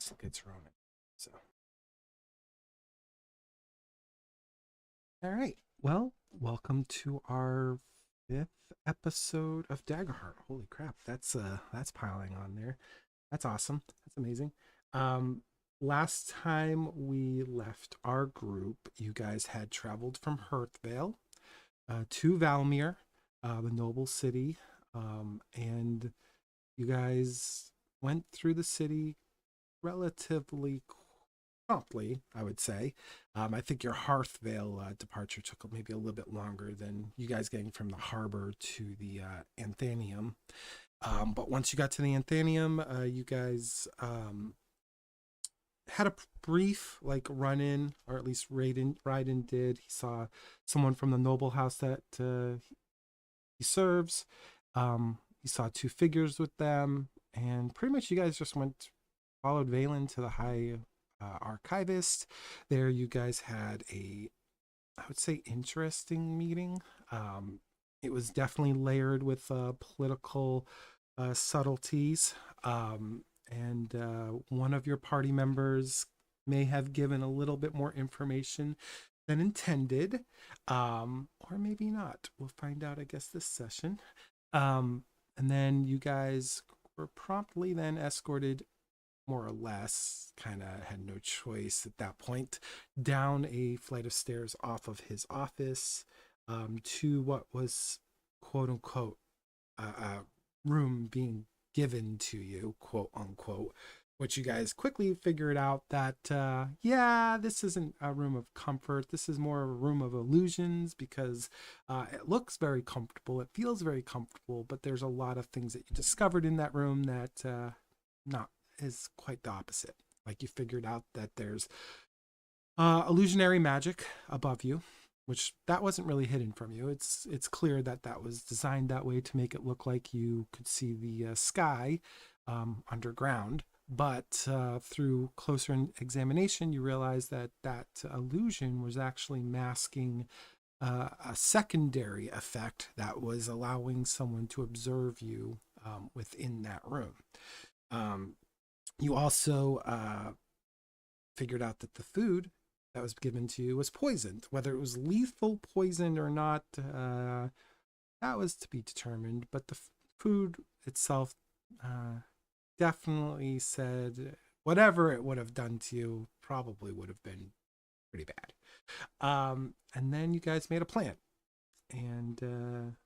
Thistle gets roaming. So, all right. Well, welcome to our fifth episode of Daggerheart. Holy crap, that's piling on there. That's awesome. That's amazing. Um, Last time we left our group, you guys had traveled from Hearthvale to Valmir, the noble city, and you guys went through the city relatively promptly, I would say. I think your Hearthvale departure took maybe a little bit longer than you guys getting from the harbor to the Anthenium. But once you got to the Anthenium, you guys had a brief like run in, or at least Raiden did. He saw someone from the noble house that he serves. He saw two figures with them, and pretty much you guys just followed Valen to the high archivist. There, you guys had I would say, interesting meeting. It was definitely layered with political subtleties. And one of your party members may have given a little bit more information than intended, or maybe not. We'll find out, I guess, this session. And then you guys were promptly then escorted, more or less, kind of had no choice at that point, down a flight of stairs off of his office to what was, quote unquote, a room being given to you, quote unquote, which you guys quickly figured out that, yeah, this isn't a room of comfort. This is more of a room of illusions, because it looks very comfortable. It feels very comfortable, but there's a lot of things that you discovered in that room that not is quite the opposite. Like, you figured out that there's illusionary magic above you, which that wasn't really hidden from you. It's clear that that was designed that way to make it look like you could see the sky underground. But through closer examination, you realize that that illusion was actually masking a secondary effect that was allowing someone to observe you within that room. You also figured out that the food that was given to you was poisoned. Whether it was lethal poison or not, that was to be determined. But the food itself definitely said whatever it would have done to you probably would have been pretty bad. And then you guys made a plan. And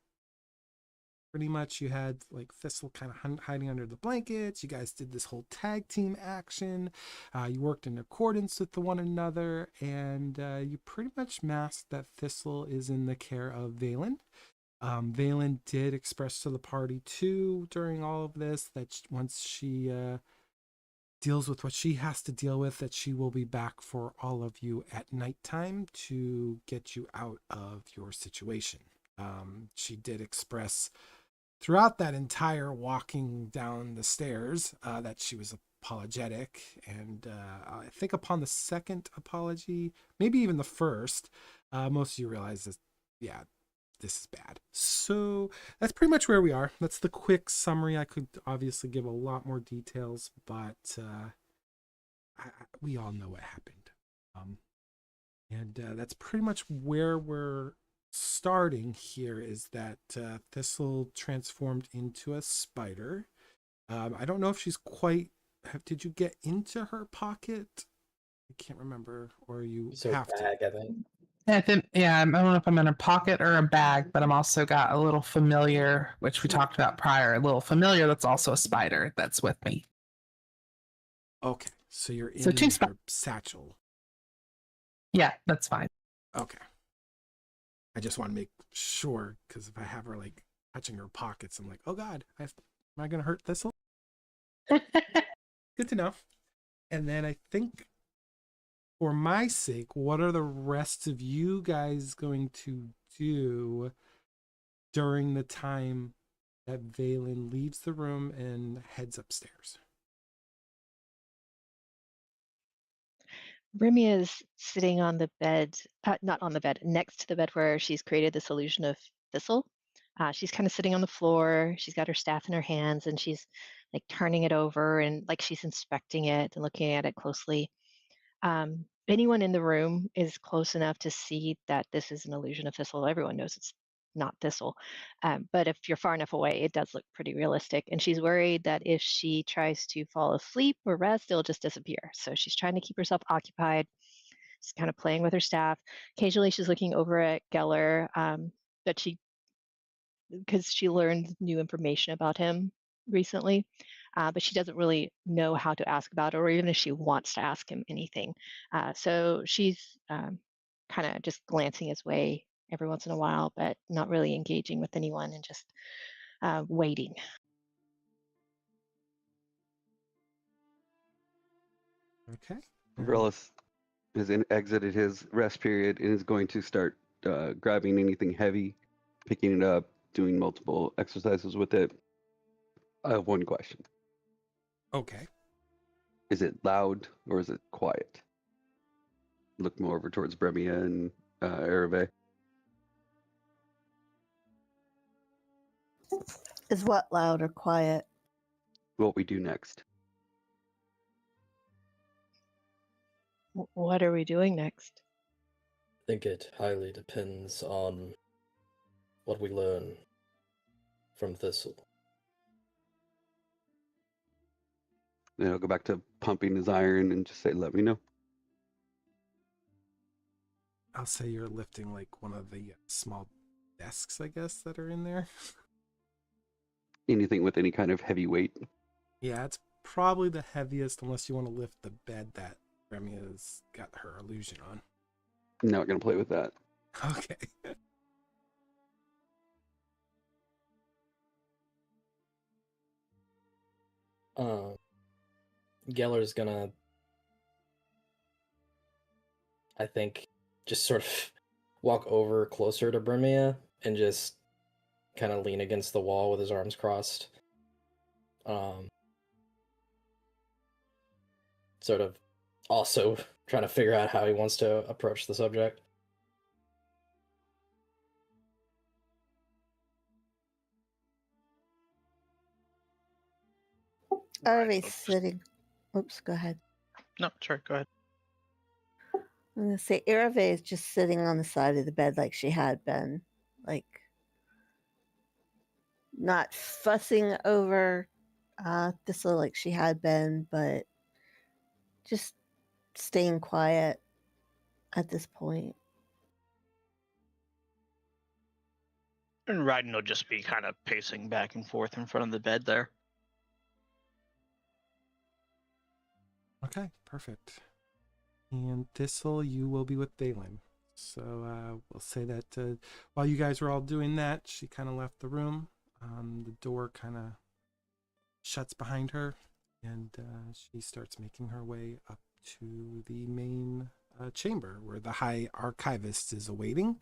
pretty much you had like Thistle kind of hiding under the blankets. You guys did this whole tag team action. You worked in accordance with one another, and you pretty much masked that Thistle is in the care of Valen. Valen did express to the party too during all of this that once she deals with what she has to deal with, that she will be back for all of you at nighttime to get you out of your situation. She did express throughout that entire walking down the stairs that she was apologetic, and I think upon the second apology, maybe even the first, most of you realize that, yeah, this is bad. So that's pretty much where we are. That's the quick summary. I could obviously give a lot more details, but we all know what happened. And that's pretty much where we're starting here, is that Thistle transformed into a spider. I don't know if she's quite... did you get into her pocket? I can't remember. Or you So have bag, to. I think. I think, yeah, I don't know if I'm in a pocket or a bag, but I'm also got a little familiar, which we talked about prior, a little familiar that's also a spider that's with me. Okay, so you're So in her satchel. Yeah, that's fine. Okay. I just want to make sure, because if I have her like touching her pockets, I'm like, oh God, am I going to hurt Thistle? Good to know. And then I think, for my sake, what are the rest of you guys going to do during the time that Valen leaves the room and heads upstairs? Remy is sitting on the bed, not on the bed, next to the bed where she's created this illusion of Thistle. She's kind of sitting on the floor. She's got her staff in her hands and she's like turning it over and like she's inspecting it and looking at it closely. Anyone in the room is close enough to see that this is an illusion of thistle. Everyone knows it's not thistle. But if you're far enough away, it does look pretty realistic. And she's worried that if she tries to fall asleep or rest, it'll just disappear. So she's trying to keep herself occupied. She's kind of playing with her staff. Occasionally, she's looking over at Geller, but because she learned new information about him recently, but she doesn't really know how to ask about it, or even if she wants to ask him anything. So she's kind of just glancing his way every once in a while, but not really engaging with anyone and just waiting. Okay. Varellis has exited his rest period and is going to start grabbing anything heavy, picking it up, doing multiple exercises with it. I have one question. Okay. Is it loud or is it quiet? Look more over towards Bremia and Ereve. Is what loud or quiet? What we do next. What are we doing next? I think it highly depends on what we learn from Thistle. Then he'll go back to pumping his iron and just say, let me know. I'll say you're lifting like one of the small desks, I guess, that are in there. Anything with any kind of heavy weight. Yeah, it's probably the heaviest, unless you want to lift the bed that Remia's got her illusion on. Not going to play with that. Okay. Geller's gonna, I think, just sort of walk over closer to Brimia and just kind of lean against the wall with his arms crossed. Sort of also trying to figure out how he wants to approach the subject. Arvy's sitting. Oops, go ahead. No, sure, go ahead. I'm gonna say Irave is just sitting on the side of the bed like she had been, like not fussing over Thistle like she had been, but just staying quiet at this point. And Raiden will just be kind of pacing back and forth in front of the bed there. Okay, perfect. And Thistle, you will be with Dalen. So we'll say that while you guys were all doing that, she kind of left the room. The door kind of shuts behind her, and she starts making her way up to the main chamber where the High Archivist is awaiting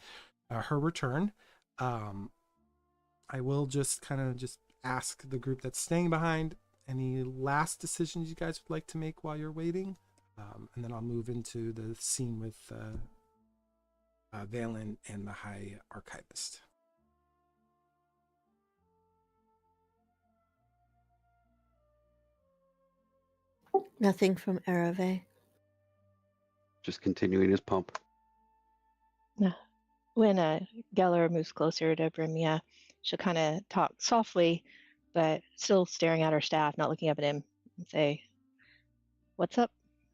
her return. I will just kind of just ask the group that's staying behind any last decisions you guys would like to make while you're waiting. And then I'll move into the scene with Valen and the High Archivist. Nothing from Arave. Just continuing his pump. When Geller moves closer to Brimia, she'll kind of talk softly, but still staring at her staff, not looking up at him, and say, "What's up,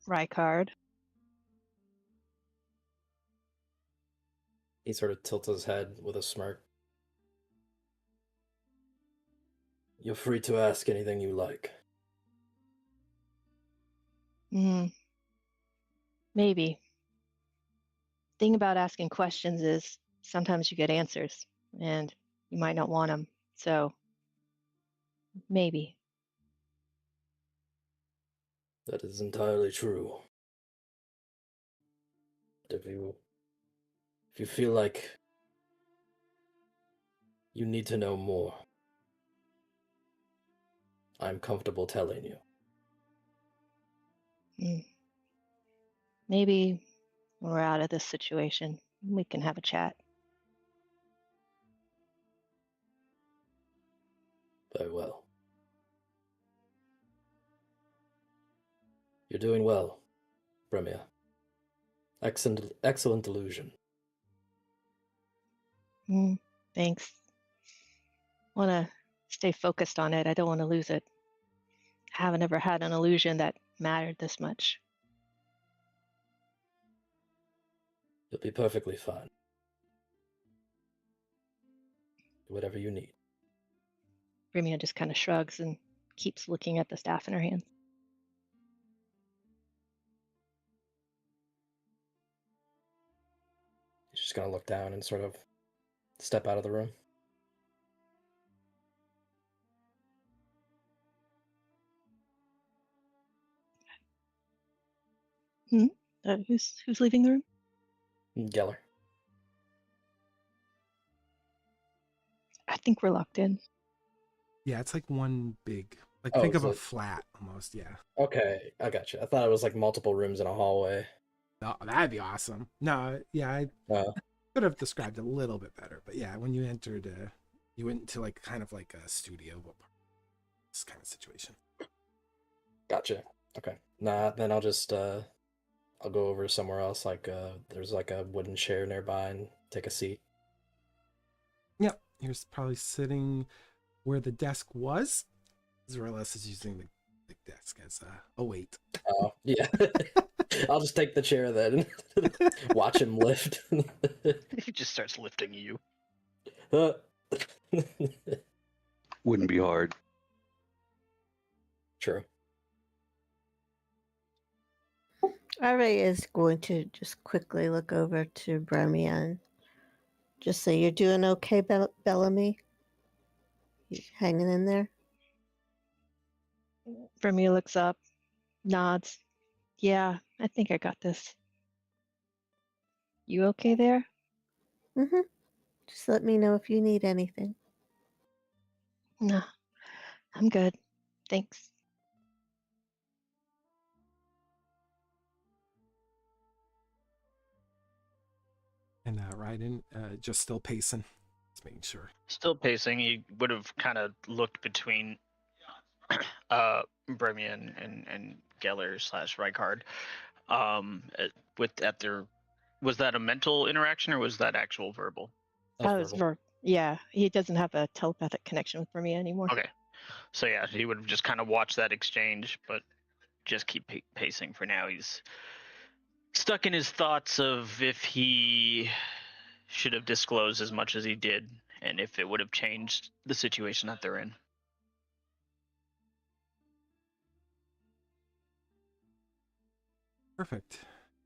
Rykard?" He sort of tilts his head with a smirk. You're free to ask anything you like. Maybe. Thing about asking questions is sometimes you get answers, and you might not want them. So maybe. That is entirely true. If you feel like you need to know more, I'm comfortable telling you. Maybe when we're out of this situation, we can have a chat. Very well. You're doing well, Bremia. Excellent illusion. Thanks. Want to stay focused on it. I don't want to lose it. I haven't ever had an illusion that mattered this much. You'll be perfectly fine. Whatever you need. Brimia just kind of shrugs and keeps looking at the staff in her hands. She's just gonna look down and sort of step out of the room. Who's leaving the room? Geller. I think we're locked in. Yeah, it's like one big, like Oh, think of so- a flat almost. Yeah. Okay, I got you. I thought it was like multiple rooms in a hallway. No, that'd be awesome. No, yeah, I Uh, could have described it a little bit better, but yeah, when you entered, you went into like kind of like a studio, this kind of situation. Gotcha. Okay. Nah, then I'll just I'll go over somewhere else. Like there's like a wooden chair nearby and take a seat. Yep, you're probably sitting where the desk was. Zorellis is using the desk as a weight. Oh, yeah. I'll just take the chair then. Watch him lift. He just starts lifting you. Wouldn't be hard. True. Ari is going to just quickly look over to Bremia and just say, "You're doing okay, Bellamy? You hanging in there?" Brimia looks up, nods. Yeah, I think I got this. You okay there? Mm-hmm. Just let me know if you need anything. No, I'm good. Thanks. And Raiden, just still pacing, just making sure. Still pacing. He would have kind of looked between Bremia and Geller / Rykard. At their, was that a mental interaction or was that actual verbal? That was yeah, he doesn't have a telepathic connection with Brimia anymore. Okay. So yeah, he would have just kind of watched that exchange, but just keep pacing for now. He's stuck in his thoughts of if he should have disclosed as much as he did and if it would have changed the situation that they're in. Perfect.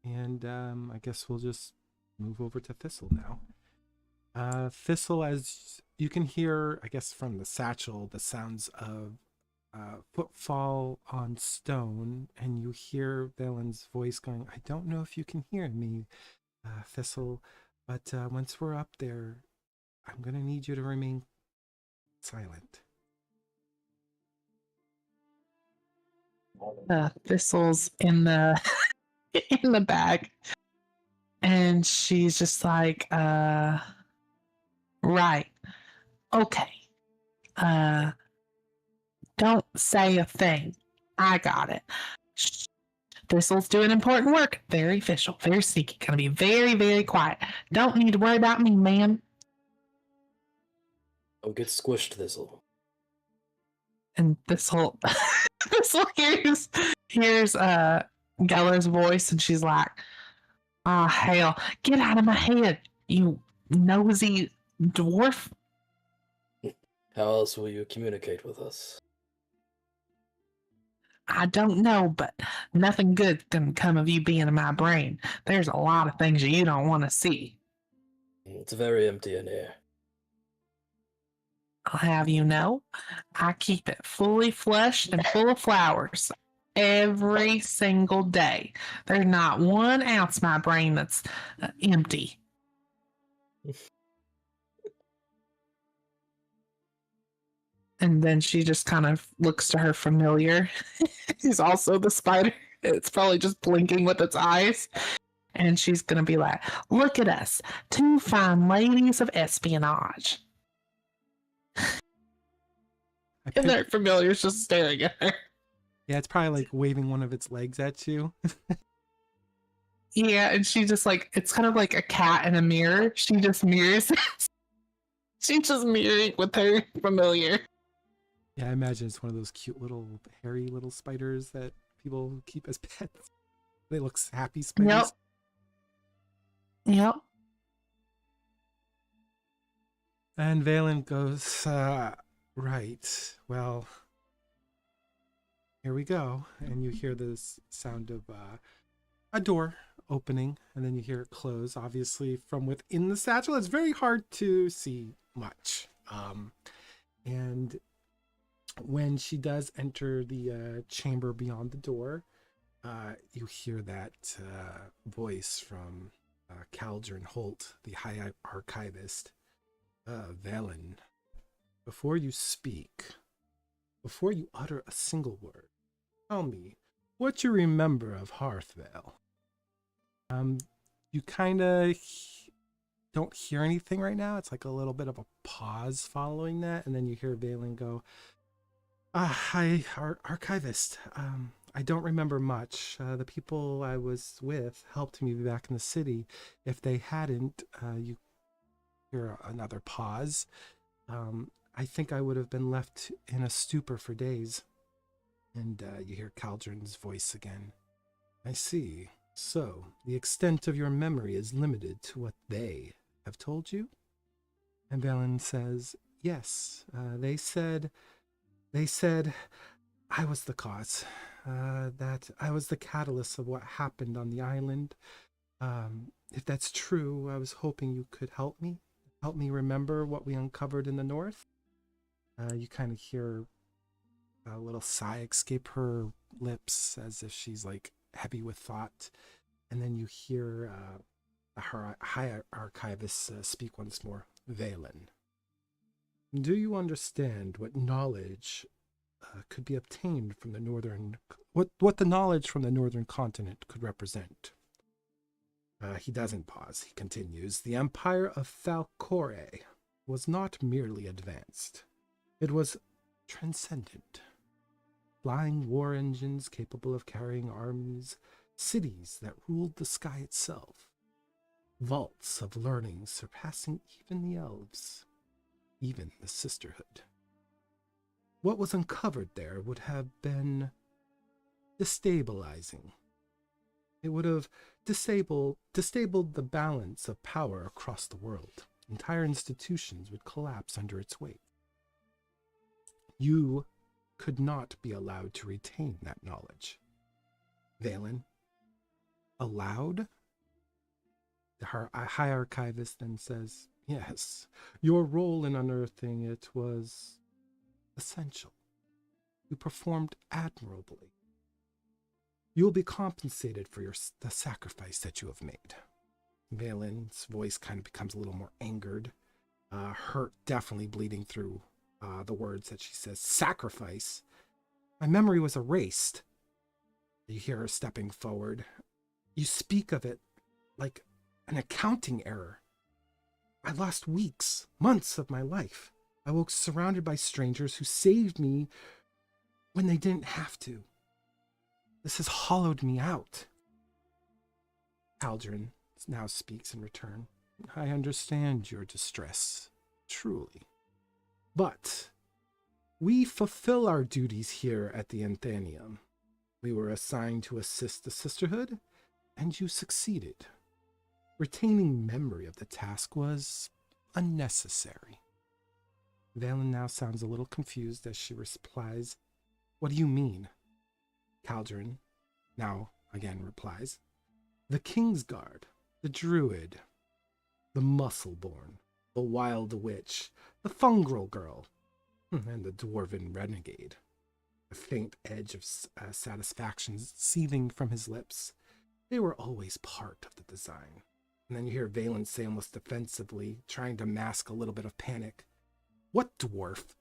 And I guess we'll just move over to Thistle now. Thistle, as you can hear, I guess from the satchel, the sounds of footfall on stone, and you hear Valen's voice going, "I don't know if you can hear me, Thistle, but once we're up there, I'm going to need you to remain silent." Thistle's in the in the bag, and she's just like, right, okay, don't say a thing. I got it. Shh. Thistle's doing important work. Very official, very sneaky. Gonna be very, very quiet. Don't need to worry about me, ma'am. Oh, get squished, Thistle. And Thistle hears Geller's voice, and she's like, "Ah, hell, get out of my head, you nosy dwarf." How else will you communicate with us? I don't know, but nothing good can come of you being in my brain. There's a lot of things you don't want to see. It's very empty in here. I'll have you know, I keep it fully flushed and full of flowers every single day. There's not 1 ounce of my brain that's empty. And then she just kind of looks to her familiar. He's also the spider. It's probably just blinking with its eyes. And she's going to be like, "Look at us, 2 fine ladies of espionage." And pic- their familiar's just staring at her. yeah, it's probably like waving one of its legs at you. Yeah, and she just like, it's kind of like a cat in a mirror. She just mirrors. She's just mirroring with her familiar. Yeah, I imagine it's one of those cute little hairy little spiders that people keep as pets. They look happy spiders. Yep. And Valen goes, right, well, here we go. And you hear this sound of a door opening, and then you hear it close. Obviously, from within the satchel, it's very hard to see much. And when she does enter the chamber beyond the door, you hear that voice from Caldron Holt, the High Archivist. Valen, before you speak, before you utter a single word, tell me what you remember of Hearthvale. You kind of don't hear anything right now. It's like a little bit of a pause following that, and then you hear Valen go, hi, Archivist. I don't remember much. The people I was with helped me back in the city. If they hadn't, you hear another pause. I think I would have been left in a stupor for days. And you hear Caldron's voice again. I see. So, the extent of your memory is limited to what they have told you? And Valen says, yes. They said I was the cause. That I was the catalyst of what happened on the island. If that's true, I was hoping you could help me remember what we uncovered in the north. You kind of hear a little sigh escape her lips as if she's like heavy with thought. And then you hear her High Archivist speak once more. Valen, do you understand what knowledge could be obtained from the northern... What the knowledge from the northern continent could represent? He doesn't pause. He continues. The Empire of Falcore was not merely advanced. It was transcendent. Flying war engines capable of carrying armies, cities that ruled the sky itself, vaults of learning surpassing even the elves, even the sisterhood. What was uncovered there would have been destabilizing. It would have disabled the balance of power across the world. Entire institutions would collapse under its weight. You could not be allowed to retain that knowledge. Valen, allowed? The High Archivist then says, yes, your role in unearthing it was essential. You performed admirably. You will be compensated for the sacrifice that you have made. Valen's voice kind of becomes a little more angered, hurt definitely bleeding through the words that she says. Sacrifice? My memory was erased. You hear her stepping forward. You speak of it like an accounting error. I lost weeks, months of my life. I woke surrounded by strangers who saved me when they didn't have to. This has hollowed me out. Caldron now speaks in return. I understand your distress, truly. But we fulfill our duties here at the Anthenium. We were assigned to assist the Sisterhood, and you succeeded. Retaining memory of the task was unnecessary. Valen now sounds a little confused as she replies, what do you mean? Caldron now again replies, the Kingsguard, the Druid, the Muscleborn, the Wild Witch, the Fungal Girl, and the Dwarven Renegade. A faint edge of satisfaction seething from his lips. They were always part of the design. And then you hear Valen say almost defensively, trying to mask a little bit of panic. What dwarf?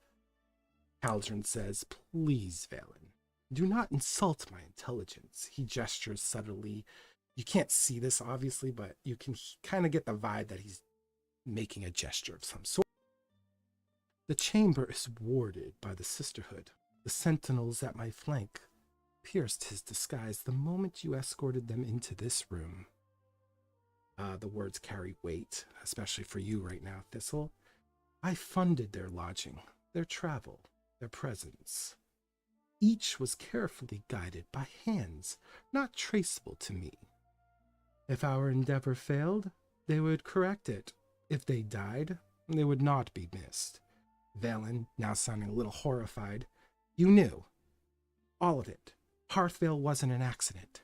Caldron says, please, Valen, do not insult my intelligence. He gestures subtly. You can't see this, obviously, but you can kind of get the vibe that he's making a gesture of some sort. The chamber is warded by the Sisterhood. The sentinels at my flank pierced his disguise the moment you escorted them into this room. The words carry weight, especially for you right now, Thistle. I funded their lodging, their travel, their presence. Each was carefully guided by hands not traceable to me. If our endeavor failed, they would correct it. If they died, they would not be missed. Valen, now sounding a little horrified, you knew. All of it. Hearthvale wasn't an accident.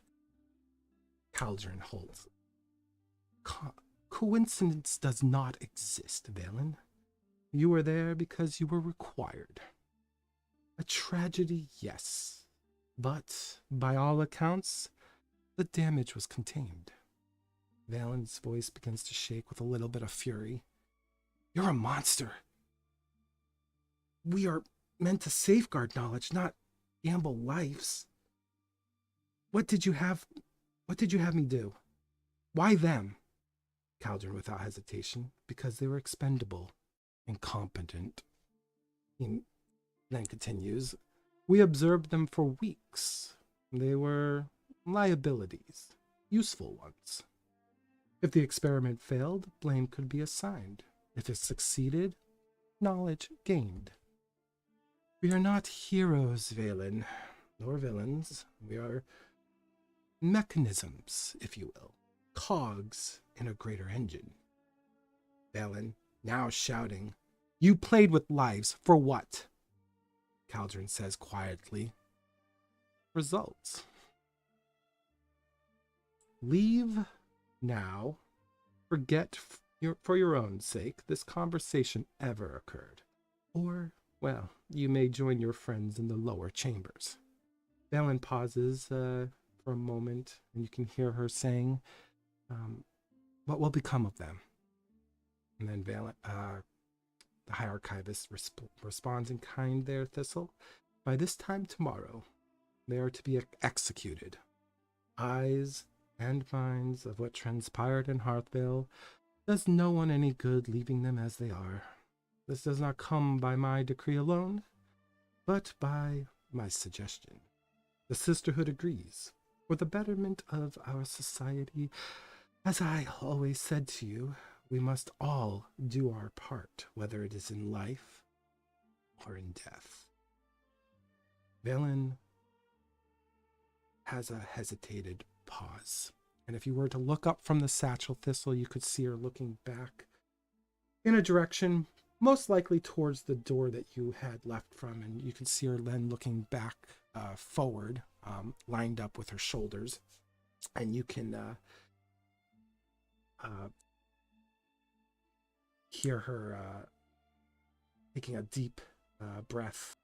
Caldron holds. Coincidence does not exist, Valen. You were there because you were required. A tragedy, yes. But, by all accounts, the damage was contained. Valen's voice begins to shake with a little bit of fury. You're a monster. We are meant to safeguard knowledge, not gamble lives. What did you have me do? Why them? Caldron without hesitation. Because they were expendable, incompetent. He then continues, we observed them for weeks. They were liabilities, useful ones. If the experiment failed, blame could be assigned. If it succeeded, knowledge gained. We are not heroes, Valen, nor villains. We are mechanisms, if you will, cogs in a greater engine. Valen, now shouting, you played with lives, for what? Caldron says quietly, results. Leave now. Forget for your own sake this conversation ever occurred. Or, well, you may join your friends in the lower chambers. Valen pauses for a moment, and you can hear her saying, what will become of them? And then Valen, the High Archivist responds in kind there, Thistle. By this time tomorrow, they are to be executed. Eyes and minds of what transpired in Hearthvale does no one any good leaving them as they are. This does not come by my decree alone, but by my suggestion. The Sisterhood agrees. For the betterment of our society, as I always said to you, we must all do our part, whether it is in life or in death. Valen has a hesitated pause. And if you were to look up from the satchel, Thistle, you could see her looking back in a direction most likely towards the door that you had left from. And you can see her then looking back forward, lined up with her shoulders. And you can hear her taking a deep breath.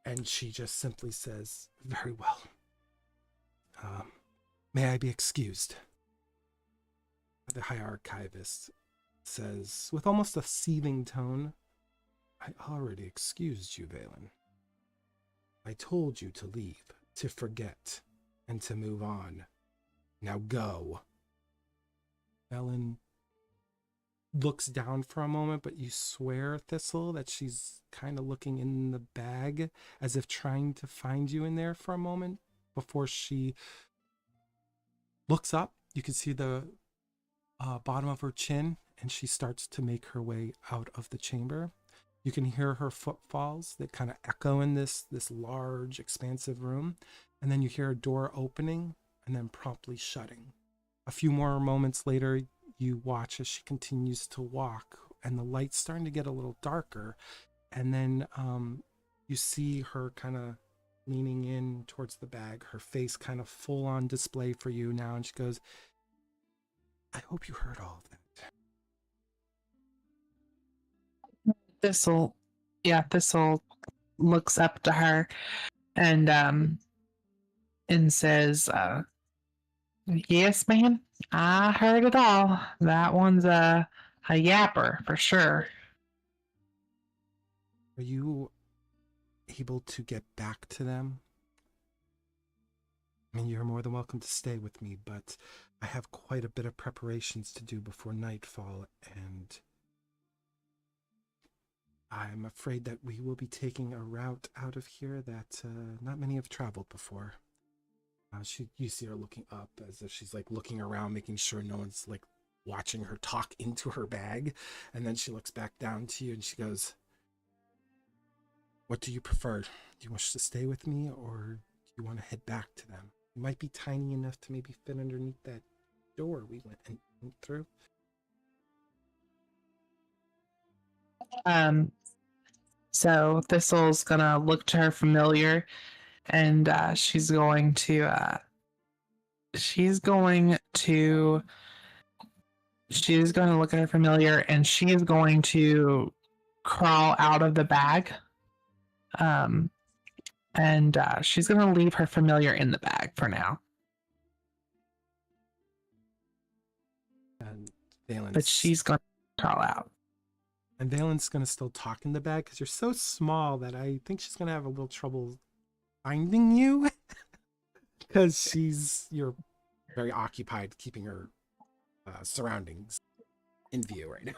And she just simply says, very well. May I be excused? The High Archivist says, with almost a seething tone, I already excused you, Valen. I told you to leave, to forget, and to move on. Now go. Valen looks down for a moment, but you swear, Thistle, that she's kind of looking in the bag as if trying to find you in there for a moment before she looks up. You can see the bottom of her chin, and she starts to make her way out of the chamber. You can hear her footfalls that kind of echo in this large, expansive room. And then you hear a door opening and then promptly shutting. A few more moments later, you watch as she continues to walk, and the light's starting to get a little darker. And then you see her kind of leaning in towards the bag, her face kind of full on display for you now. And she goes, I hope you heard all of that. Thistle looks up to her and says, yes, ma'am, I heard it all. That one's a yapper for sure. Are you able to get back to them? I mean, you're more than welcome to stay with me, but I have quite a bit of preparations to do before nightfall, and I'm afraid that we will be taking a route out of here that not many have traveled before. You see her looking up as if she's like looking around, making sure no one's like watching her talk into her bag. And then she looks back down to you and she goes, "What do you prefer? Do you wish to stay with me, or do you want to head back to them? You might be tiny enough to maybe fit underneath that door we went through." So Thistle's gonna look to her familiar, and she's going to look at her familiar, and she is going to crawl out of the bag. And she's going to leave her familiar in the bag for now. And Valen's, But she's going to crawl out. And Valen's going to still talk in the bag because you're so small that I think she's going to have a little trouble finding you because you're very occupied keeping her surroundings in view right now.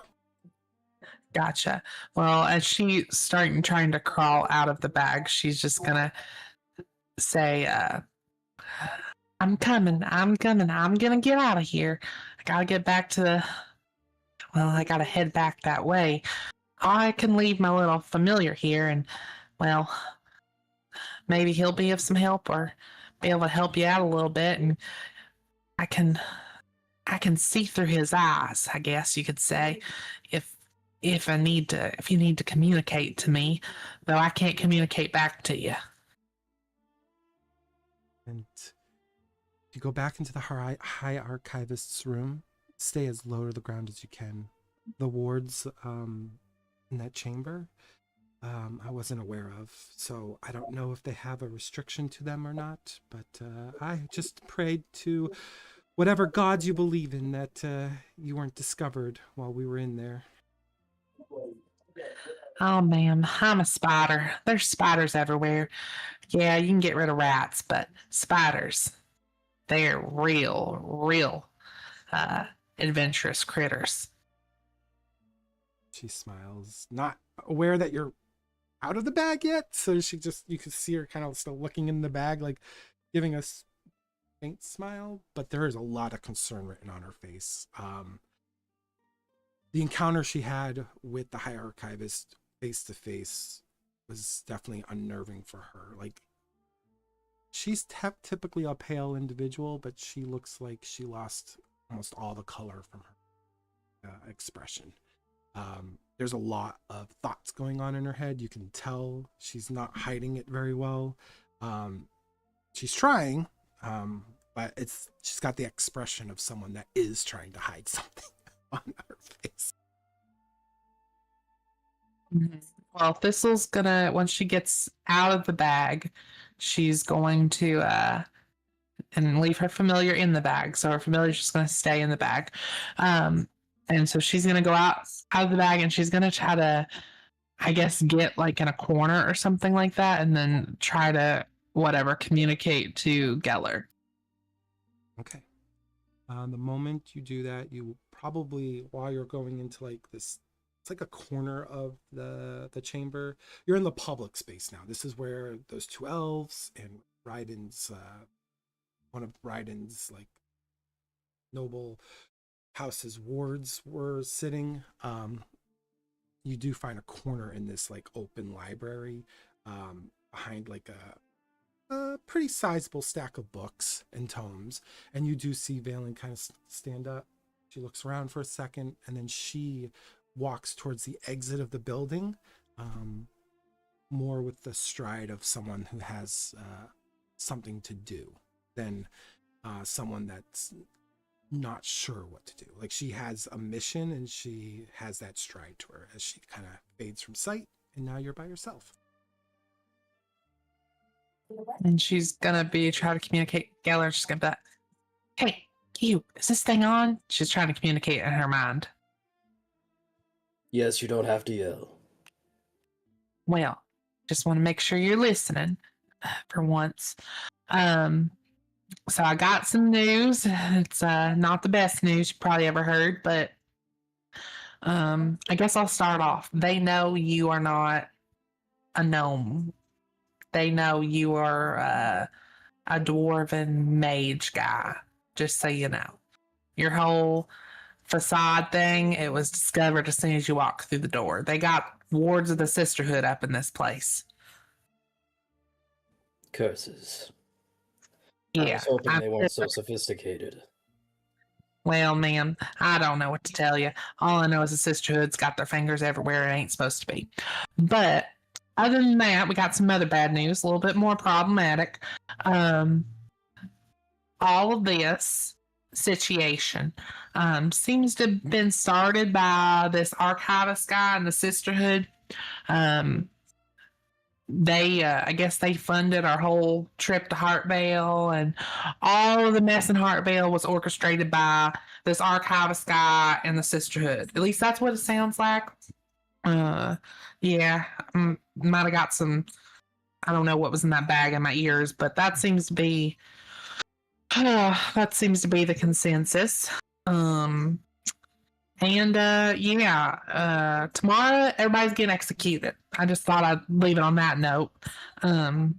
Gotcha. Well, as she's trying to crawl out of the bag, she's just going to say, I'm coming. I'm going to get out of here. I got to get back to I got to head back that way. I can leave my little familiar here and, well, maybe he'll be of some help or be able to help you out a little bit. And I can see through his eyes, I guess you could say, if you need to communicate to me, though I can't communicate back to you. And if you go back into the high archivist's room, stay as low to the ground as you can. The wards in that chamber, I wasn't aware of, so I don't know if they have a restriction to them or not, but I just prayed to whatever gods you believe in that you weren't discovered while we were in there. Oh, ma'am, I'm a spider. There's spiders everywhere. Yeah, you can get rid of rats, but spiders, they're real adventurous critters. She smiles, not aware that you're out of the bag yet, so you can see her kind of still looking in the bag, like giving a faint smile, but there is a lot of concern written on her face. The encounter she had with the High Archivist face to face was definitely unnerving for her. Like, she's typically a pale individual, but she looks like she lost almost all the color from her expression. There's a lot of thoughts going on in her head. You can tell she's not hiding it very well. She's trying, but she's got the expression of someone that is trying to hide something on her face. Well, Thistle's gonna, once she gets out of the bag, she's going to and leave her familiar in the bag. So her familiar's just gonna stay in the bag. And so she's gonna go out of the bag and she's gonna try to, I guess, get like in a corner or something like that, and then try to communicate to Geller. Okay. The moment you do that, you probably, while you're going into like this, it's like a corner of the chamber, you're in the public space now. This is where those two elves and Ryden's one of Ryden's like noble house's wards were sitting. You do find a corner in this like open library behind like a pretty sizable stack of books and tomes, and you do see Valen kind of stand up. She looks around for a second, and then she walks towards the exit of the building, more with the stride of someone who has something to do than someone that's not sure what to do. Like, she has a mission and she has that stride to her as she kind of fades from sight, and now you're by yourself. And she's gonna try to communicate. Geller's just gonna be like, "Hey, you, is this thing on?" She's trying to communicate in her mind. Yes, you don't have to yell. Well, just want to make sure you're listening for once. So I got some news. It's not the best news you probably ever heard, but I guess I'll start off. They know you are not a gnome. They know you are a dwarven mage guy, just so you know. Your whole facade thing, it was discovered as soon as you walked through the door. They got wards of the sisterhood up in this place. Curses. I Yeah. was hoping they weren't so sophisticated. Well, man, I don't know what to tell you. All I know is the sisterhood's got their fingers everywhere it ain't supposed to be. But other than that, we got some other bad news, a little bit more problematic. All of this situation seems to have been started by this archivist guy in the sisterhood. They I guess they funded our whole trip to Heartvale, and all of the mess in Heartvale was orchestrated by this archivist guy and the sisterhood. At least that's what it sounds like. Yeah, might have got some, I don't know what was in that bag in my ears, but that seems to be the consensus. Tomorrow everybody's getting executed. I just thought I'd leave it on that note. We're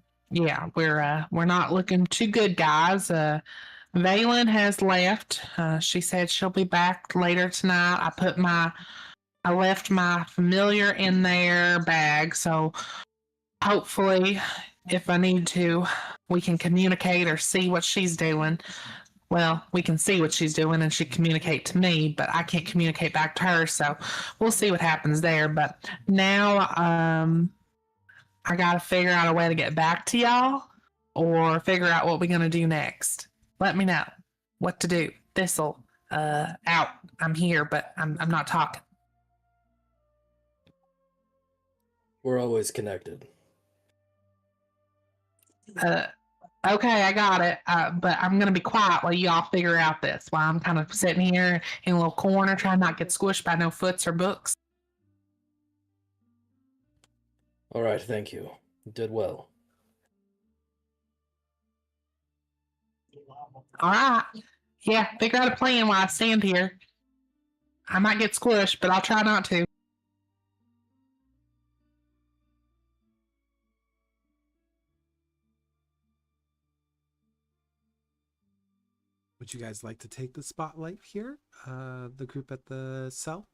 not looking too good, guys. Valen has left. She said she'll be back later tonight. I left my familiar in their bag, so hopefully, if I need to, we can communicate or see what she's doing. Well, we can see what she's doing and she communicate to me, but I can't communicate back to her. So we'll see what happens there. But now I got to figure out a way to get back to y'all or figure out what we're going to do next. Let me know what to do. Thistle, out. I'm here, but I'm not talking. We're always connected. Okay, I got it. But I'm going to be quiet while y'all figure out this. While I'm kind of sitting here in a little corner trying not to get squished by no foots or books. All right, thank you. You did well. All right. Yeah, figure out a plan while I stand here. I might get squished, but I'll try not to. Would you guys like to take the spotlight here? The group at the cell?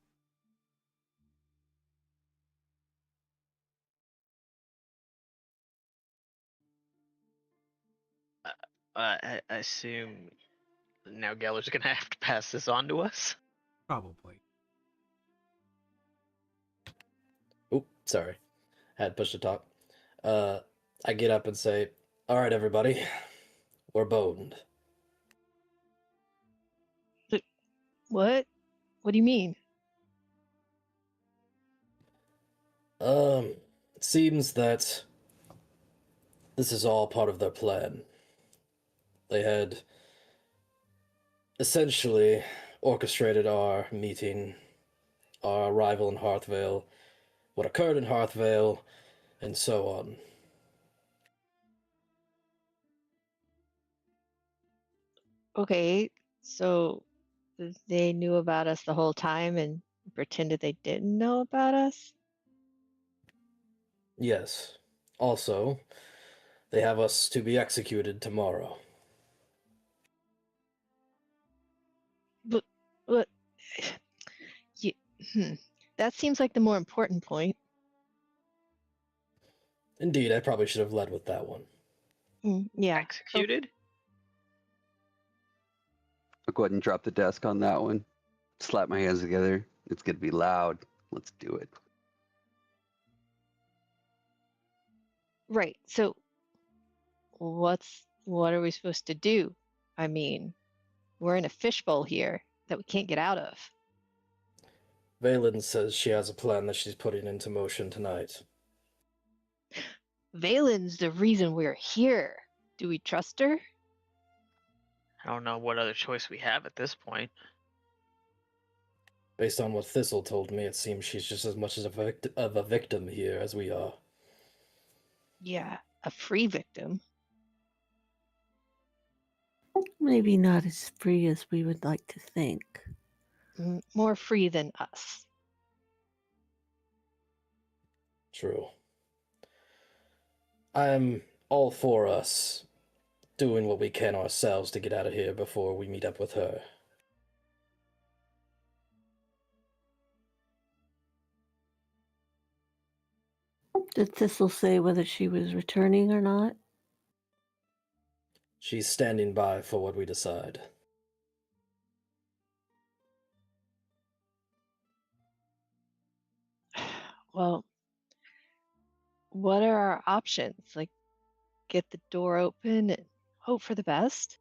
I assume now Geller's gonna have to pass this on to us. Probably. Oop, sorry. Had push to talk. I get up and say, all right, everybody, we're boned. What? What do you mean? It seems that this is all part of their plan. They had essentially orchestrated our meeting, our arrival in Hearthvale, what occurred in Hearthvale, and so on. Okay, so they knew about us the whole time and pretended they didn't know about us? Yes. Also, they have us to be executed tomorrow. But you, that seems like the more important point. Indeed, I probably should have led with that one. Yeah. Executed? I'll go ahead and drop the desk on that one. Slap my hands together. It's going to be loud. Let's do it. Right. So what are we supposed to do? I mean, we're in a fishbowl here that we can't get out of. Valen says she has a plan that she's putting into motion tonight. Valen's the reason we're here. Do we trust her? I don't know what other choice we have at this point. Based on what Thistle told me, it seems she's just as much of a victim here as we are. Yeah, a free victim. Maybe not as free as we would like to think. More free than us. True. I'm all for us doing what we can ourselves to get out of here before we meet up with her. Did Thistle say whether she was returning or not? She's standing by for what we decide. Well, what are our options? Like, get the door open and hope for the best?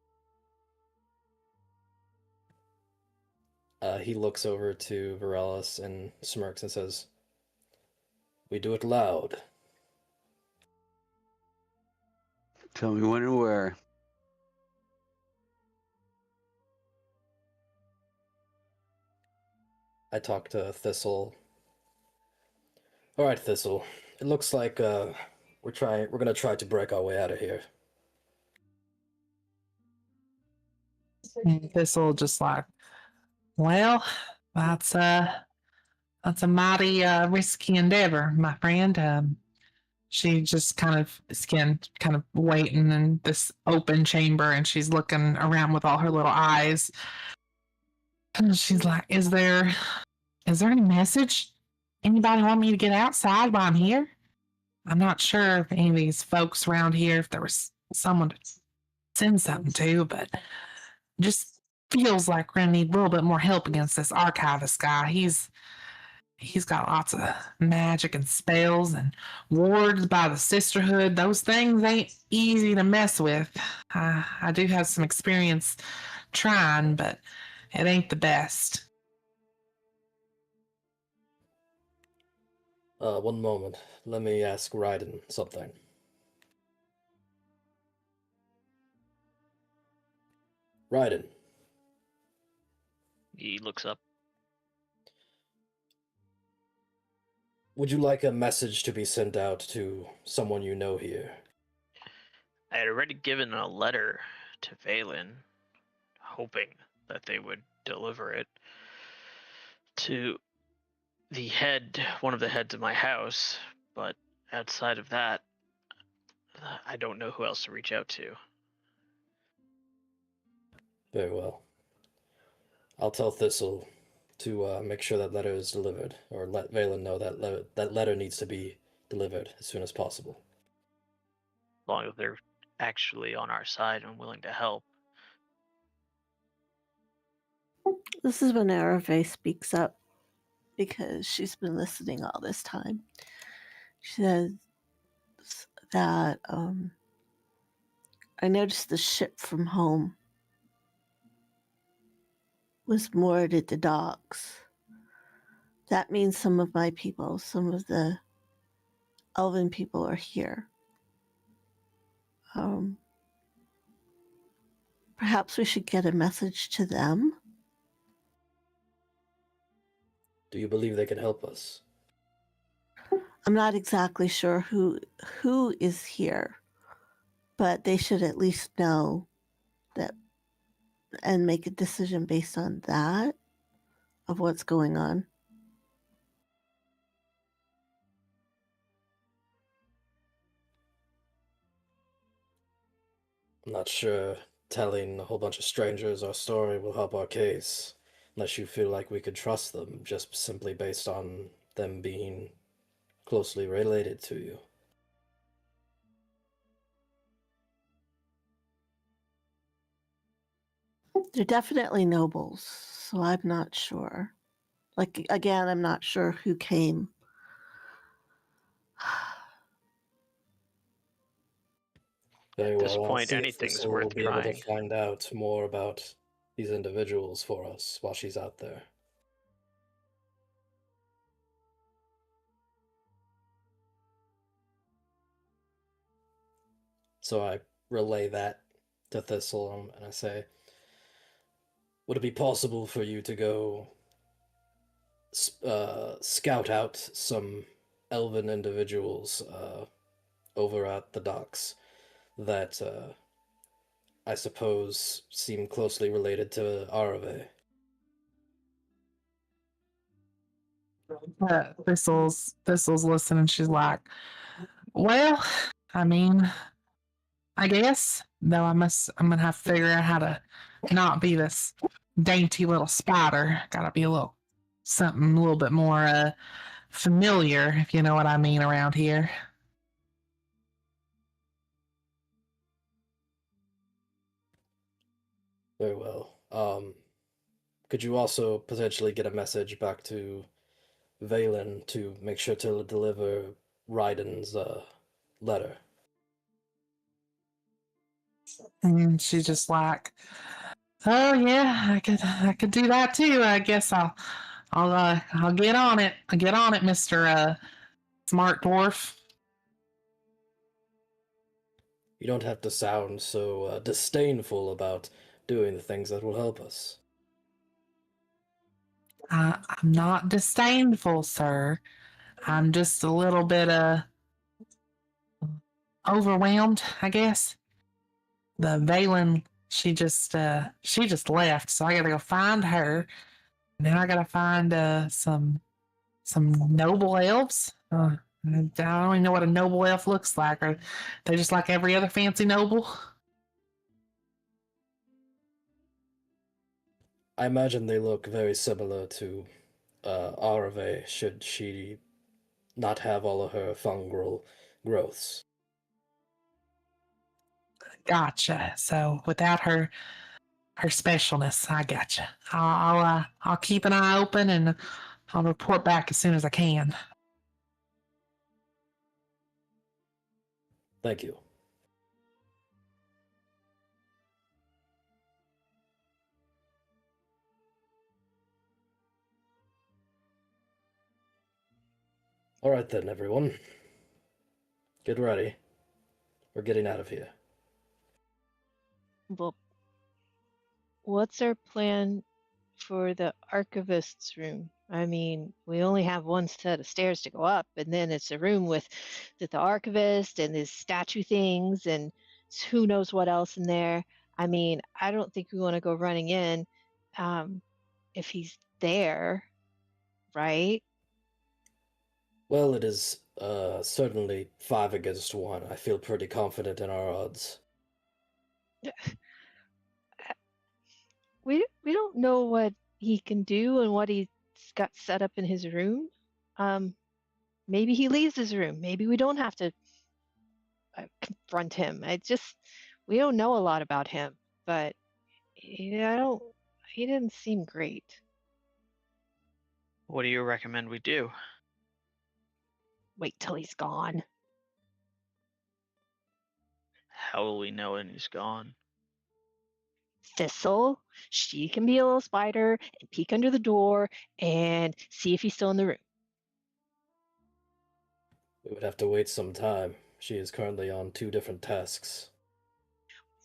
He looks over to Varelis and smirks and says, "We do it loud." Tell me when and where. I talk to Thistle. All right, Thistle. It looks like we're gonna try to break our way out of here. And Thistle just like, well, that's a mighty risky endeavor, my friend. She just kind of again kind of waiting in this open chamber, and she's looking around with all her little eyes. And she's like, Is there any message? Anybody want me to get outside while I'm here? I'm not sure if any of these folks around here, if there was someone to send something to, but just feels like we're gonna need a little bit more help against this archivist guy. He's got lots of magic and spells and wards by the sisterhood. Those things ain't easy to mess with. I do have some experience trying, but it ain't the best. One moment. Let me ask Raiden something. Raiden, He looks up. would you like a message to be sent out to someone you know here? I had already given a letter to Valen, hoping that they would deliver it to one of the heads of my house, but outside of that, I don't know who else to reach out to. Very well. I'll tell Thistle to make sure that letter is delivered, or let Valen know that letter needs to be delivered as soon as possible. As long as they're actually on our side and willing to help. This is when Arave speaks up because she's been listening all this time. She says that I noticed the ship from home was moored at the docks. That means some of my people, some of the elven people are here. Perhaps we should get a message to them. Do you believe they can help us? I'm not exactly sure who is here, but they should at least know that and make a decision based on that of what's going on. I'm not sure telling a whole bunch of strangers our story will help our case, unless you feel like we could trust them just simply based on them being closely related to you. They're definitely nobles, so I'm not sure. Like, again, I'm not sure who came. Very At well. this I'll point, see if anything's Thistle worth will be able to trying. find out more about these individuals for us while she's out there. So I relay that to Thistle and I say, would it be possible for you to go scout out some elven individuals over at the docks that I suppose seem closely related to Arave? Thistle's listening. She's like, well, I mean, I guess though I'm gonna have to figure out how to not be this dainty little spider. Gotta be a little something a little bit more familiar, if you know what I mean, around here. Very well. Could you also potentially get a message back to Valen to make sure to deliver Ryden's letter? And she's just like, oh yeah, I could do that too. I guess I'll get on it. I'll get on it, Mister Smart Dwarf. You don't have to sound so disdainful about doing the things that will help us. I'm not disdainful, sir. I'm just a little bit overwhelmed, I guess. The Valen, she just left, so I gotta go find her. And then I gotta find some noble elves. I don't even know what a noble elf looks like. Are they just like every other fancy noble? I imagine they look very similar to Arave, should she not have all of her fungal growths. Gotcha. So without her specialness, I gotcha. I'll keep an eye open and I'll report back as soon as I can. Thank you. All right then, everyone. Get ready. We're getting out of here. Well, what's our plan for the archivist's room? I mean, we only have one set of stairs to go up, and then it's a room with the archivist and his statue things, and who knows what else in there. I mean, I don't think we want to go running in if he's there, right? Well, it is certainly 5 against 1. I feel pretty confident in our odds. We don't know what he can do and what he's got set up in his room. Maybe he leaves his room. Maybe we don't have to confront him. We don't know a lot about him, but I don't. He didn't seem great. What do you recommend we do? Wait till he's gone. How will we know when he's gone? Thistle, she can be a little spider and peek under the door and see if he's still in the room. We would have to wait some time. She is currently on 2 different tasks.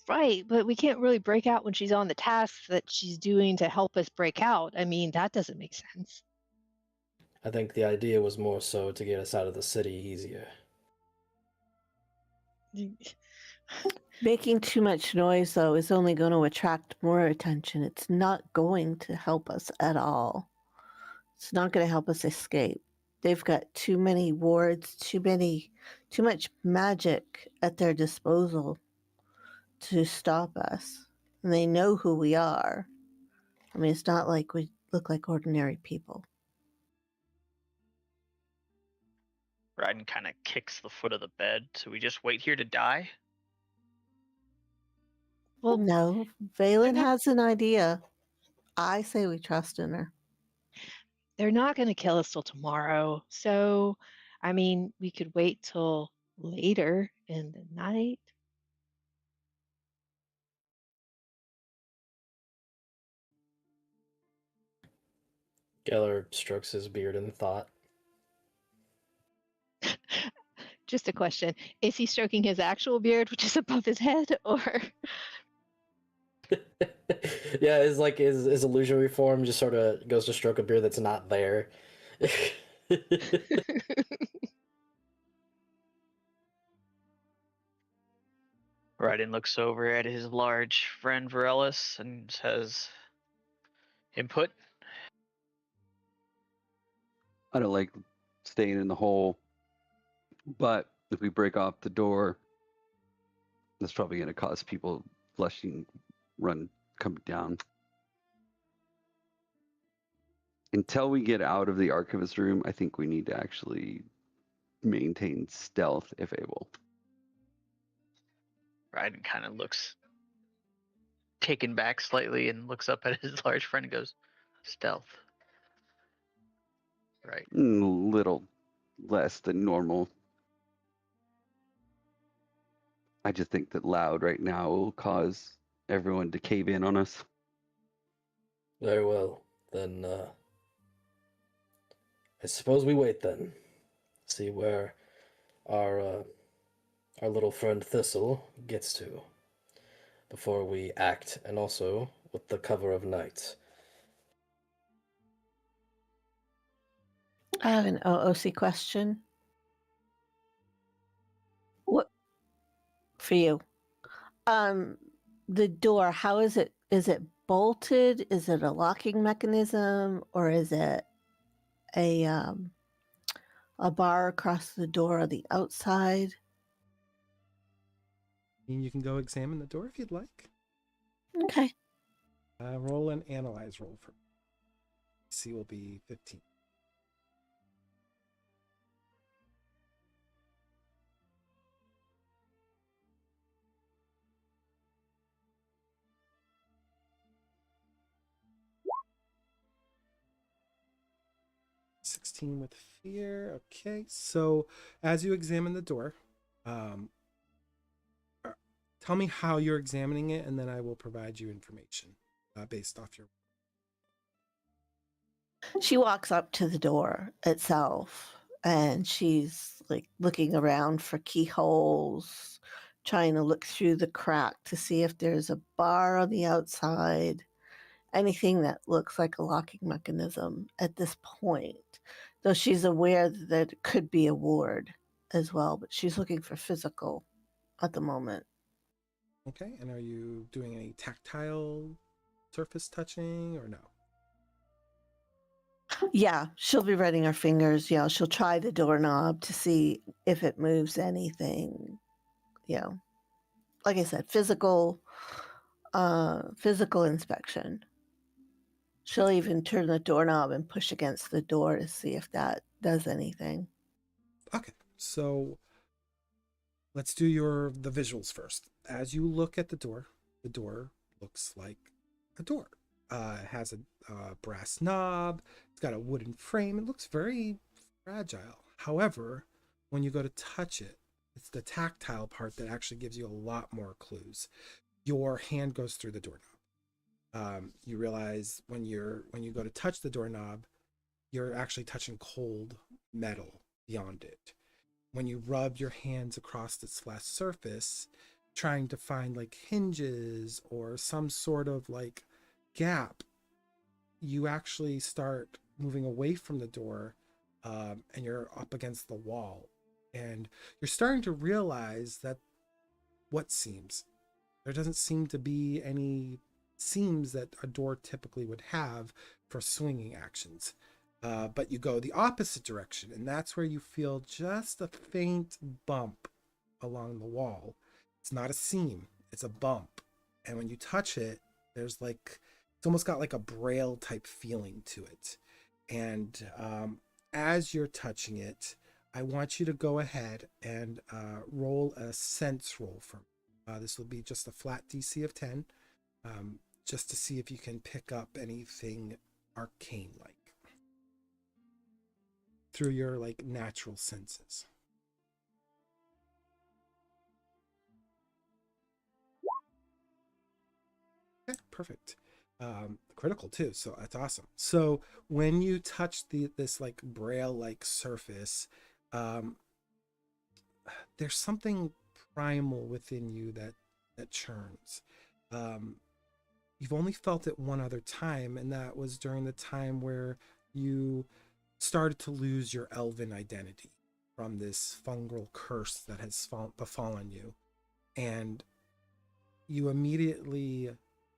Right, but we can't really break out when she's on the task that she's doing to help us break out. I mean, that doesn't make sense. I think the idea was more so to get us out of the city easier. Making too much noise, though, is only going to attract more attention. It's not going to help us at all. It's not going to help us escape. They've got too many wards, too much magic at their disposal to stop us. And they know who we are. I mean, it's not like we look like ordinary people. Ryden kind of kicks the foot of the bed. So we just wait here to die? Well, No, Valen has an idea. I say we trust in her. they're not going to kill us till tomorrow. So, I mean, we could wait till later in the night. Geller strokes his beard in thought. Just a question. Is he stroking his actual beard, which is above his head, or? Yeah, it's like his illusionary form just sort of goes to stroke a beard that's not there. Ryden looks over at his large friend Varellis and says, "Input?" I don't like staying in the hole, but if we break off the door, that's probably going to cause people flushing, coming down. Until we get out of the archivist room, I think we need to actually maintain stealth if able. Ryden kind of looks taken back slightly and looks up at his large friend and goes, "Stealth." Right. Little less than normal. I just think that loud right now will cause everyone to cave in on us. Very well. Then, I suppose we wait then. See where our little friend Thistle gets to before we act, and also with the cover of night. I have an OOC question. What for you? The door, how is it? Is it bolted? Is it a locking mechanism, or is it a bar across the door on the outside? And you can go examine the door if you'd like. Okay. Roll an analyze roll for DC will be 15. With fear. Okay, so as you examine the door, tell me how you're examining it, and then I will provide you information based off your. She walks up to the door itself and she's like looking around for keyholes, trying to look through the crack to see if there's a bar on the outside, anything that looks like a locking mechanism at this point. Though she's aware that it could be a ward as well, but she's looking for physical at the moment. Okay, and are you doing any tactile surface touching or no? Yeah, she'll be running her fingers. She'll try the doorknob to see if it moves anything. Like I said, physical inspection. She'll even turn the doorknob and push against the door to see if that does anything. Okay, so let's do the visuals first. As you look at the door looks like a door. It has a brass knob. It's got a wooden frame. It looks very fragile. However, when you go to touch it, it's the tactile part that actually gives you a lot more clues. Your hand goes through the doorknob. You realize when you go to touch the doorknob, you're actually touching cold metal beyond it. When you rub your hands across its flat surface, trying to find like hinges or some sort of like gap, you actually start moving away from the door, and you're up against the wall, and you're starting to realize that there doesn't seem to be any seams that a door typically would have for swinging actions. But you go the opposite direction, and that's where you feel just a faint bump along the wall. It's not a seam, it's a bump. And when you touch it, there's like, it's almost got like a braille type feeling to it. And as you're touching it, I want you to go ahead and roll a sense roll for me. This will be just a flat DC of 10, just to see if you can pick up anything arcane like through your like natural senses. Okay, perfect. Critical too, so that's awesome. So when you touch this like braille like surface, there's something primal within you that churns. You've only felt it one other time, and that was during the time where you started to lose your elven identity from this fungal curse that has befallen you. And you immediately,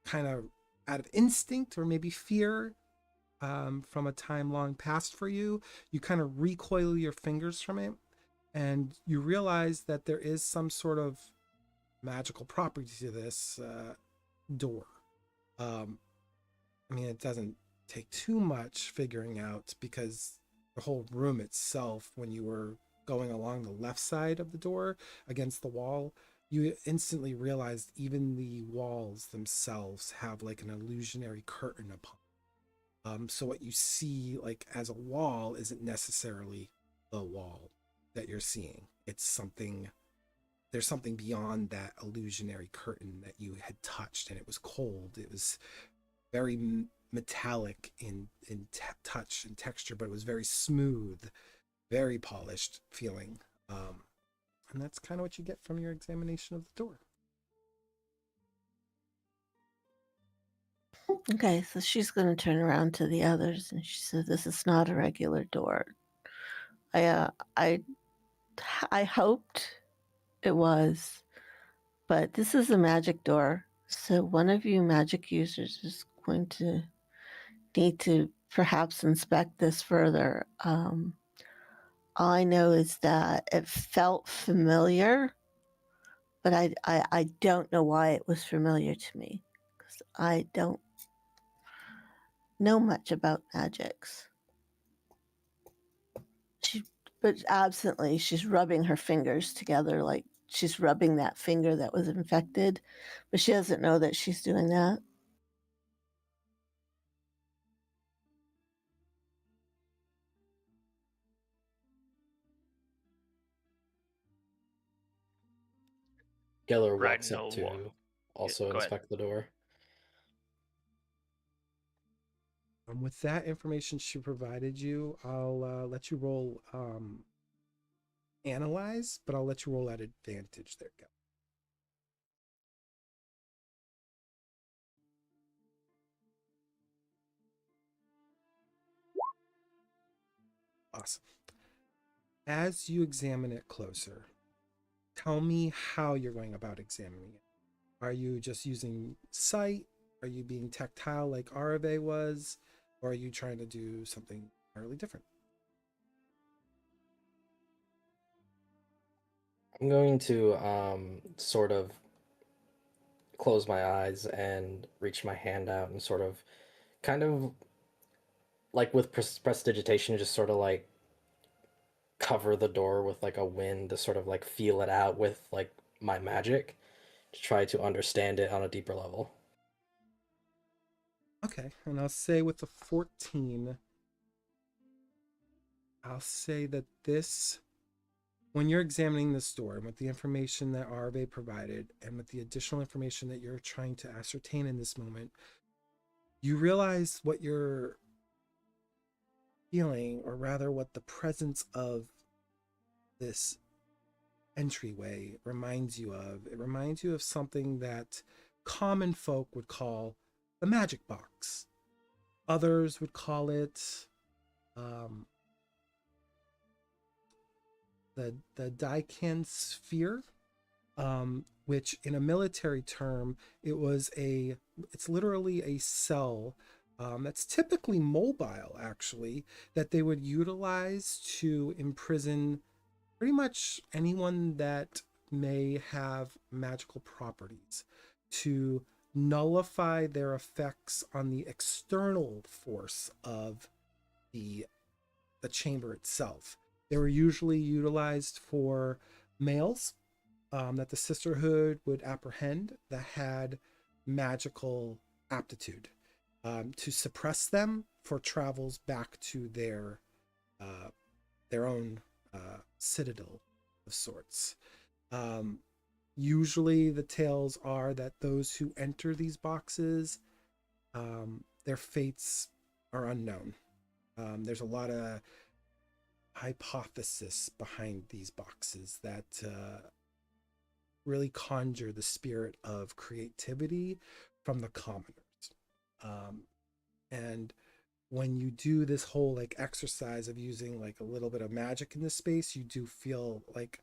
kind of out of instinct or maybe fear, from a time long past for you. You kind of recoil your fingers from it, and you realize that there is some sort of magical property to this door. I mean, it doesn't take too much figuring out, because the whole room itself, when you were going along the left side of the door against the wall, you instantly realized even the walls themselves have like an illusionary curtain upon. So what you see like as a wall isn't necessarily the wall that you're seeing. It's something, there's something beyond that illusionary curtain that you had touched, and it was cold. It was very metallic in touch and texture, but it was very smooth, very polished feeling. And that's kind of what you get from your examination of the door. Okay, so she's going to turn around to the others and she said, "This is not a regular door. I hoped it was, but this is a magic door. So one of you magic users is going to need to perhaps inspect this further. All I know is that it felt familiar, but I don't know why it was familiar to me, because I don't know much about magics." But absently, she's rubbing her fingers together, like she's rubbing that finger that was infected, but she doesn't know that she's doing that. Geller walks up Vaeryndel to also go ahead. inspect the door. With that information she provided you, I'll let you roll analyze, but I'll let you roll at advantage there. Go. Awesome. As you examine it closer, tell me how you're going about examining it. Are you just using sight? Are you being tactile like Arave was? Or are you trying to do something entirely different? I'm going to sort of close my eyes and reach my hand out and sort of kind of like with prestidigitation, just sort of like cover the door with like a wind to sort of like feel it out with like my magic to try to understand it on a deeper level. Okay, and I'll say with the 14, I'll say that this, when you're examining this door and with the information that Arve provided and with the additional information that you're trying to ascertain in this moment, you realize what you're feeling, or rather what the presence of this entryway reminds you of. It reminds you of something that common folk would call the magic box. Others would call it the Daiken sphere, which in a military term, it's literally a cell that's typically mobile, actually, that they would utilize to imprison pretty much anyone that may have magical properties, to nullify their effects on the external force of the chamber itself. They were usually utilized for males that the sisterhood would apprehend that had magical aptitude, to suppress them for travels back to their own citadel of sorts. Usually the tales are that those who enter these boxes, their fates are unknown. There's a lot of hypothesis behind these boxes that really conjure the spirit of creativity from the commoners. And when you do this whole like exercise of using like a little bit of magic in this space, you do feel like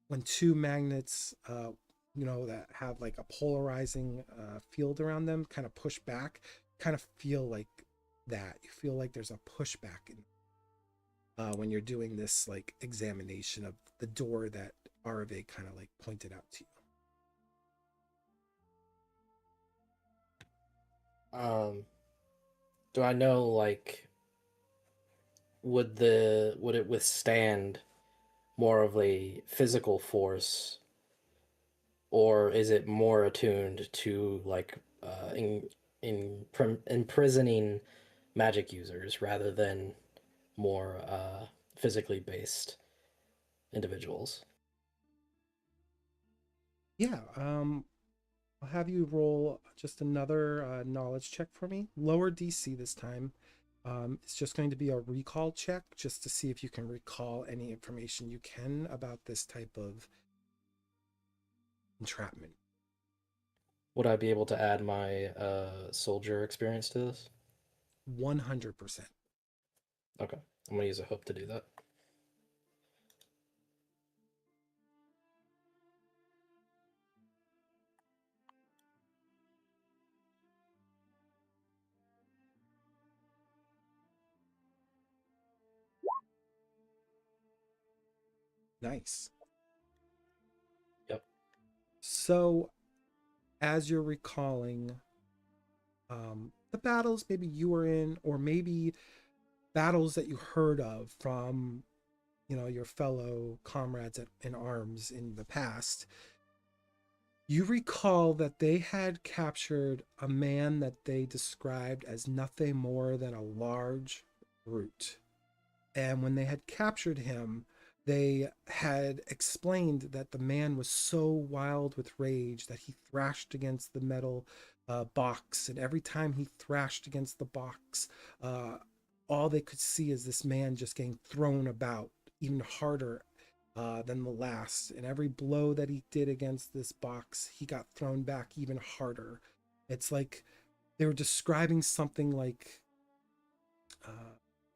when two magnets that have like a polarizing field around them kind of push back, kind of feel like that. You feel like there's a pushback when you're doing this like examination of the door that Arve kind of like pointed out to you. Do I know, like, would it withstand more of a physical force, or is it more attuned to like imprisoning magic users rather than more physically based individuals? Yeah, I'll have you roll just another knowledge check for me. Lower DC this time. It's just going to be a recall check just to see if you can recall any information you can about this type of entrapment. Would I be able to add my soldier experience to this? 100%. Okay, I'm gonna use a hope to do that. Nice. Yep. So, as you're recalling the battles maybe you were in, or maybe battles that you heard of from, your fellow comrades in arms in the past, you recall that they had captured a man that they described as nothing more than a large brute. And when they had captured him, they had explained that the man was so wild with rage that he thrashed against the metal box. And every time he thrashed against the box, all they could see is this man just getting thrown about even harder than the last. And every blow that he did against this box, he got thrown back even harder. It's like they were describing something like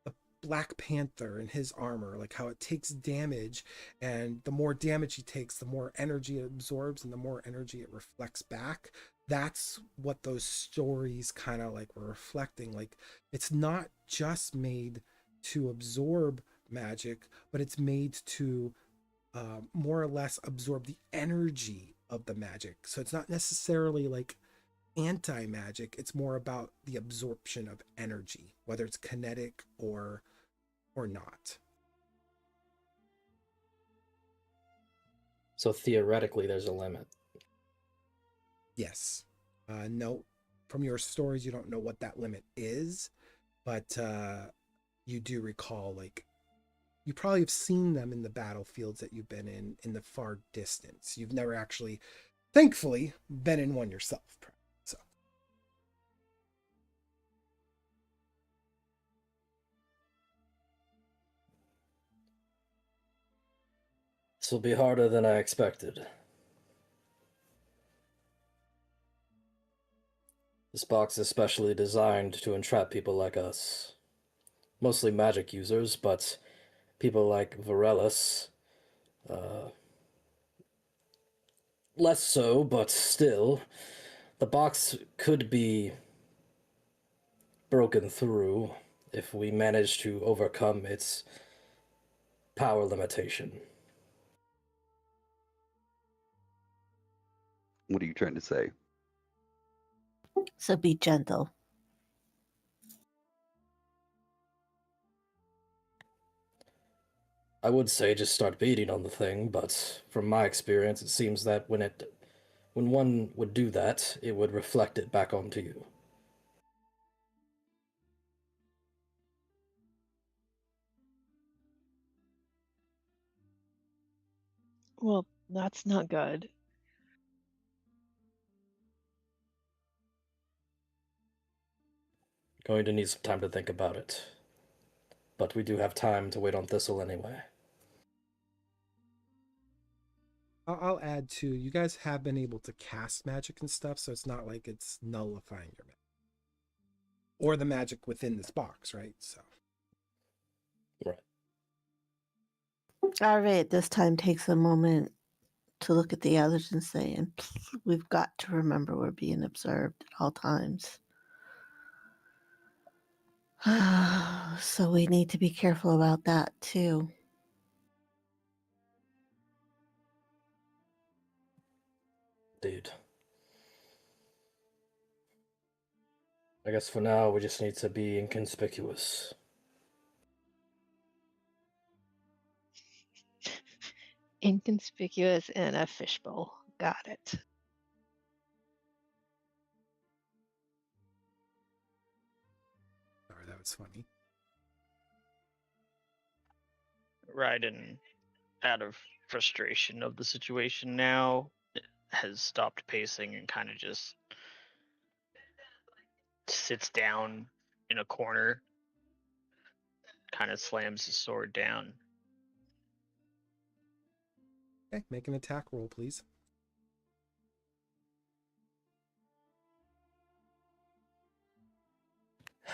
the Black Panther and his armor, like how it takes damage, and the more damage he takes, the more energy it absorbs, and the more energy it reflects back. That's what those stories kind of like were reflecting. Like, it's not just made to absorb magic, but it's made to more or less absorb the energy of the magic. So it's not necessarily like anti-magic, it's more about the absorption of energy, whether it's kinetic or not. So theoretically, there's a limit. Yes. No, from your stories you don't know what that limit is, but you do recall, like, you probably have seen them in the battlefields that you've been in the far distance. You've never actually, thankfully, been in one yourself. So This will be harder than I expected. This box is specially designed to entrap people like us. Mostly magic users, but people like Vaeryndel, less so, but still. The box could be broken through if we manage to overcome its power limitation. What are you trying to say? So be gentle. I would say just start beating on the thing, but from my experience, it seems that when one would do that, it would reflect it back onto you. Well, that's not good. Going to need some time to think about it. But we do have time to wait on Thistle anyway. I'll add too, you guys have been able to cast magic and stuff, so it's not like it's nullifying your magic or the magic within this box, right? So Right. Arve at this time takes a moment to look at the others and say, and we've got to remember we're being observed at all times. So we need to be careful about that too. Dude. I guess for now we just need to be inconspicuous. Inconspicuous in a fishbowl. Got it. Sorry, that was funny. Raiden, out of frustration of the situation now, has stopped pacing and kind of just sits down in a corner, kind of slams his sword down. Okay, make an attack roll, please.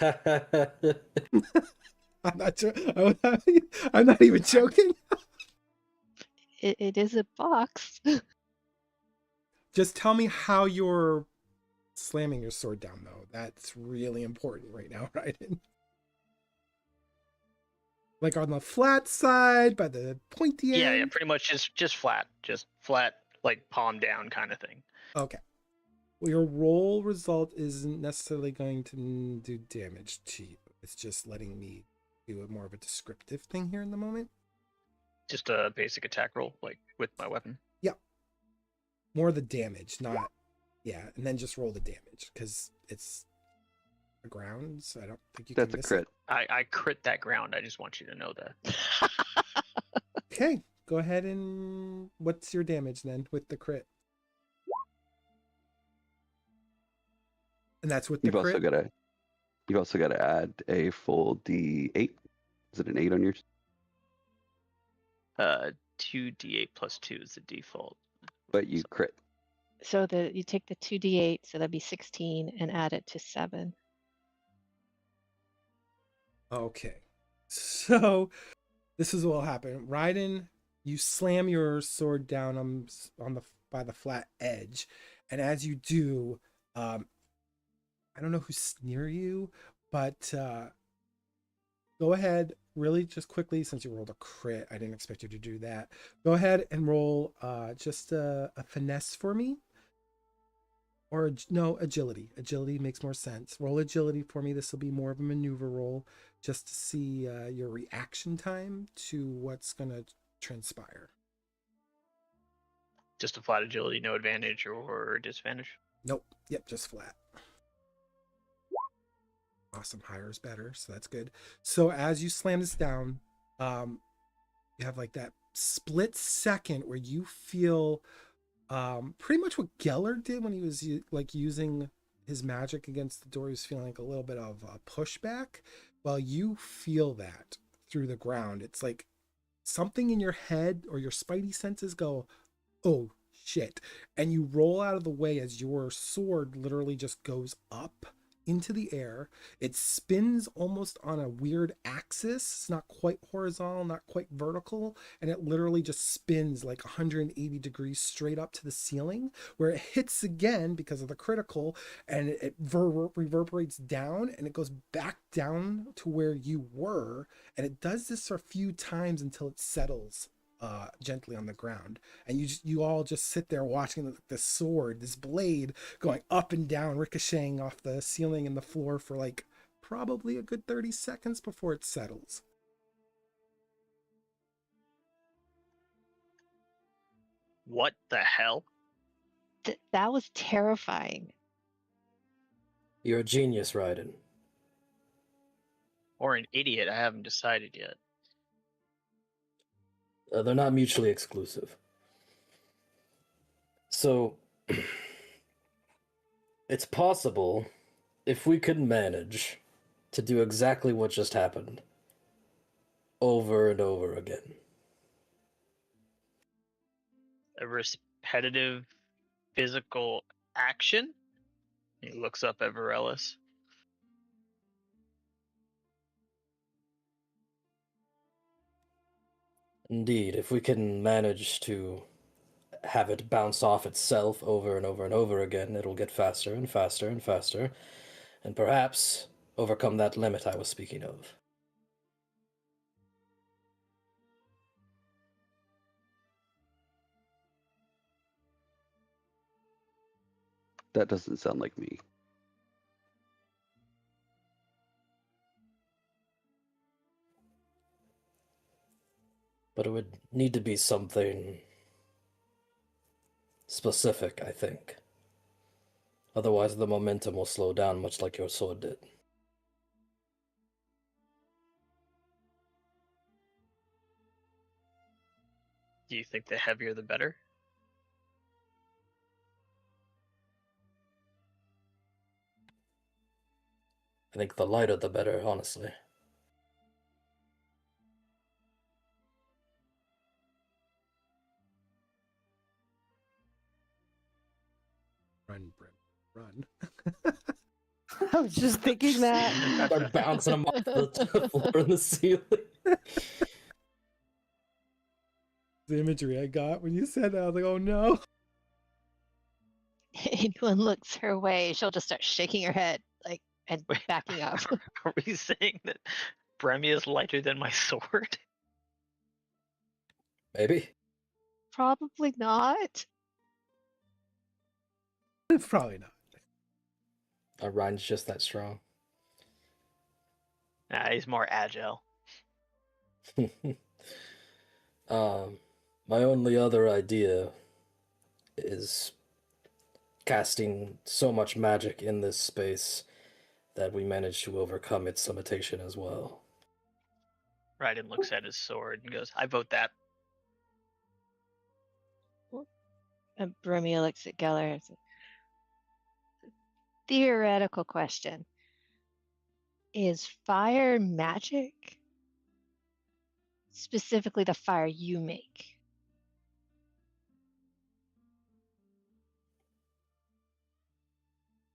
I'm not I'm not even joking. It is a box. Just tell me how you're slamming your sword down, though. That's really important right now, right? Like on the flat side, by the pointy end? Yeah, pretty much just flat, like palm down kind of thing. Okay. Well, your roll result isn't necessarily going to do damage to you. It's just letting me do more of a descriptive thing here in the moment. Just a basic attack roll, like with my weapon. Yep. More the damage, not... Yeah, and then just roll the damage, because it's the ground, so I don't think you That's can a miss crit. it. I crit that ground. I just want you to know that. Okay, go ahead and... What's your damage then with the crit? And that's with the You've crit? also gotta add a full D8. Is it an 8 on yours? 2d8 plus 2 is the default. But you crit. So you take the 2d8, so that'd be 16, and add it to 7. Okay. So, this is what will happen. Raiden, you slam your sword down by the flat edge, and as you do, I don't know who's near you, but go ahead, really just quickly, since you rolled a crit, I didn't expect you to do that. Go ahead and roll just a finesse for me. Or no, agility. Agility makes more sense. Roll agility for me. This will be more of a maneuver roll, just to see your reaction time to what's going to transpire. Just a flat agility, no advantage or disadvantage. Nope. Yep, just flat. Awesome. Higher is better, so that's good. So as you slam this down, you have like that split second where you feel pretty much what Geller did when he was like using his magic against the door. He was feeling like a little bit of a pushback. Well, you feel that through the ground. It's like something in your head or your spidey senses go, oh shit, and you roll out of the way as your sword literally just goes up into the air. It spins almost on a weird axis. It's not quite horizontal, not quite vertical, and it literally just spins like 180 degrees straight up to the ceiling, where it hits again because of the critical, and it reverberates down, and it goes back down to where you were, and it does this for a few times until it settles gently on the ground, and you all just sit there watching the sword, this blade, going up and down, ricocheting off the ceiling and the floor for like probably a good 30 seconds before it settles. What the hell? That was terrifying. You're a genius, Raiden. Or an idiot? I haven't decided yet. They're not mutually exclusive. So, it's possible, if we could manage to do exactly what just happened over and over again. A repetitive physical action? He looks up at Varellis. Indeed, if we can manage to have it bounce off itself over and over and over again, it'll get faster and faster and faster. And perhaps, overcome that limit I was speaking of. That doesn't sound like me. But it would need to be something specific, I think. Otherwise, the momentum will slow down, much like your sword did. Do you think the heavier the better? I think the lighter the better, honestly. Run, Brim, run. I was just thinking that. Start bouncing them off the floor and the ceiling. The imagery I got when you said that, I was like, oh no. Anyone looks her way, she'll just start shaking her head, like, and Wait. backing up. Are we saying that Bremy is lighter than my sword? Maybe. Probably not. Probably not. Ryan's just that strong. Nah, he's more agile. My only other idea is casting so much magic in this space that we manage to overcome its limitation as well. Raiden looks at his sword and goes, I vote that. And Bromia looks at Geller and says, theoretical question. Is fire magic? Specifically the fire you make.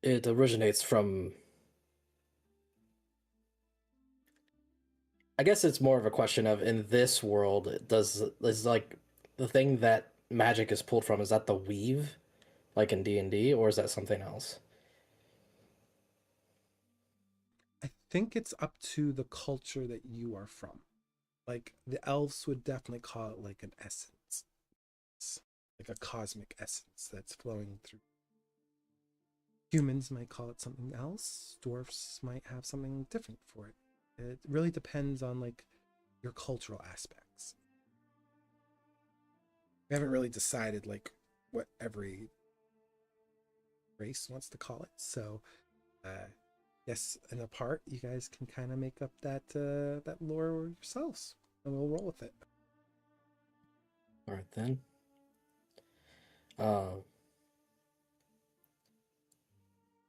It originates from... I guess it's more of a question of, in this world, is like the thing that magic is pulled from, is that the weave, like in D&D, or is that something else? I think it's up to the culture that you are from. Like the elves would definitely call it like an essence. It's like a cosmic essence that's flowing through. Humans might call it something else. Dwarfs might have something different for it. It really depends on like your cultural aspects. We haven't really decided like what every race wants to call it. So yes, in a part you guys can kind of make up that that lore yourselves, and we'll roll with it. All right, then.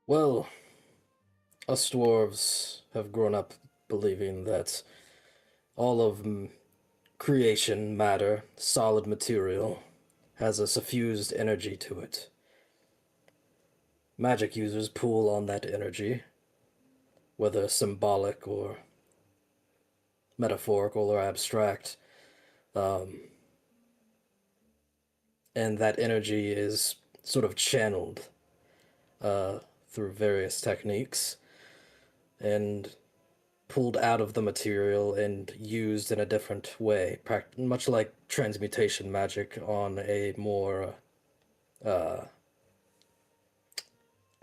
Well, us dwarves have grown up believing that all of creation matter, solid material, has a suffused energy to it. Magic users pull on that energy, whether symbolic or metaphorical or abstract, and that energy is sort of channeled through various techniques and pulled out of the material and used in a different way, much like transmutation magic on a more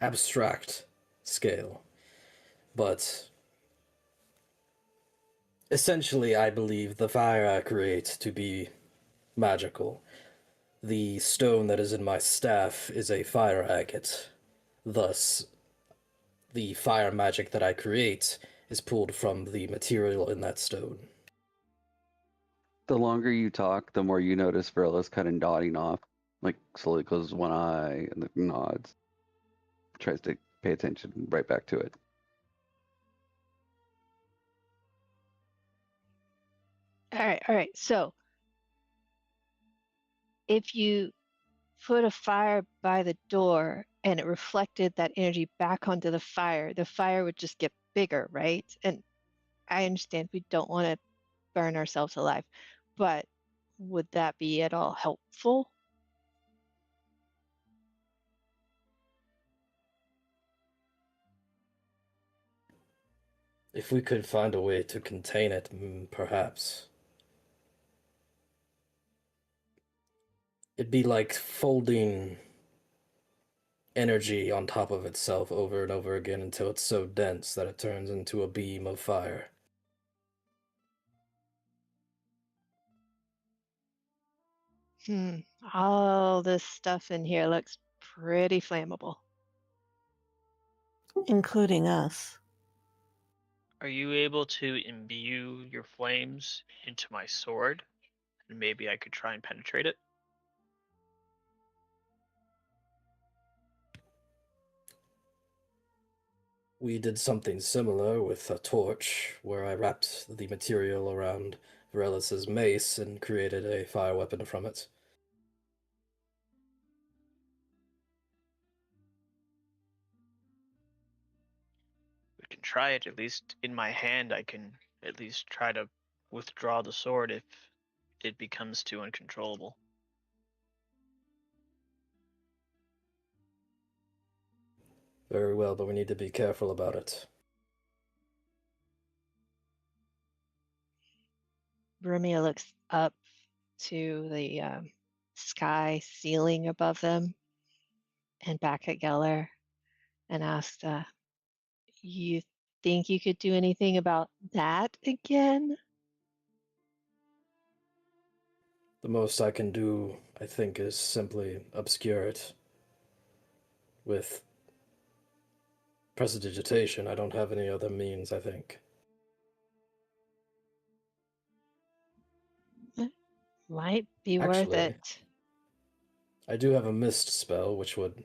abstract scale. But essentially, I believe the fire I create to be magical. The stone that is in my staff is a fire agate. Thus, the fire magic that I create is pulled from the material in that stone. The longer you talk, the more you notice Verilla's kind of nodding off, like slowly closes one eye and then nods. Tries to pay attention right back to it. All right. So if you put a fire by the door and it reflected that energy back onto the fire would just get bigger, right? And I understand we don't want to burn ourselves alive, but would that be at all helpful? If we could find a way to contain it, perhaps. It'd be like folding energy on top of itself over and over again until it's so dense that it turns into a beam of fire. All this stuff in here looks pretty flammable. including us. Are you able to imbue your flames into my sword? And maybe I could try and penetrate it? We did something similar with a torch, where I wrapped the material around Vaeryndels's mace and created a fire weapon from it. We can try it. At least in my hand, I can at least try to withdraw the sword if it becomes too uncontrollable. Very well, but we need to be careful about it. Brumia looks up to the sky ceiling above them and back at Geller and asked, you think you could do anything about that again? The most I can do, I think, is simply obscure it. With prestidigitation, I don't have any other means, I think. Might be worth Actually, it. I do have a mist spell, which would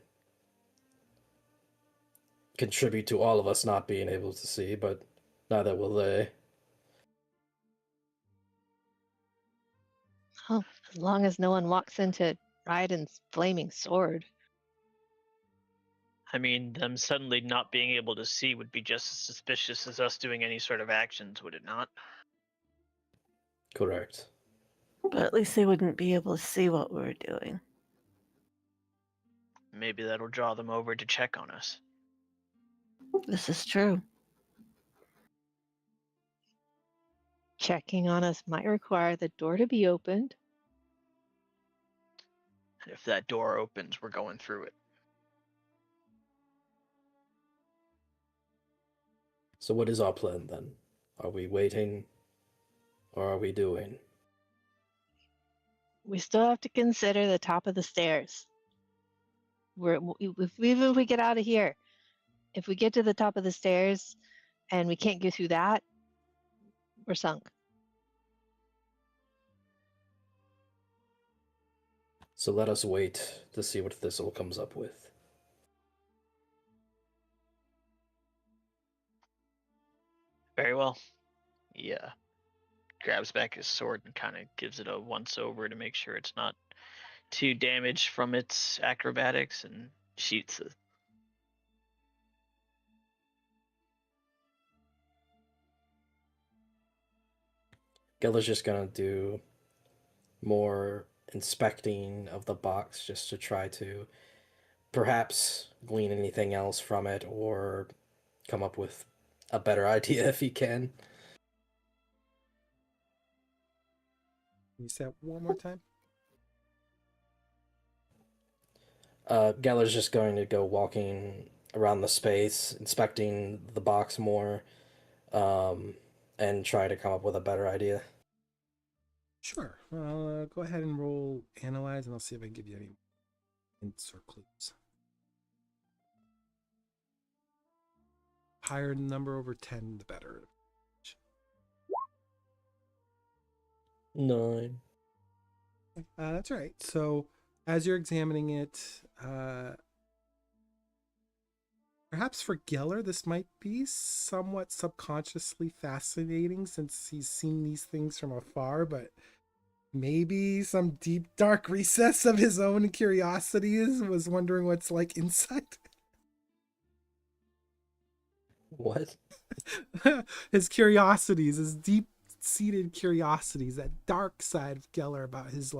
contribute to all of us not being able to see, but neither will they. Oh, as long as no one walks into Raiden's flaming sword. I mean, them suddenly not being able to see would be just as suspicious as us doing any sort of actions, would it not? Correct. But at least they wouldn't be able to see what we were doing. Maybe that'll draw them over to check on us. This is true. Checking on us might require the door to be opened. And if that door opens, we're going through it. So what is our plan then? Are we waiting, or are we doing? We still have to consider the top of the stairs. Even if we get out of here, if we get to the top of the stairs and we can't get through that, we're sunk. So let us wait to see what Thistle comes up with. Very well. Yeah. Grabs back his sword and kind of gives it a once over to make sure it's not too damaged from its acrobatics and sheaths it. Geller's just gonna do more inspecting of the box just to try to perhaps glean anything else from it or come up with a better idea if he can. Can you say that one more time? Geller's just going to go walking around the space, inspecting the box more, and try to come up with a better idea. Sure. I'll go ahead and roll analyze, and I'll see if I can give you any hints or clues. Higher number over 10, the better. 9. That's right. So as you're examining it, perhaps for Geller, this might be somewhat subconsciously fascinating since he's seen these things from afar, but maybe some deep, dark recess of his own curiosities was wondering what's like inside. What? His curiosities, his deep-seated curiosities, that dark side of Geller about his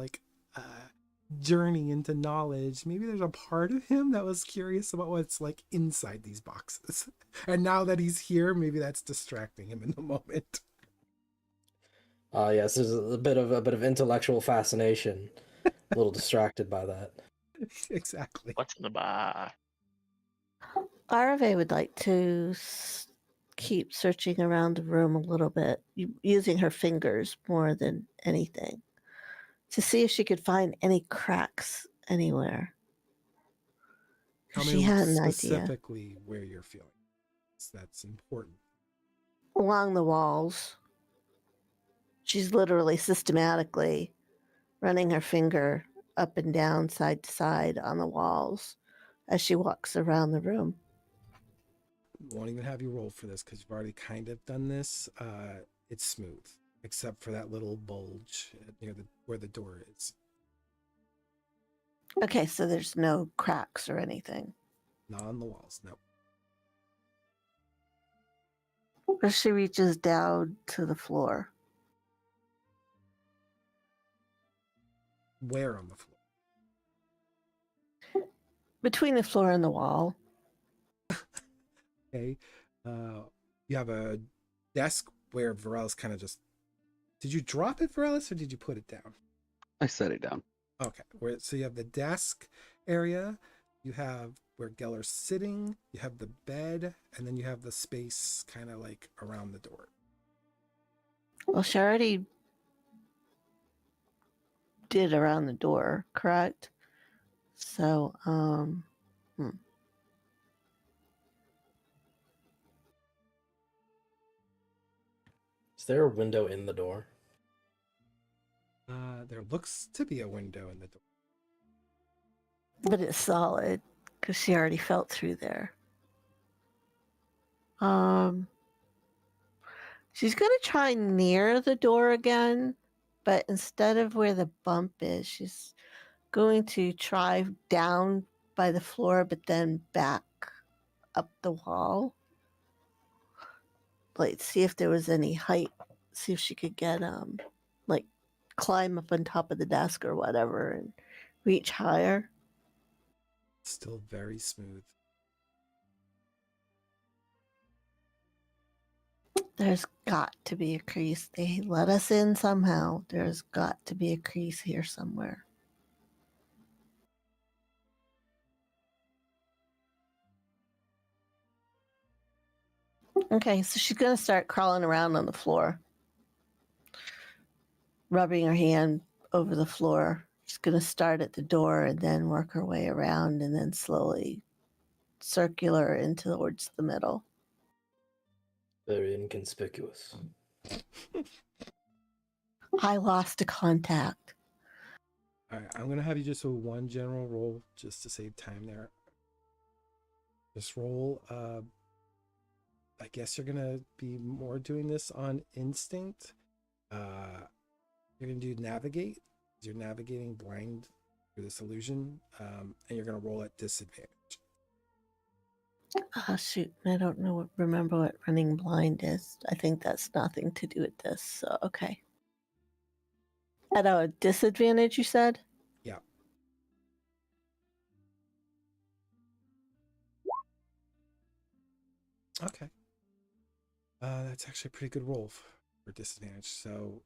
journey into knowledge, maybe there's a part of him that was curious about what's like inside these boxes. And now that he's here, maybe that's distracting him in the moment. Yes, there's a bit of intellectual fascination. A little distracted by that. Exactly. What's in the box? Arave would like to keep searching around the room a little bit, using her fingers more than anything, to see if she could find any cracks anywhere. Tell She me had an idea. specifically where you're feeling. That's important. Along the walls. She's literally systematically running her finger up and down, side to side on the walls as she walks around the room. Won't even have you roll for this because you've already kind of done this. It's smooth, except for that little bulge near where the door is. Okay, so there's no cracks or anything. Not on the walls, no. Or she reaches down to the floor. Where on the floor? Between the floor and the wall. Okay. You have a desk where Varela's kind of just... Did you drop it, Varelis, or did you put it down? I set it down. Okay. So you have the desk area, you have where Geller's sitting, you have the bed, and then you have the space kind of like around the door. Well, she already did around the door, correct? So, Is there a window in the door? There looks to be a window in the door. but it's solid because she already felt through there. She's gonna try near the door again, but instead of where the bump is, she's going to try down by the floor, but then back up the wall. Like, see if there was any height. See if she could get like climb up on top of the desk or whatever and reach higher. Still very smooth. There's got to be a crease. They let us in somehow. There's got to be a crease here somewhere. Okay, so she's going to start crawling around on the floor, rubbing her hand over the floor. She's going to start at the door and then work her way around and then slowly circular into towards the middle. Very inconspicuous. I lost a contact. All right, I'm going to have you just do one general roll just to save time there. Just roll. I guess you're going to be more doing this on instinct. You're going to do navigate. You're navigating blind through this illusion, and you're going to roll at disadvantage. Oh, shoot. I don't remember what running blind is. I think that's nothing to do with this. So, okay. At a disadvantage, you said? Yeah. Okay. That's actually a pretty good roll for disadvantage. So,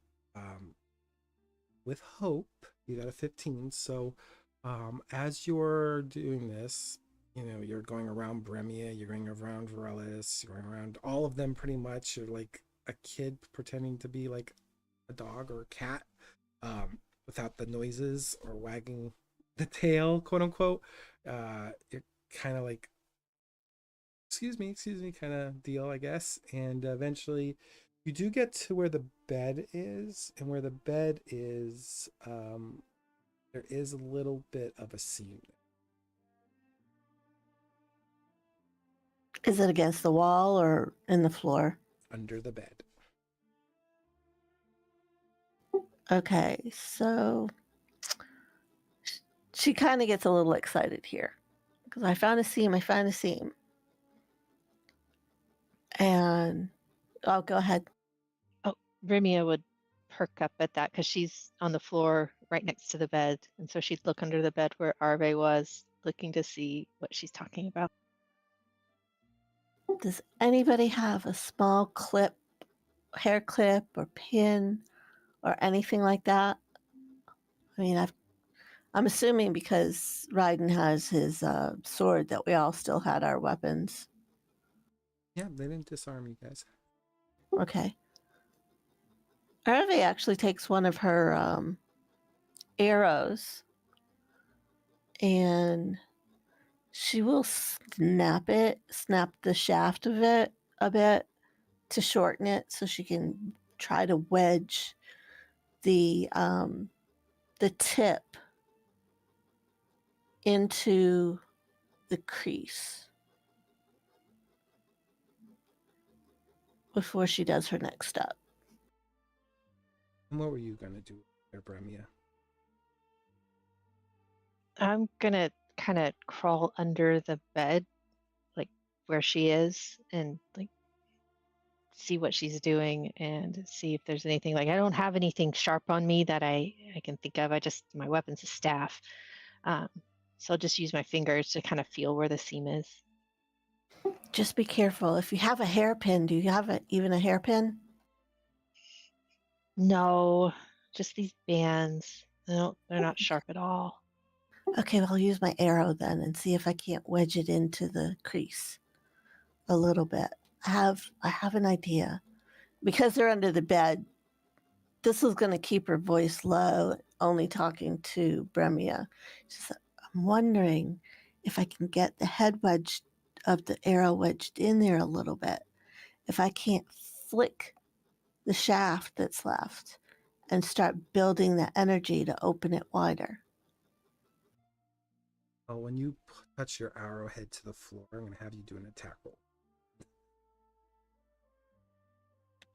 with hope, you got a 15. So, as you're doing this, you know, you're going around Bremia, you're going around Varelis, you're going around all of them pretty much. You're like a kid pretending to be like a dog or a cat, without the noises or wagging the tail, quote unquote. You're kind of like, excuse me, kind of deal, I guess. And eventually you do get to where the bed is, and where the bed is, there is a little bit of a seam. Is it against the wall or in the floor? Under the bed. Okay, so she kind of gets a little excited here because I found a seam. And I'll go ahead. Rimia would perk up at that because she's on the floor right next to the bed. And so she'd look under the bed where Arve was, looking to see what she's talking about. Does anybody have a small clip, hair clip, or pin, or anything like that? I mean, I'm assuming because Ryden has his sword that we all still had our weapons. Yeah, they didn't disarm you guys. Okay. Arve actually takes one of her arrows and she will snap the shaft of it a bit to shorten it so she can try to wedge the tip into the crease before she does her next step. And what were you gonna do there, Bremia? I'm gonna kind of crawl under the bed, like where she is, and like see what she's doing and see if there's anything. Like I don't have anything sharp on me that I can think of. My weapon's a staff. So I'll just use my fingers to kind of feel where the seam is. Just be careful. If you have a hairpin, do you have even a hairpin? No, just these bands. They're not sharp at all. Okay, well, I'll use my arrow then and see if I can't wedge it into the crease a little bit. I have an idea. Because they're under the bed, this is going to keep her voice low, only talking to Bremia. She said, I'm wondering if I can get the head wedge of the arrow wedged in there a little bit. If I can't flick the shaft that's left and start building the energy to open it wider. Well, when you touch your arrowhead to the floor, I'm gonna have you do an attack roll.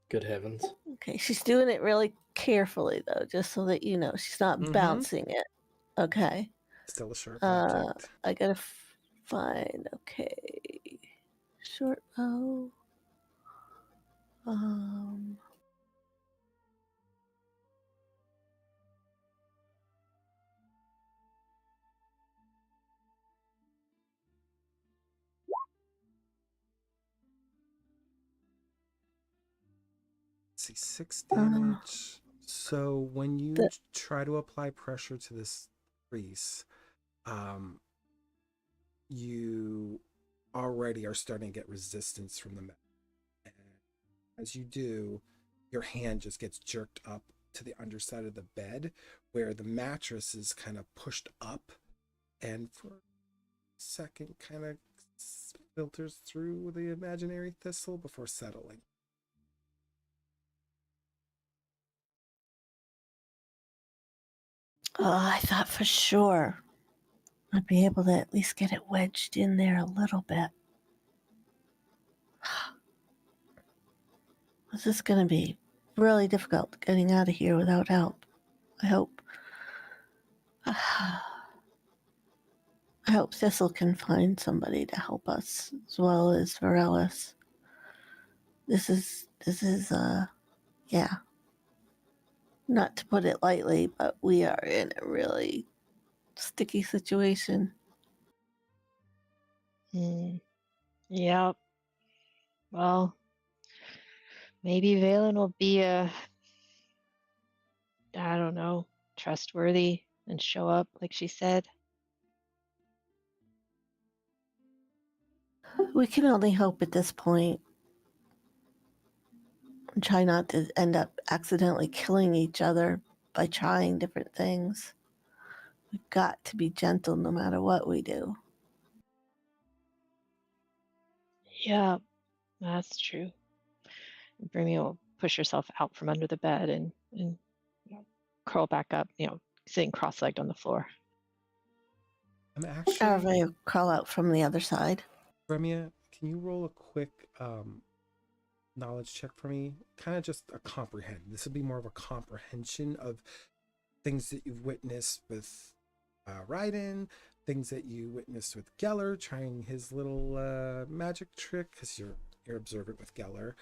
Good heavens. Okay, she's doing it really carefully though, just so that you know she's not bouncing it. Okay. Still a sharp object. I gotta find. Okay, short bow. See, 6 damage. So when you try to apply pressure to this crease, you already are starting to get resistance from the metal. And as you do, your hand just gets jerked up to the underside of the bed where the mattress is kind of pushed up, and for a second kind of filters through the imaginary thistle before settling. Oh, I thought for sure I'd be able to at least get it wedged in there a little bit. This is going to be really difficult getting out of here without help. I hope. I hope Thistle can find somebody to help us as well as Varelis. This is yeah. Not to put it lightly, but we are in a really sticky situation. Yeah. Well, maybe Valen will be I don't know, trustworthy and show up like she said. We can only hope at this point. And try not to end up accidentally killing each other by trying different things. We've got to be gentle no matter what we do. Yeah, that's true. Brimmy will push herself out from under the bed and curl back up, sitting cross-legged on the floor. I'm actually... Arve will crawl out from the other side. Bremia, can you roll a quick knowledge check for me? Kind of just a comprehend. This would be more of a comprehension of things that you've witnessed with Ryden, things that you witnessed with Geller trying his little magic trick, because you're observant with Geller,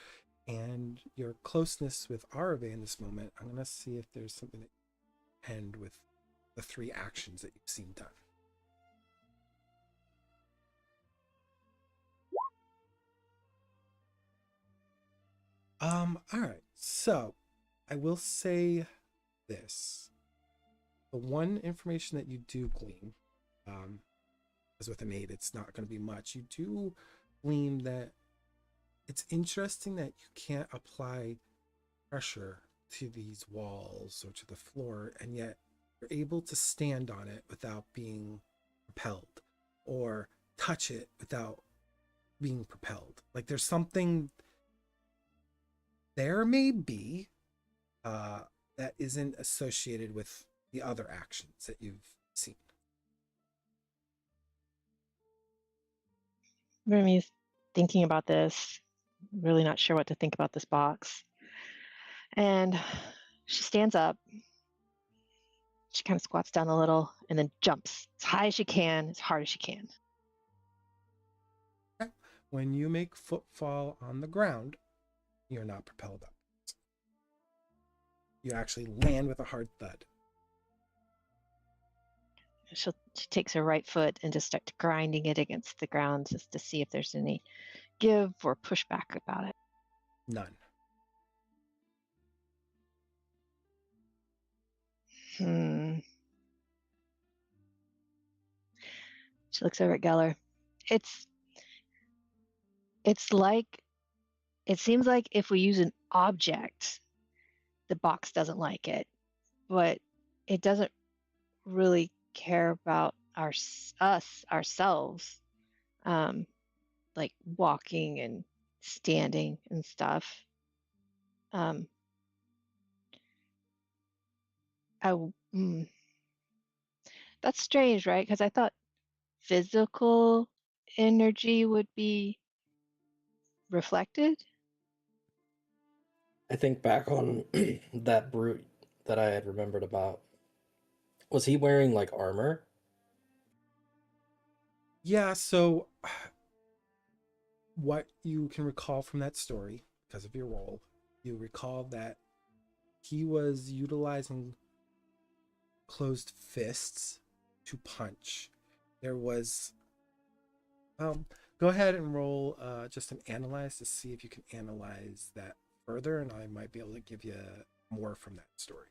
and your closeness with Arve in this moment, I'm going to see if there's something that end with the 3 actions that you've seen done. All right. So I will say this. The one information that you do glean, as with an 8, it's not going to be much. You do glean that it's interesting that you can't apply pressure to these walls or to the floor, and yet you're able to stand on it without being propelled, or touch it without being propelled. Like there's something there may be that isn't associated with the other actions that you've seen. Remy's thinking about this, really not sure what to think about this box. And she stands up. She kind of squats down a little and then jumps as high as she can, as hard as she can. Okay. When you make footfall on the ground, you're not propelled up. You actually land with a hard thud. She takes her right foot and just starts grinding it against the ground just to see if there's any give or pushback about it. None. She looks over at Geller. It's like, it seems like if we use an object, the box doesn't like it, but it doesn't really care about ourselves, like walking and standing and stuff. That's strange, right? Because I thought physical energy would be reflected. I think back on that brute that I had remembered about. Was he wearing like armor? Yeah, so what you can recall from that story, because of your role, you recall that he was utilizing closed fists to punch. There was go ahead and roll just an analyze to see if you can analyze that further, and I might be able to give you more from that story,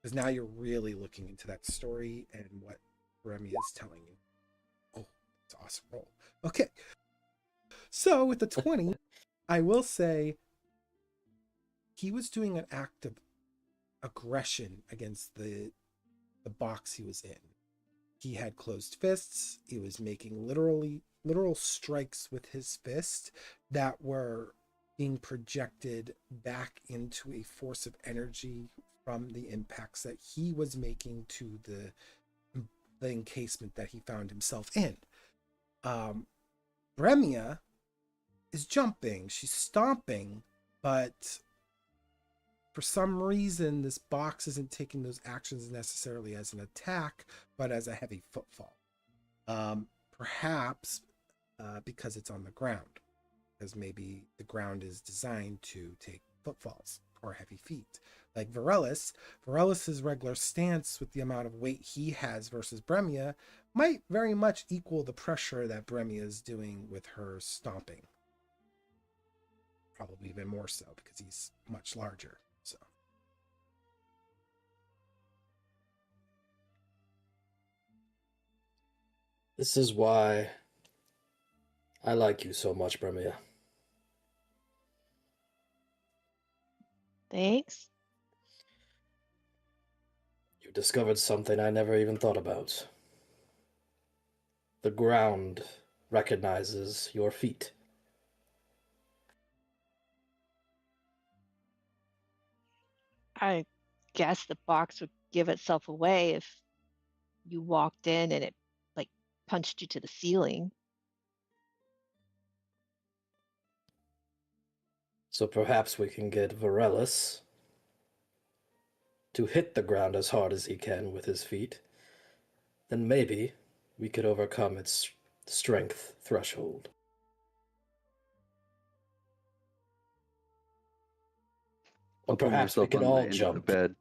because now you're really looking into that story and what Remy is telling you. Oh, it's an awesome roll. Okay, so with the 20, I will say he was doing an act of aggression against the box he was in. He had closed fists. He was making literal strikes with his fist that were being projected back into a force of energy from the impacts that he was making to the encasement that he found himself in. Bremia is jumping. She's stomping, but for some reason, this box isn't taking those actions necessarily as an attack, but as a heavy footfall. Perhaps because it's on the ground, because maybe the ground is designed to take footfalls or heavy feet. Like Varelis's regular stance with the amount of weight he has versus Bremia might very much equal the pressure that Bremia is doing with her stomping. Probably even more so because he's much larger. So. This is why I like you so much, Bremia. Thanks. You discovered something I never even thought about. The ground recognizes your feet. I guess the box would give itself away if you walked in and it like punched you to the ceiling. So perhaps we can get Varelis to hit the ground as hard as he can with his feet. Then maybe we could overcome its strength threshold. Or put perhaps we myself could on the all end of the jump. bed.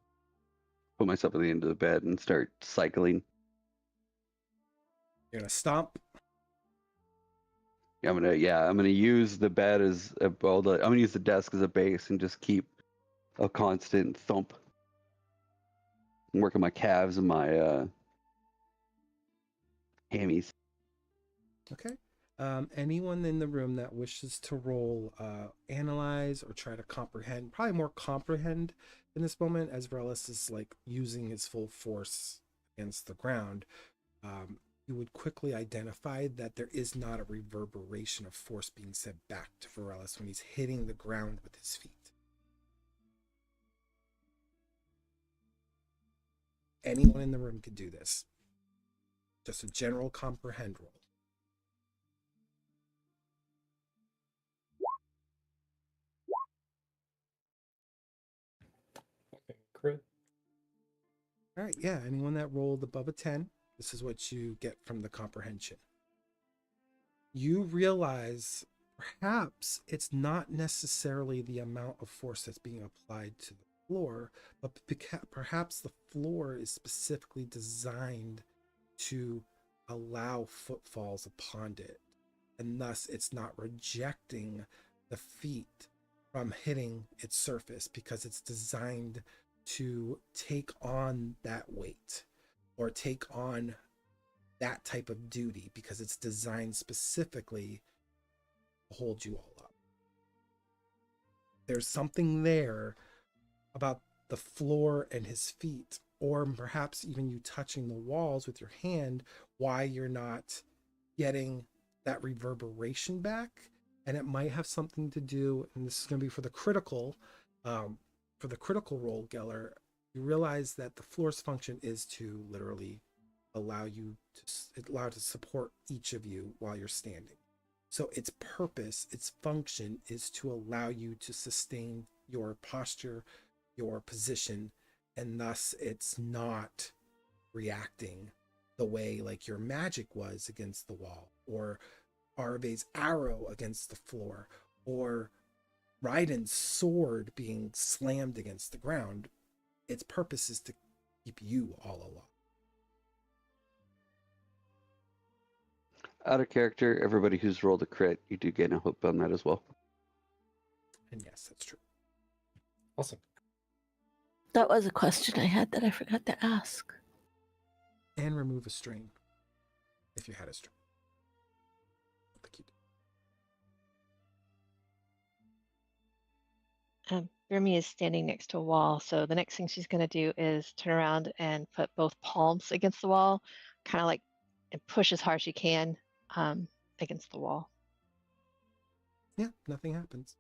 Put myself at the end of the bed and start cycling. You're gonna stomp. I'm gonna use the bed as I'm gonna use the desk as a base and just keep a constant thump. I'm working my calves and my hammies. Okay. Anyone in the room that wishes to roll analyze or try to comprehend, probably more comprehend in this moment, as Varellis is like using his full force against the ground, you would quickly identify that there is not a reverberation of force being sent back to Varellis when he's hitting the ground with his feet. Anyone in the room could do this. Just a general comprehend roll. Crit. All right, yeah, anyone that rolled above a 10, this is what you get from the comprehension. You realize perhaps it's not necessarily the amount of force that's being applied to the floor, but perhaps the floor is specifically designed to allow footfalls upon it, and thus it's not rejecting the feet from hitting its surface because it's designed to take on that weight or take on that type of duty because it's designed specifically to hold you all up. There's something there about the floor and his feet, or perhaps even you touching the walls with your hand, why you're not getting that reverberation back. And it might have something to do, and this is going to be for the critical roll, Geller. You realize that the floor's function is to literally allow to support each of you while you're standing. So its purpose, its function is to allow you to sustain your posture, your position, and thus it's not reacting the way like your magic was against the wall, or Arve's arrow against the floor, or Ryden's sword being slammed against the ground. Its purpose is to keep you all alive. Out of character, everybody who's rolled a crit, you do get a hope on that as well. And yes, that's true. Awesome. That was a question I had that I forgot to ask. And remove a strain if you had a strain. I think you did. Remy is standing next to a wall, so the next thing she's going to do is turn around and put both palms against the wall, kind of like, and push as hard as she can against the wall. Yeah, nothing happens.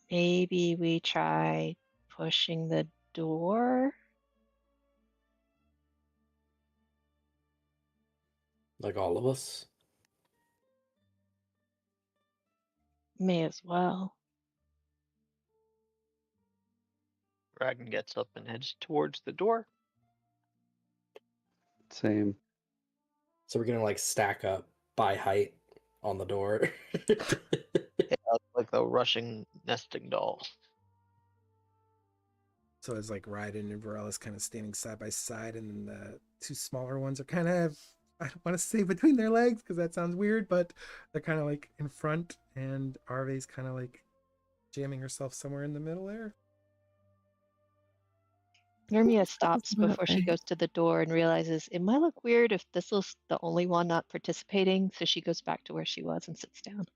Maybe we try pushing the door. Like all of us. May as well. Dragon gets up and heads towards the door. Same. So we're gonna like stack up by height on the door. Yeah, like the rushing nesting doll. So it's like Ryden and Varellis kind of standing side by side, and then the two smaller ones are kind of, I don't want to say between their legs because that sounds weird, but they're kind of like in front, and Arve's kind of like jamming herself somewhere in the middle there. Nermia stops Not before she right. goes to the door and realizes it might look weird if this was the only one not participating, so she goes back to where she was and sits down.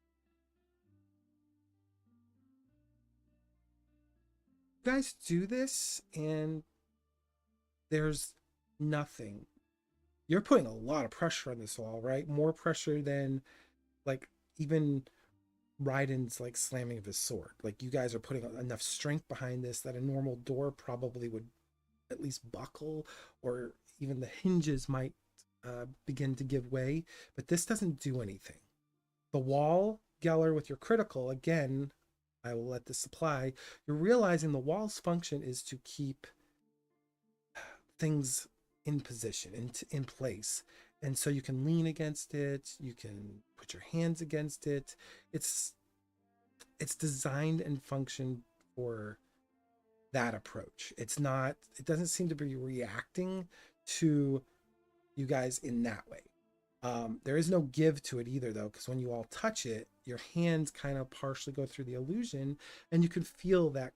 You guys do this, and there's nothing. You're putting a lot of pressure on this wall, right? More pressure than like even Ryden's like slamming of his sword. Like you guys are putting enough strength behind this that a normal door probably would at least buckle, or even the hinges might begin to give way, but this doesn't do anything. The wall, Geller, with your critical, again, I will let this apply. You're realizing the wall's function is to keep things in position, in place. And so you can lean against it, you can put your hands against it. It's designed and functioned for that approach. It doesn't seem to be reacting to you guys in that way. There is no give to it either, though, because when you all touch it, your hands kind of partially go through the illusion, and you can feel that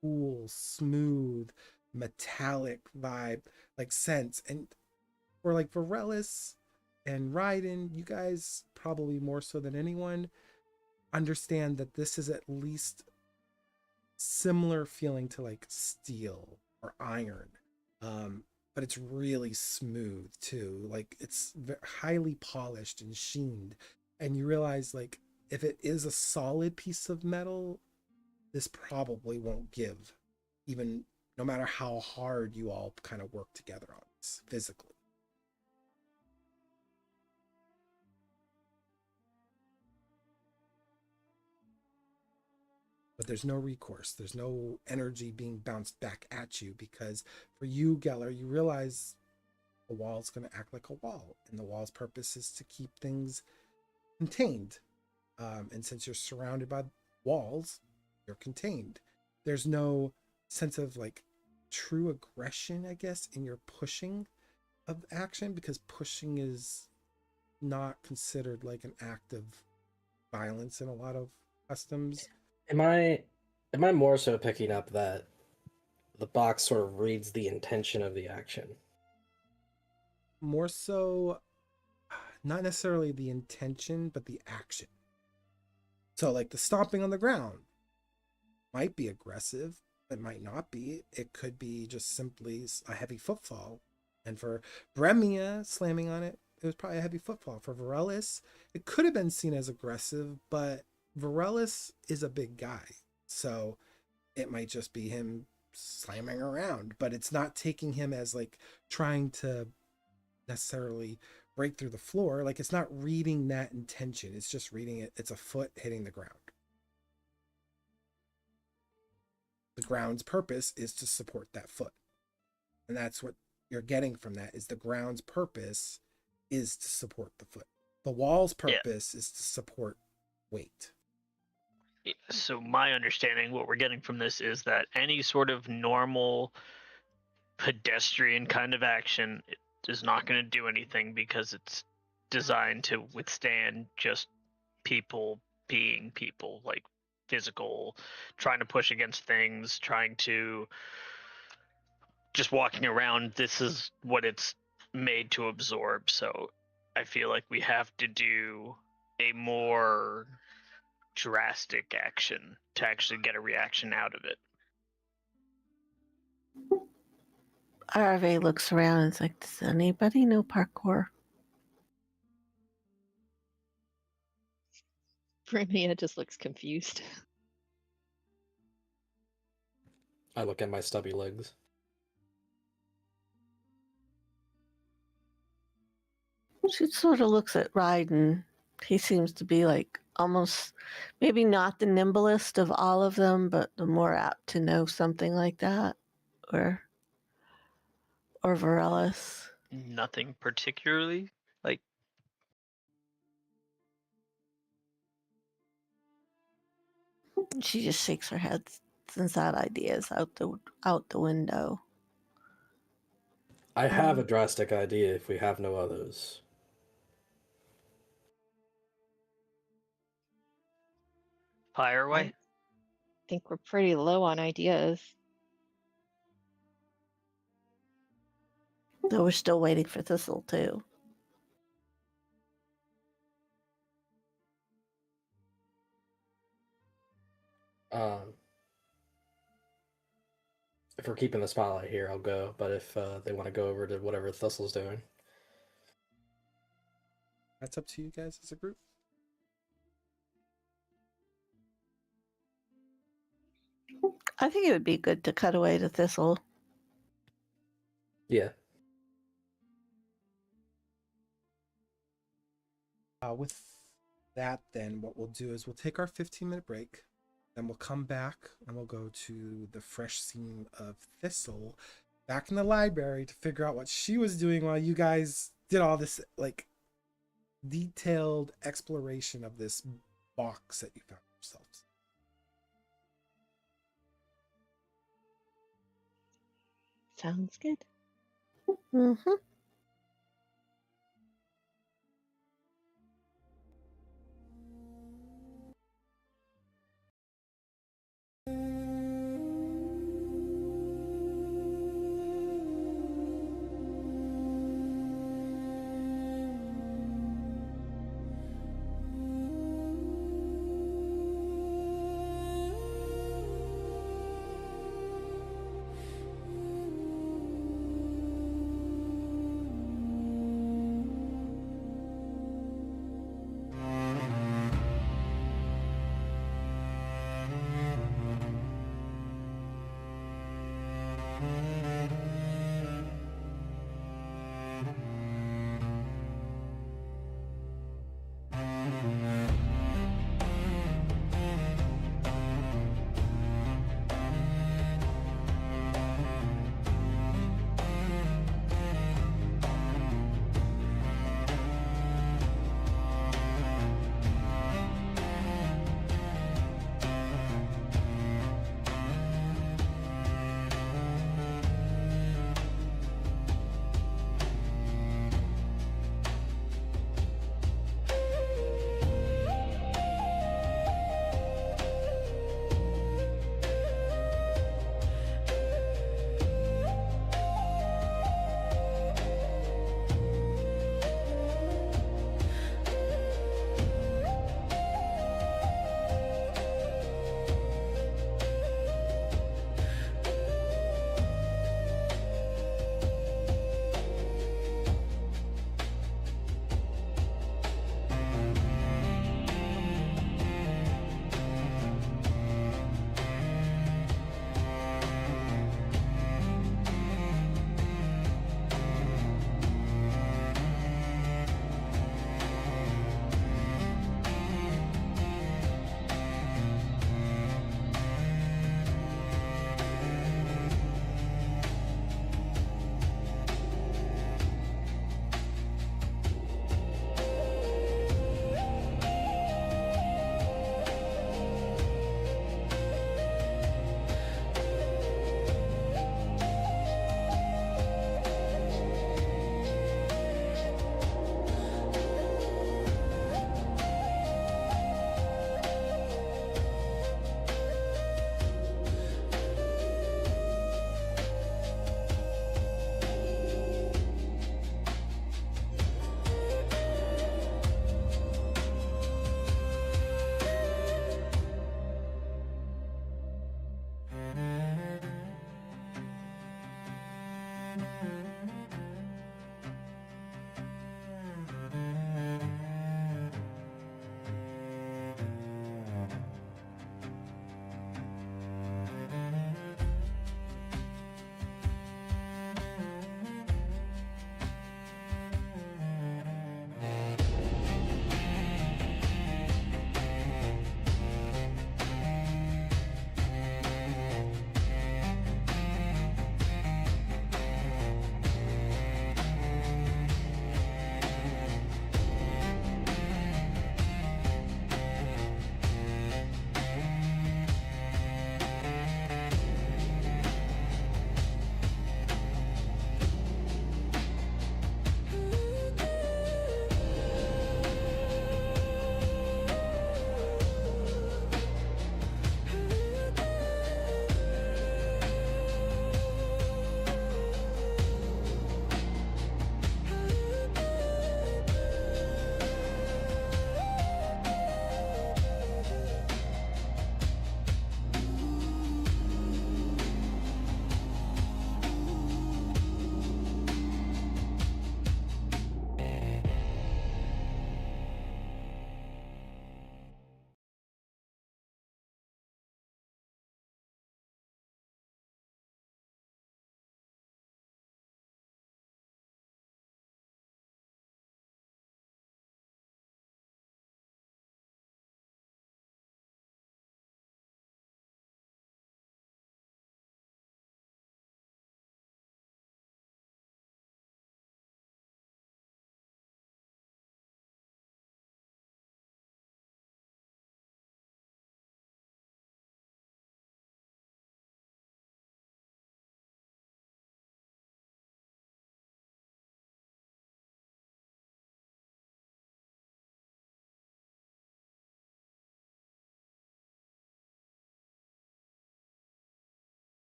cool, smooth, metallic vibe, like sense. And for like Vaeryndel and Raiden, you guys probably more so than anyone understand that this is at least similar feeling to like steel or iron. But it's really smooth too. Like it's highly polished and sheened. And you realize, like, if it is a solid piece of metal, this probably won't give, even no matter how hard you all kind of work together on this physically. But there's no recourse. There's no energy being bounced back at you, because for you, Geller, you realize a wall is going to act like a wall, and the wall's purpose is to keep things contained. And since you're surrounded by walls, you're contained. There's no sense of like true aggression, I guess, in your pushing of action, because pushing is not considered like an act of violence in a lot of customs. Am I more so picking up that the box sort of reads the intention of the action? More so, not necessarily the intention, but the action. So like the stomping on the ground might be aggressive, it might not be. It could be just simply a heavy footfall. And for Bremia slamming on it, it was probably a heavy footfall. For Vaeryndel, it could have been seen as aggressive, but Vaeryndel is a big guy. So it might just be him slamming around, but it's not taking him as like trying to necessarily break through the floor. Like it's not reading that intention. It's just reading it. It's a foot hitting the ground. The ground's purpose is to support that foot. And that's what you're getting from that, is the ground's purpose is to support the foot. The wall's purpose is to support weight. So my understanding, what we're getting from this is that any sort of normal pedestrian kind of action is not going to do anything, because it's designed to withstand just people being people, like physical, trying to push against things, trying to just walking around. This is what it's made to absorb. So I feel like we have to do a more drastic action to actually get a reaction out of it. RV looks around and is like, does anybody know parkour? Brimia just looks confused. I look at my stubby legs. She sort of looks at Ryden. He seems to be like almost, maybe not the nimblest of all of them, but the more apt to know something like that. Or Vaeryndel. Nothing particularly. Like, She just shakes her head since that idea is out the window. I have a drastic idea if we have no others. fire away. I think we're pretty low on ideas. Though we're still waiting for Thistle too. If we're keeping the spotlight here, I'll go. But if they want to go over to whatever Thistle's doing, That's up to you guys as a group. I think it would be good to cut away to Thistle. yeah. With that, then what we'll do is we'll take our 15-minute break, then we'll come back and we'll go to the fresh scene of Thistle back in the library to figure out what she was doing while you guys did all this like detailed exploration of this box that you found yourselves. Sounds good. Mm-hmm.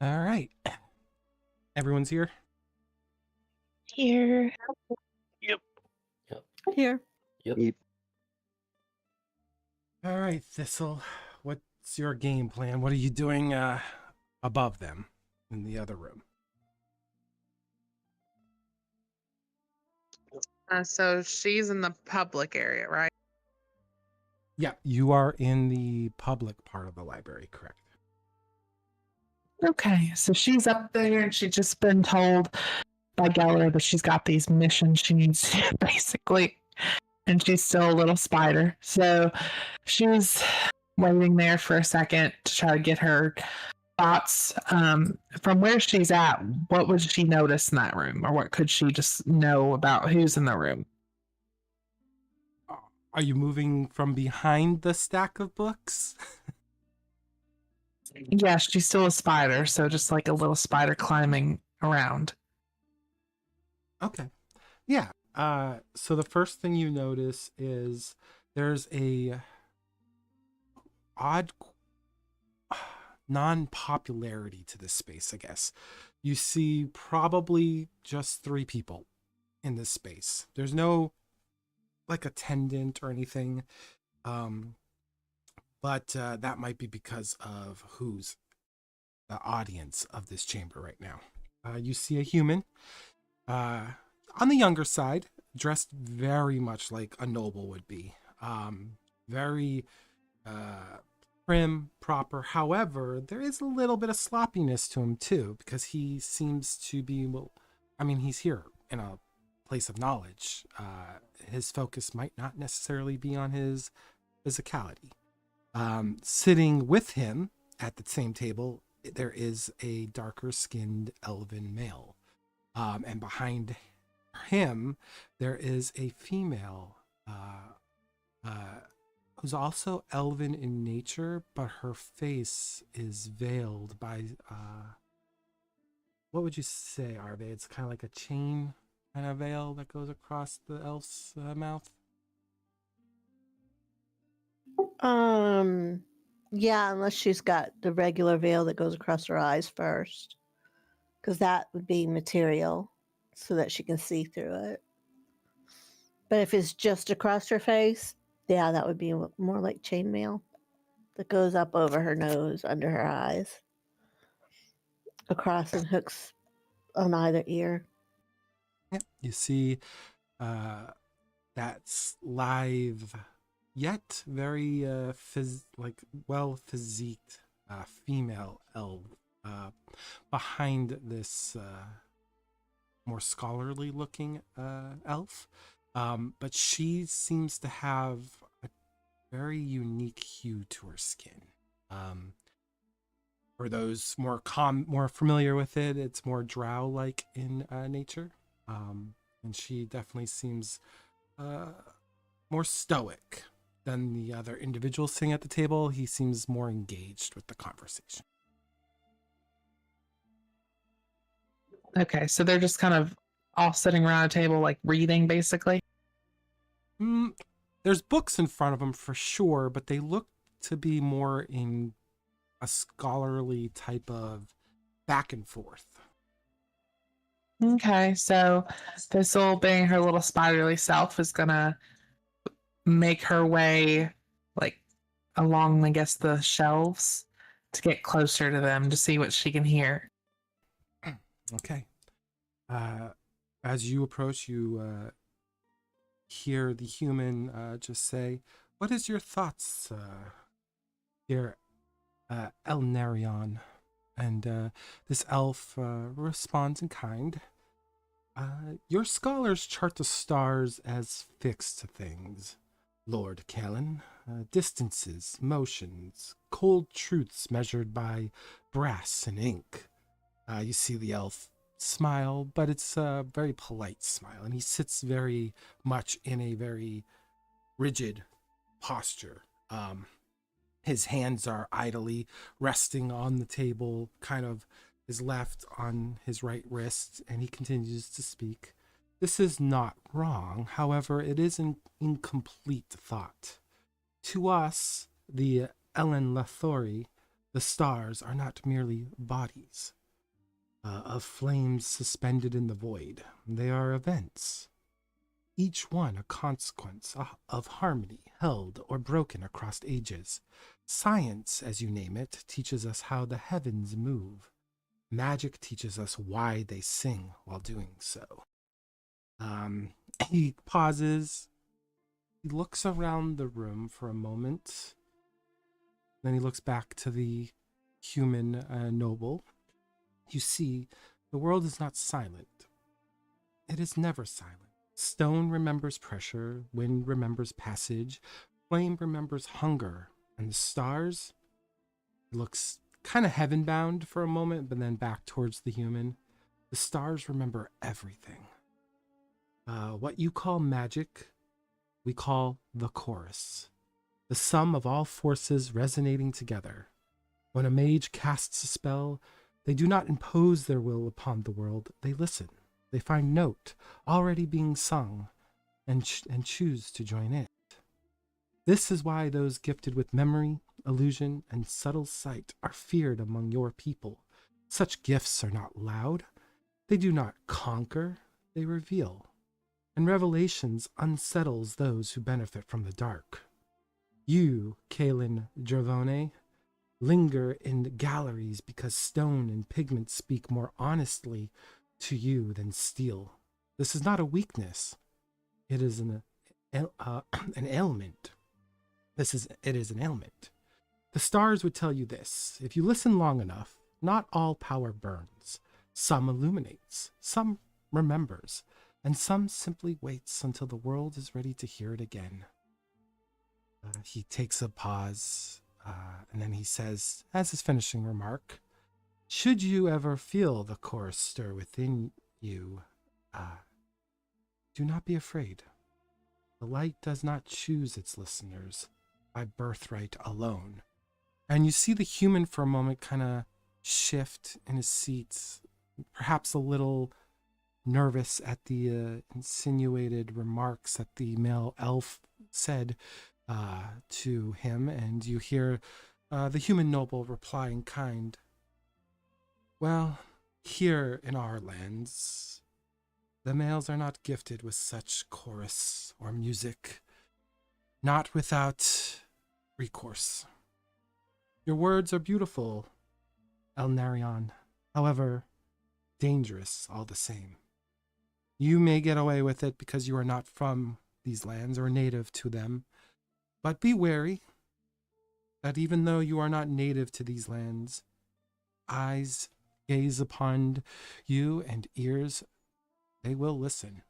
All right. Everyone's here? Here. Yep. Here. Yep. Yep. All right, Thistle. What's your game plan? What are you doing above them in the other room? So she's in the public area, right? Yeah, you are in the public part of the library, correct? Okay, so she's up there and she's just been told by Geller that she's got these missions she needs to do, basically. And she's still a little spider. So she's waiting there for a second to try to get her thoughts. From where she's at, what would she notice in that room? Or what could she just know about who's in the room? Are you moving from behind the stack of books? Yeah, she's still a spider, so just like a little spider climbing around. Okay. Yeah. So the first thing you notice is there's a odd non-popularity to this space, I guess. You see probably just 3 people in this space. There's no like attendant or anything. But that might be because of who's the audience of this chamber right now. You see a human on the younger side, dressed very much like a noble would be. Very prim, proper. However, there is a little bit of sloppiness to him too, because he seems to be, well, I mean, he's here in a place of knowledge. His focus might not necessarily be on his physicality. Sitting with him at the same table, there is a darker skinned elven male. And behind him, there is a female who's also elven in nature, but her face is veiled by, what would you say, Arve? It's kind of like a chain kind of veil that goes across the elf's mouth. Yeah, unless she's got the regular veil that goes across her eyes first, because that would be material so that she can see through it. But if it's just across her face, yeah, that would be more like chainmail that goes up over her nose, under her eyes, across and hooks on either ear. Yeah, you see that's live yet very well physiqued female elf behind this more scholarly looking elf, but she seems to have a very unique hue to her skin. For those more familiar with it, it's more drow like in nature, and she definitely seems more stoic than the other individuals sitting at the table. He seems more engaged with the conversation. Okay, so they're just kind of all sitting around a table, like reading, basically. There's books in front of them for sure, but they look to be more in a scholarly type of back and forth. Okay, so Thistle, being her little spiderly self, is gonna make her way like along, I guess, the shelves to get closer to them to see what she can hear. Okay. As you approach, you hear the human just say, "What is your thoughts, dear Elnarion?" And this elf responds in kind. Your scholars chart the stars as fixed things, Lord Callan. Distances, motions, cold truths measured by brass and ink. You see the elf smile, but it's a very polite smile, and he sits very much in a very rigid posture. His hands are idly resting on the table, kind of his left on his right wrist, and he continues to speak. This is not wrong, however, it is an incomplete thought. To us, the Ellen Lathori, The stars are not merely bodies of flames suspended in the void. They are events, each one a consequence of harmony held or broken across ages. Science, as you name it, teaches us how the heavens move. Magic teaches us why they sing while doing so. He pauses. He looks around the room for a moment. Then he looks back to the human noble. You see, the world is not silent. It is never silent. Stone remembers pressure, wind remembers passage, flame remembers hunger, and the stars, it looks kind of heaven-bound for a moment, but then back towards the human. The stars remember everything. What you call magic, we call the chorus. The sum of all forces resonating together. When a mage casts a spell, they do not impose their will upon the world, they listen. They find note already being sung and choose to join it. This is why those gifted with memory, illusion, and subtle sight are feared among your people. Such gifts are not loud. They do not conquer, they reveal. And revelations unsettles those who benefit from the dark. You, Kaelin Gervone, linger in galleries because stone and pigment speak more honestly to you than steel. This is not a weakness. It is an ailment. It is an ailment. The stars would tell you this. If you listen long enough, not all power burns. Some illuminates, some remembers, and some simply waits until the world is ready to hear it again. He takes a pause, and then he says, as his finishing remark, should you ever feel the chorus stir within you, do not be afraid. The light does not choose its listeners by birthright alone. And you see the human for a moment kind of shift in his seat, perhaps a little nervous at the insinuated remarks that the male elf said to him, and you hear the human noble reply in kind, well, here in our lands, the males are not gifted with such chorus or music, not without recourse. Your words are beautiful, Elnarion, however, dangerous all the same. You may get away with it because you are not from these lands or native to them, but be wary that even though you are not native to these lands, eyes gaze upon you and ears, they will listen.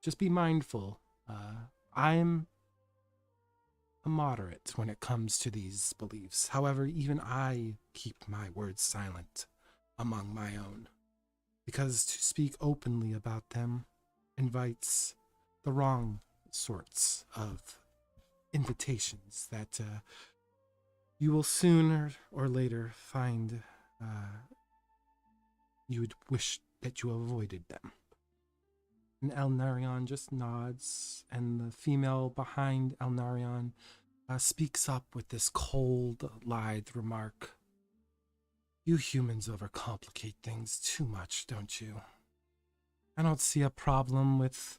Just be mindful. I'm a moderate when it comes to these beliefs. However, even I keep my words silent among my own, because to speak openly about them invites the wrong sorts of invitations that you will sooner or later find you would wish that you avoided them. And Elnarion just nods, and the female behind Elnarion speaks up with this cold, lithe remark. You humans overcomplicate things too much, don't you? I don't see a problem with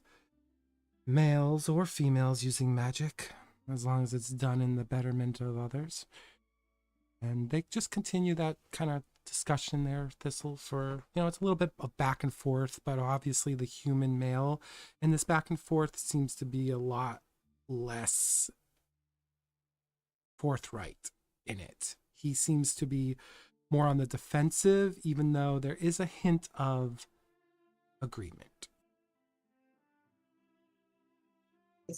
males or females using magic, as long as it's done in the betterment of others. And they just continue that kind of discussion there, Thistle, for, it's a little bit of back and forth, but obviously the human male in this back and forth seems to be a lot less forthright in it. He seems to be more on the defensive, even though there is a hint of agreement.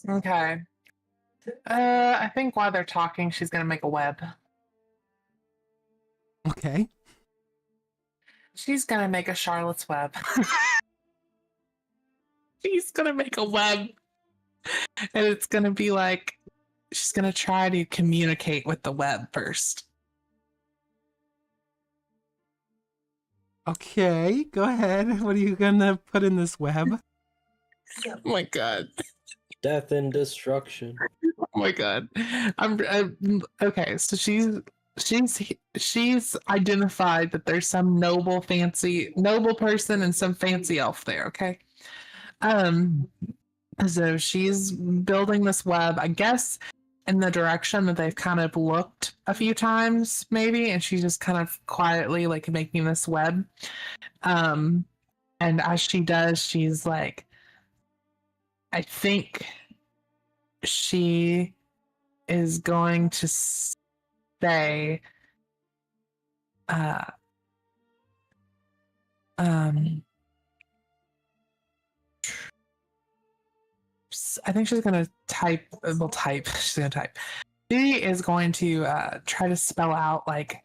Okay. I think while they're talking, she's gonna make a web. Okay. She's gonna make a Charlotte's Web. She's gonna make a web. And it's gonna be like, she's gonna try to communicate with the web first. Okay, go ahead. What are you gonna put in this web? Oh my god. Death and destruction. Oh my god. I'm okay, so she's she's identified that there's some noble person and some fancy elf there. Okay. So she's building this web, I guess, in the direction that they've kind of looked a few times, maybe, and she's just kind of quietly like making this web. And as she does, she's like, I think she is going to say, I think she's going to type. She's going to type. She is going to try to spell out like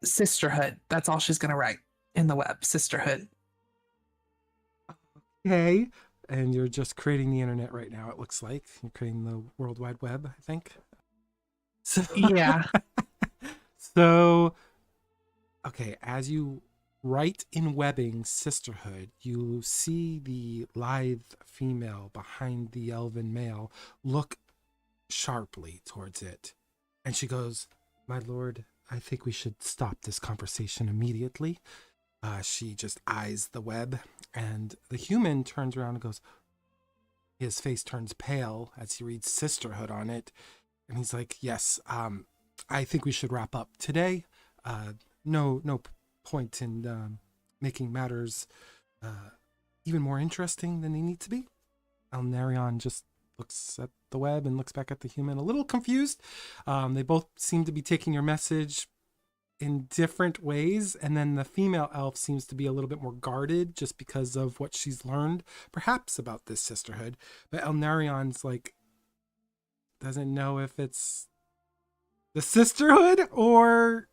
sisterhood. That's all she's going to write in the web. Sisterhood. Okay. And you're just creating the internet right now, it looks like. You're creating the World Wide Web, I think. So, Yeah. So, okay, as you write in webbing sisterhood, you see the lithe female behind the elven male look sharply towards it. And she goes, "My lord, I think we should stop this conversation immediately." She just eyes the web, and the human turns around and goes, his face turns pale as he reads sisterhood on it. And he's like, "Yes, I think we should wrap up today. No point in making matters even more interesting than they need to be." Elnarion just looks at the web and looks back at the human, a little confused. They both seem to be taking your message in different ways, and then the female elf seems to be a little bit more guarded just because of what she's learned perhaps about this sisterhood. But Elnarion's like, doesn't know if it's the sisterhood or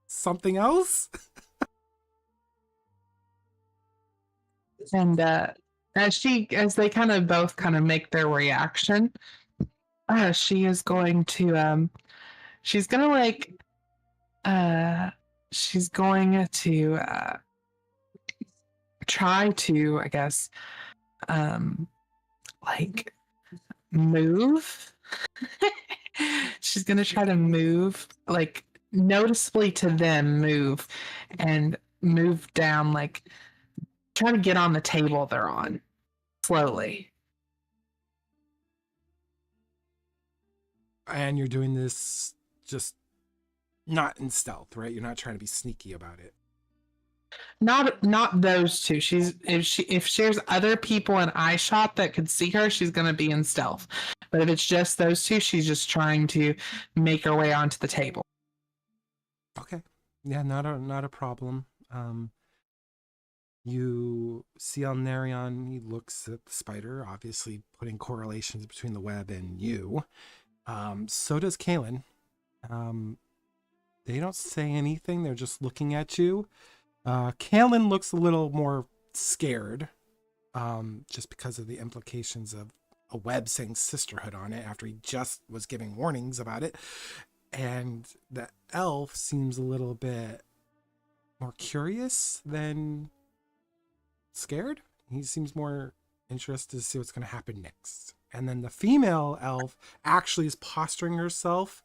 something else. And as they kind of both kind of make their reaction, she is going to she's gonna like she's going to try to, I guess, like move. She's gonna try to move, like noticeably to them, move and move down, like try to get on the table they're on slowly. And you're doing this just not in stealth, right? You're not trying to be sneaky about it. Not those two. If there's other people in eye shot that could see her, she's gonna be in stealth. But if it's just those two, she's just trying to make her way onto the table. Okay. Yeah, not a problem. You see Elnarion, he looks at the spider, obviously putting correlations between the web and you. So does Kaelin. They don't say anything, they're just looking at you. Kaelin looks a little more scared, just because of the implications of a web saying sisterhood on it after he just was giving warnings about it. And the elf seems a little bit more curious than scared. He seems more interested to see what's going to happen next. And then the female elf actually is posturing herself,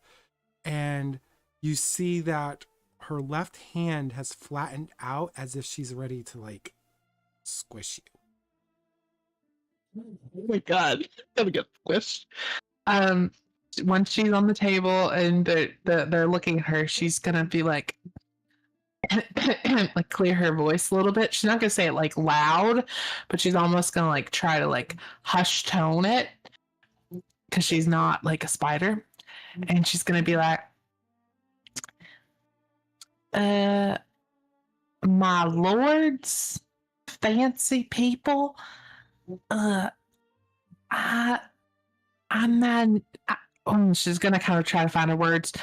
and you see that her left hand has flattened out as if she's ready to like squish you. Oh my god, gonna get squished. Once she's on the table and they're looking at her, she's gonna be like like clear her voice a little bit. She's not gonna say it like loud, but she's almost gonna like try to like hush tone it because she's not like a spider. And she's gonna be like, my lords, fancy people, I'm not. She's gonna kind of try to find her words.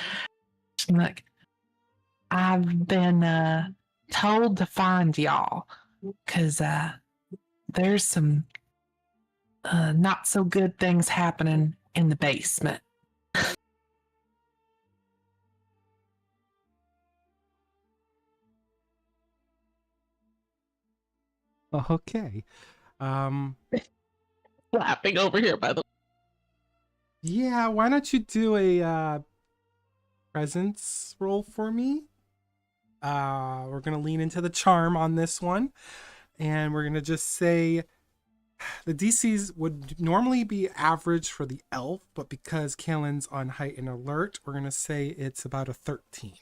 She's like, I've been told to find y'all because there's some not so good things happening in the basement. Okay. Laughing over here, by the way. Yeah, why don't you do a presence roll for me. We're going to lean into the charm on this one. And we're going to just say the DCs would normally be average for the elf, but because Kalen's on heightened alert, we're going to say it's about a 13.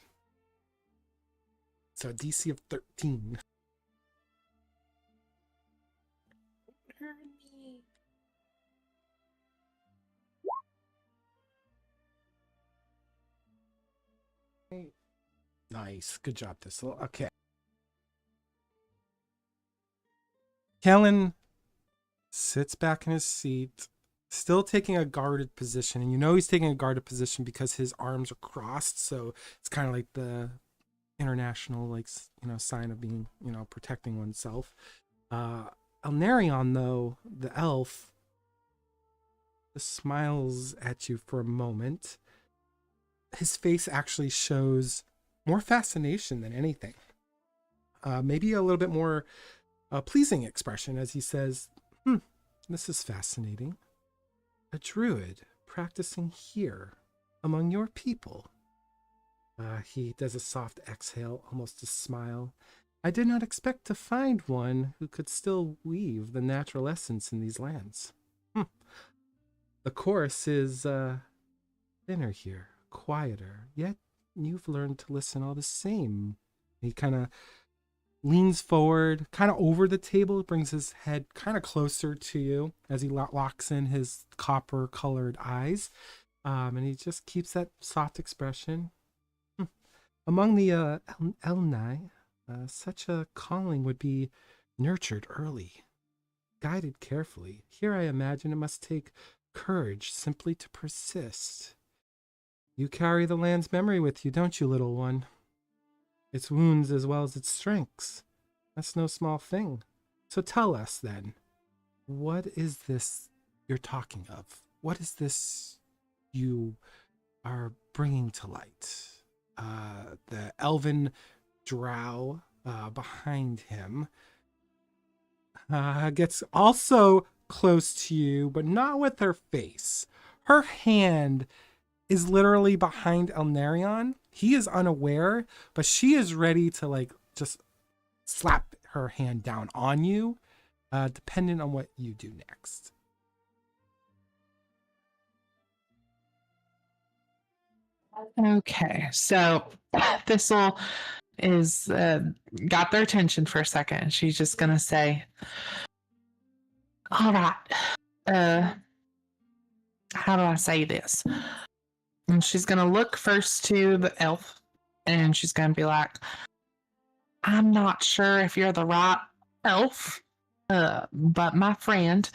So a DC of 13. Nice. Good job, Thistle. Okay. Kalen sits back in his seat, still taking a guarded position. And you know he's taking a guarded position because his arms are crossed. So it's kind of like the international, like, sign of being, protecting oneself. Elnarion, though, the elf, just smiles at you for a moment. His face actually shows more fascination than anything. Maybe a little bit more pleasing expression as he says, this is fascinating. A druid practicing here among your people. He does a soft exhale, almost a smile. I did not expect to find one who could still weave the natural essence in these lands. The chorus is thinner here, quieter, yet you've learned to listen all the same. He kind of leans forward, kind of over the table, brings his head kind of closer to you as he locks in his copper-colored eyes. And he just keeps that soft expression. Among the Elnai, such a calling would be nurtured early, guided carefully. Here I imagine it must take courage simply to persist. You carry the land's memory with you, don't you, little one? Its wounds as well as its strengths. That's no small thing. So tell us then, what is this you're talking of? What is this you are bringing to light? The elven drow behind him gets also close to you, but not with her face. Her hand is literally behind Elnarion. He is unaware, but she is ready to just slap her hand down on you, depending on what you do next. Okay, so Thistle is got their attention for a second. She's just gonna say, all right, how do I say this? And she's gonna look first to the elf, and she's gonna be like, I'm not sure if you're the right elf, but my friend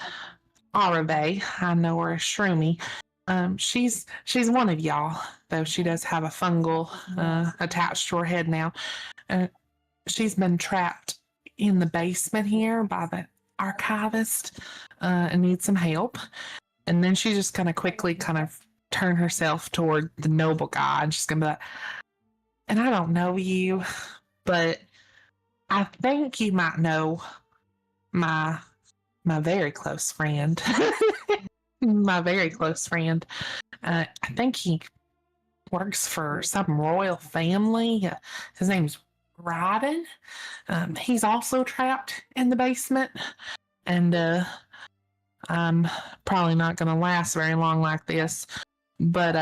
Arabe, I know her as Shroomy. She's one of y'all, though she does have a fungal attached to her head now. She's been trapped in the basement here by the archivist and needs some help. And then she's just gonna quickly kind of turn herself toward the noble guy, and she's gonna be like, and I don't know you, but I think you might know my very close friend. My very close friend. I think he works for some royal family. His name's Ryden. He's also trapped in the basement. And I'm probably not going to last very long like this. But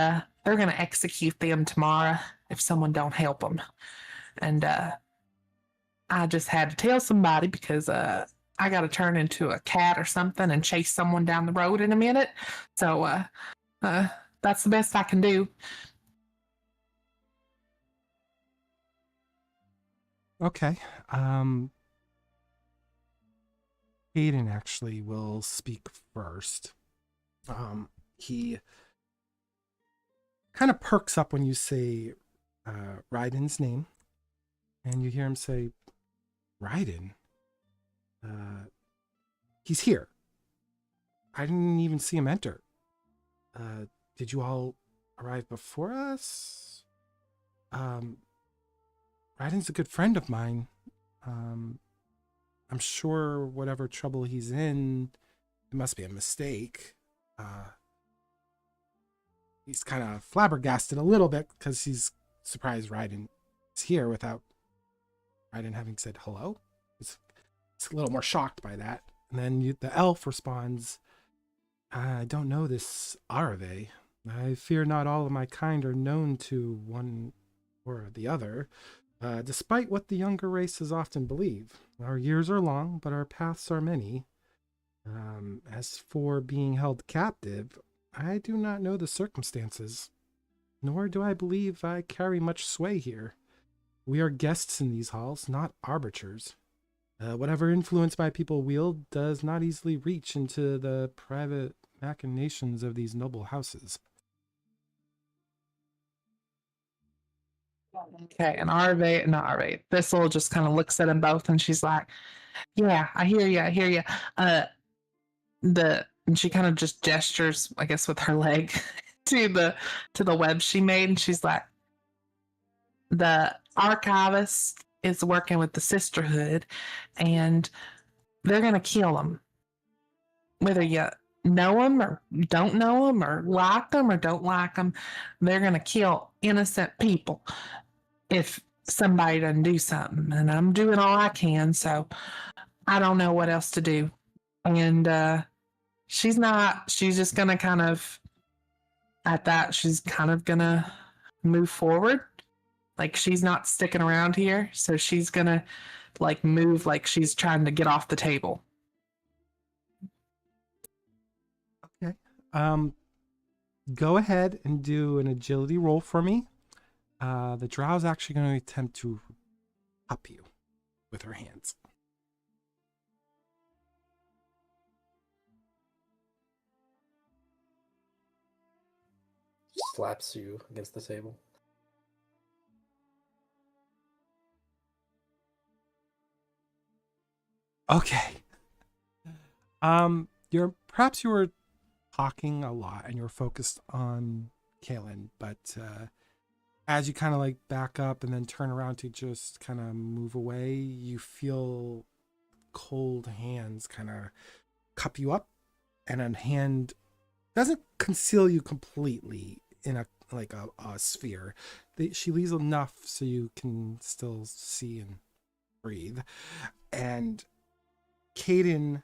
they're going to execute them tomorrow if someone don't help them. And I just had to tell somebody because I got to turn into a cat or something and chase someone down the road in a minute. So that's the best I can do. Okay. Aiden actually will speak first. He kind of perks up when you say Ryden's name, and you hear him say, Ryden? He's here. I didn't even see him enter. Did you all arrive before us? Ryden's a good friend of mine. I'm sure whatever trouble he's in, it must be a mistake. he's kind of flabbergasted a little bit because he's surprised Raiden is here without Raiden having said hello. He's a little more shocked by that. And then the elf responds, I don't know this Arve. I fear not all of my kind are known to one or the other, despite what the younger races often believe. Our years are long, but our paths are many. As for being held captive, I do not know the circumstances, nor do I believe I carry much sway here. We are guests in these halls, not arbiters. Whatever influence my people wield does not easily reach into the private machinations of these noble houses. Okay, and Thistle just kind of looks at them both, and she's like, "Yeah, I hear you. I hear you." And she kind of just gestures, I guess, with her leg to the web she made, and she's like, "The archivist is working with the sisterhood, and they're gonna kill them, whether you know them or don't know them, or like them or don't like them. They're gonna kill innocent people if somebody doesn't do something, and I'm doing all I can, so I don't know what else to do." And she's just gonna kind of, at that, she's kind of gonna move forward. Like, she's not sticking around here, so she's gonna like move like she's trying to get off the table. Okay. Go ahead and do an agility roll for me. The drow is actually going to attempt to up you with her hands. Slaps you against the table. Okay. You were talking a lot and you're focused on Kaelin, but as you kind of like back up and then turn around to just kind of move away, you feel cold hands kind of cup you up, and a hand doesn't conceal you completely in a sphere. She leaves enough so you can still see and breathe. And Caden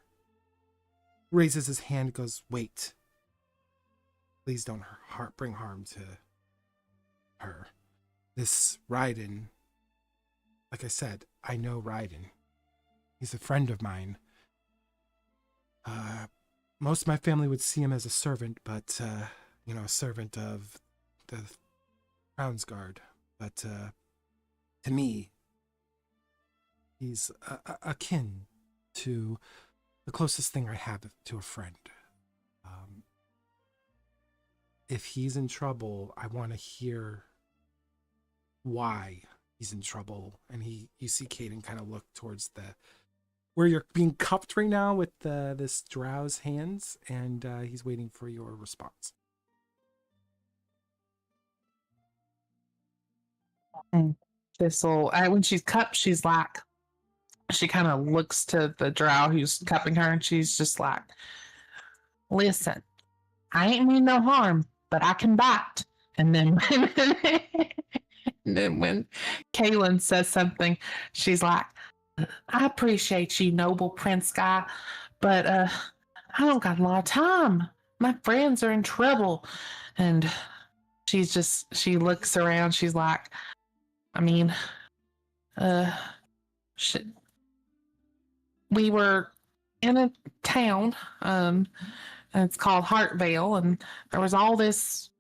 raises his hand and goes, "Wait. Please don't bring harm to her. This Raiden, like I said, I know Raiden. He's a friend of mine. Most of my family would see him as a servant, but, a servant of the Crown's Guard. But to me, he's akin to the closest thing I have to a friend. If he's in trouble, I want to hear why he's in trouble." And you see Caden kind of look towards where you're being cupped right now with this drow's hands, and he's waiting for your response. Thistle, when she's cupped, she's like, she kind of looks to the drow who's cupping her, and she's just like, "Listen, I ain't mean no harm, but I can bite." And then when Kaylin says something, she's like, "I appreciate you, noble prince guy, but I don't got a lot of time. My friends are in trouble." And she looks around. She's like, "I mean, we were in a town, and it's called Hartvale, and there was all this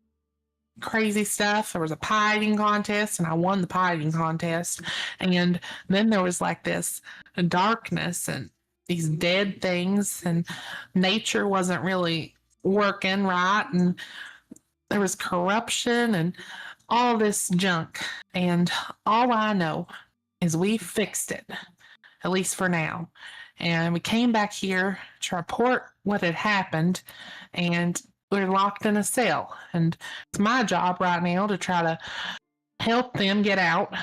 crazy stuff. There was a pie eating contest, and I won the pie eating contest. And then there was like this darkness and these dead things, and nature wasn't really working right, and there was corruption and all this junk. And all I know is we fixed it, at least for now. And we came back here to report what had happened, and we're locked in a cell. And it's my job right now to try to help them get out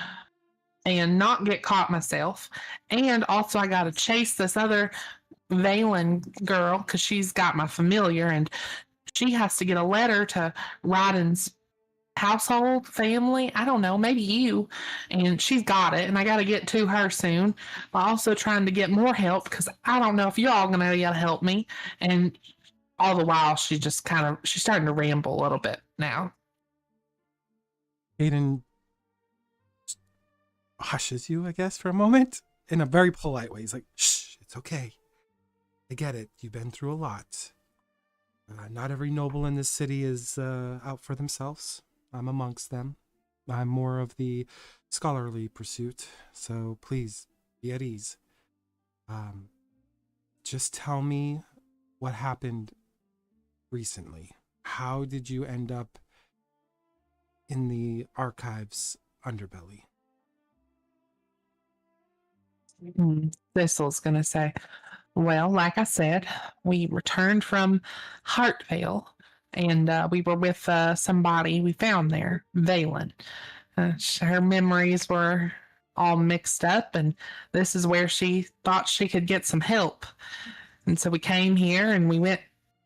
and not get caught myself. And also I got to chase this other Valen girl because she's got my familiar, and she has to get a letter to Ryden's household family. I don't know, maybe you. And she's got it, and I got to get to her soon. But also trying to get more help because I don't know if y'all gonna be able to help me. And all the while, she's starting to ramble a little bit now. Aiden hushes you, I guess, for a moment in a very polite way. He's like, shh, it's okay. I get it. You've been through a lot. Not every noble in this city is out for themselves. I'm amongst them. I'm more of the scholarly pursuit. So please, be at ease. Just tell me what happened recently. How did you end up in the archives underbelly? Thistle's gonna say, well, like I said, we returned from Hartvale, and we were with somebody we found there, Valen. Her memories were all mixed up, and this is where she thought she could get some help. And so we came here, and we went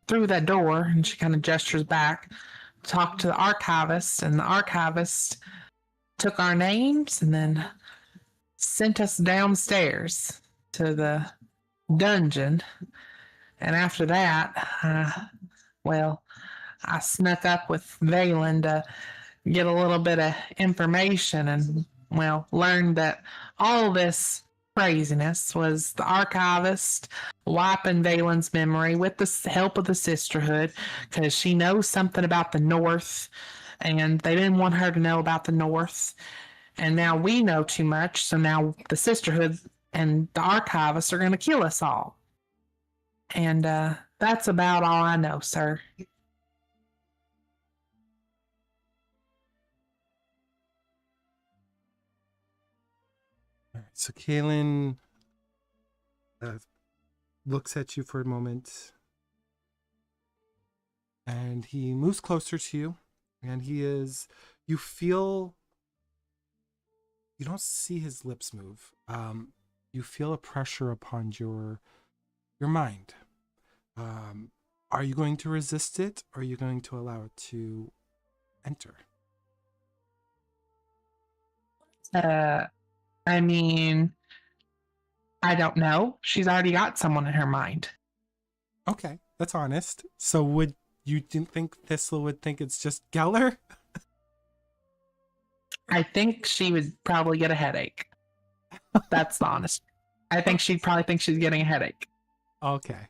through that door, and she kind of gestures back, talked to the archivist, and the archivist took our names and then sent us downstairs to the dungeon. And after that, well, I snuck up with Valen to get a little bit of information and, well, learned that all this craziness was the archivist wiping Valen's memory with the help of the sisterhood because she knows something about the North and they didn't want her to know about the North. And now we know too much, so now the sisterhood and the archivists are going to kill us all. And that's about all I know, sir. All right, so Kaelin looks at you for a moment, and he moves closer to you, and you feel, you don't see his lips move. You feel a pressure upon your mind. Are you going to resist it, or are you going to allow it to enter? I mean, I don't know. She's already got someone in her mind. Okay, that's honest. So would you didn't think Thistle would think it's just Geller? I think she would probably get a headache. That's the honest. I think she'd probably think she's getting a headache. Okay.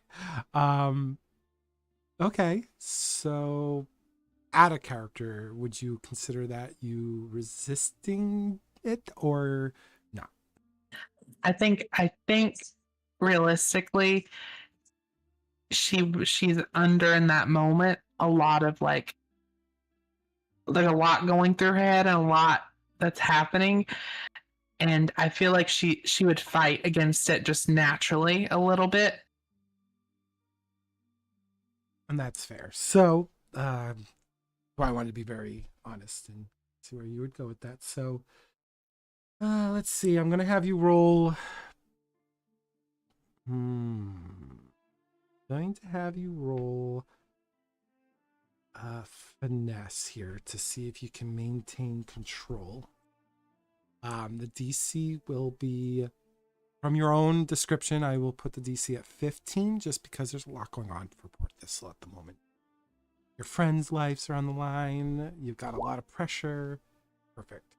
Okay, so out of character, would you consider that you resisting it or not? I think realistically she's under in that moment a lot of like there's a lot going through her head and a lot that's happening, and I feel like she would fight against it just naturally a little bit. And that's fair. So I wanted to be very honest and see where you would go with that. So let's see. I'm gonna have you roll. Going to have you roll finesse here to see if you can maintain control. The DC will be, from your own description, I will put the DC at 15 just because there's a lot going on for Port Thistle at the moment. Your friends' lives are on the line. You've got a lot of pressure. Perfect.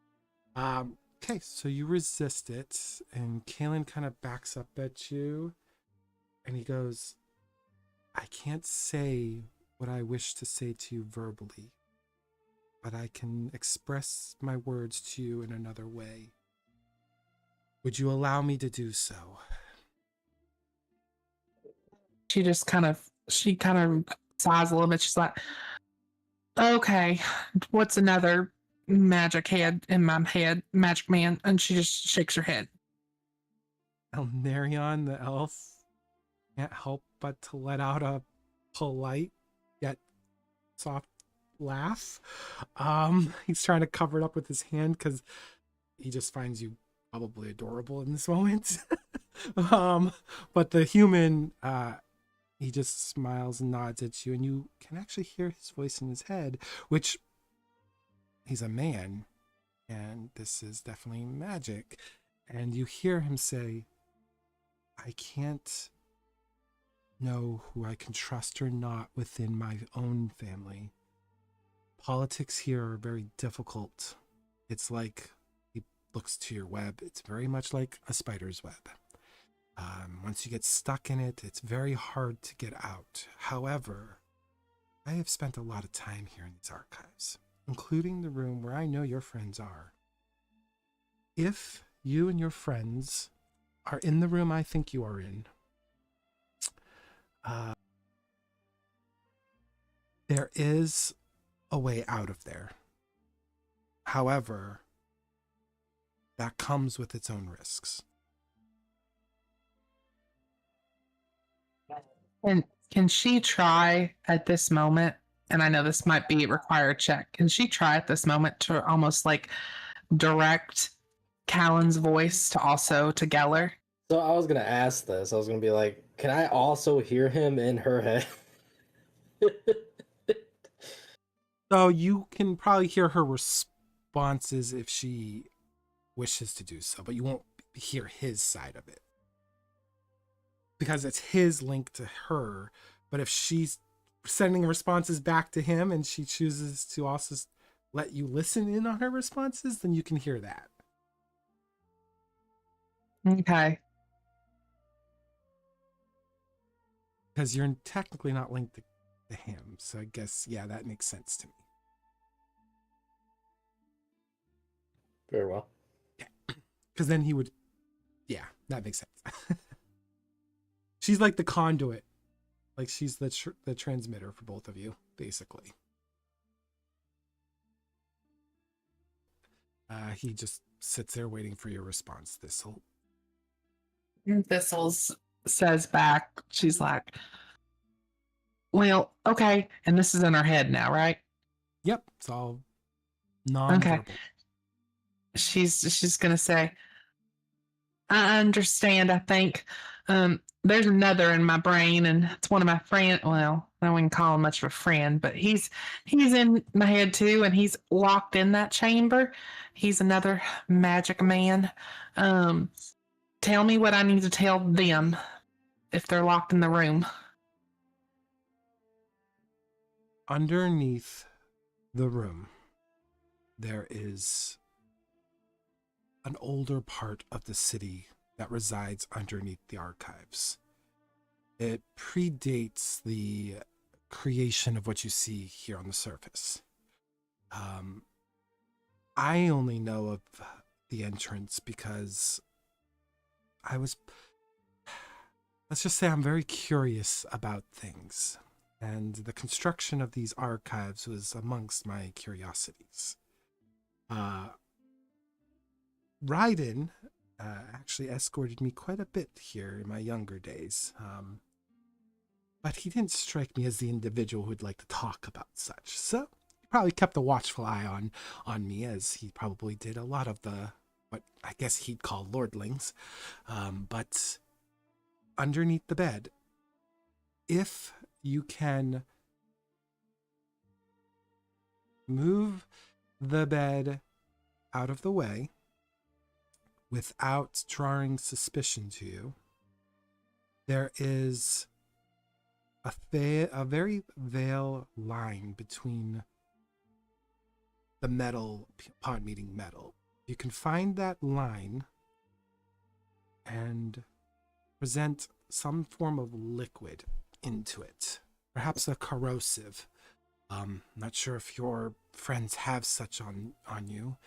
Okay, so you resist it, and Kaelin kind of backs up at you, and he goes, I can't say what I wish to say to you verbally, but I can express my words to you in another way. Would you allow me to do so? She kind of sighs a little bit. She's like, okay, what's another magic head in my head, magic man? And she just shakes her head. Elnarion, the elf, can't help but to let out a polite yet soft laugh. He's trying to cover it up with his hand because he just finds you probably adorable in this moment. But the human, he just smiles and nods at you, and you can actually hear his voice in his head, which he's a man, and this is definitely magic. And you hear him say, I can't know who I can trust or not within my own family. Politics here are very difficult. It's like, he looks to your web, it's very much like a spider's web. Once you get stuck in it, it's very hard to get out. However, I have spent a lot of time here in these archives, including the room where I know your friends are. If you and your friends are in the room I think you are in, there is a way out of there. However, that comes with its own risks. And can she try at this moment? And I know this might be require a check. Can she try at this moment to almost like direct Callan's voice to Geller? So I was gonna ask this. I was gonna be like, can I also hear him in her head? So you can probably hear her responses if she wishes to do so, but you won't hear his side of it, because it's his link to her. But if she's sending responses back to him and she chooses to also let you listen in on her responses, then you can hear that. Okay. Because you're technically not linked to him. So I guess, yeah, that makes sense to me. Very well. Yeah. Because then he would, yeah, that makes sense. She's like the conduit. Like she's the transmitter for both of you, basically. He just sits there waiting for your response, Thistle. Thistles says back, she's like, well, okay. And this is in her head now, right? Yep, it's all non-verbal. Okay. She's gonna say, I understand, I think. There's another in my brain, and it's one of my friends. Well, I wouldn't call him much of a friend, but he's in my head too, and he's locked in that chamber. He's another magic man. Tell me what I need to tell them if they're locked in the room. Underneath the room, there is an older part of the city that resides underneath the archives. It predates the creation of what you see here on the surface. I only know of the entrance because let's just say I'm very curious about things, and the construction of these archives was amongst my curiosities. Raiden actually escorted me quite a bit here in my younger days, but he didn't strike me as the individual who'd like to talk about such. So he probably kept a watchful eye on me, as he probably did a lot of what I guess he'd call lordlings. But underneath the bed, if you can move the bed out of the way without drawing suspicion to you, there is a very veil line between the metal, upon meeting metal. You can find that line and present some form of liquid into it, perhaps a corrosive. Not sure if your friends have such on you.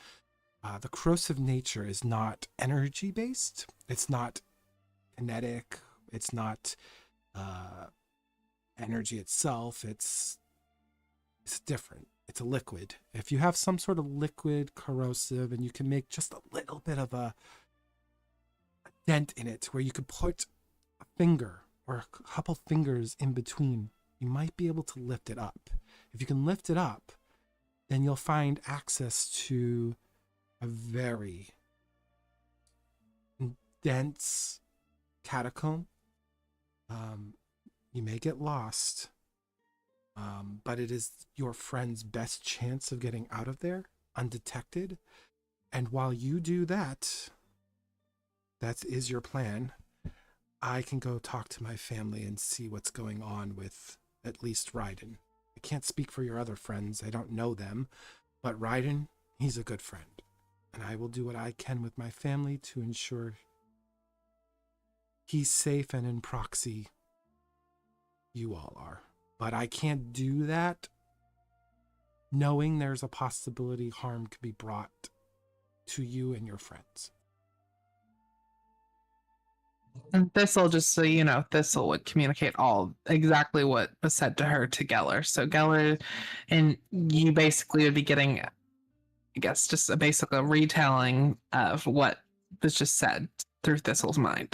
The corrosive nature is not energy based. It's not kinetic. It's not energy itself. It's different. It's a liquid. If you have some sort of liquid corrosive and you can make just a little bit of a dent in it where you could put a finger or a couple fingers in between, you might be able to lift it up. If you can lift it up, then you'll find access to a very dense catacomb. You may get lost, but it is your friend's best chance of getting out of there undetected. And while you do that, that is your plan. I can go talk to my family and see what's going on with at least Raiden. I can't speak for your other friends. I don't know them. But Raiden, he's a good friend. And I will do what I can with my family to ensure he's safe, and in proxy, you all are. But I can't do that knowing there's a possibility harm could be brought to you and your friends. And Thistle, just so you know, Thistle would communicate all exactly what was said to her to Geller. So Geller and you basically would be getting, I guess, just a retelling of what was just said through Thistle's mind.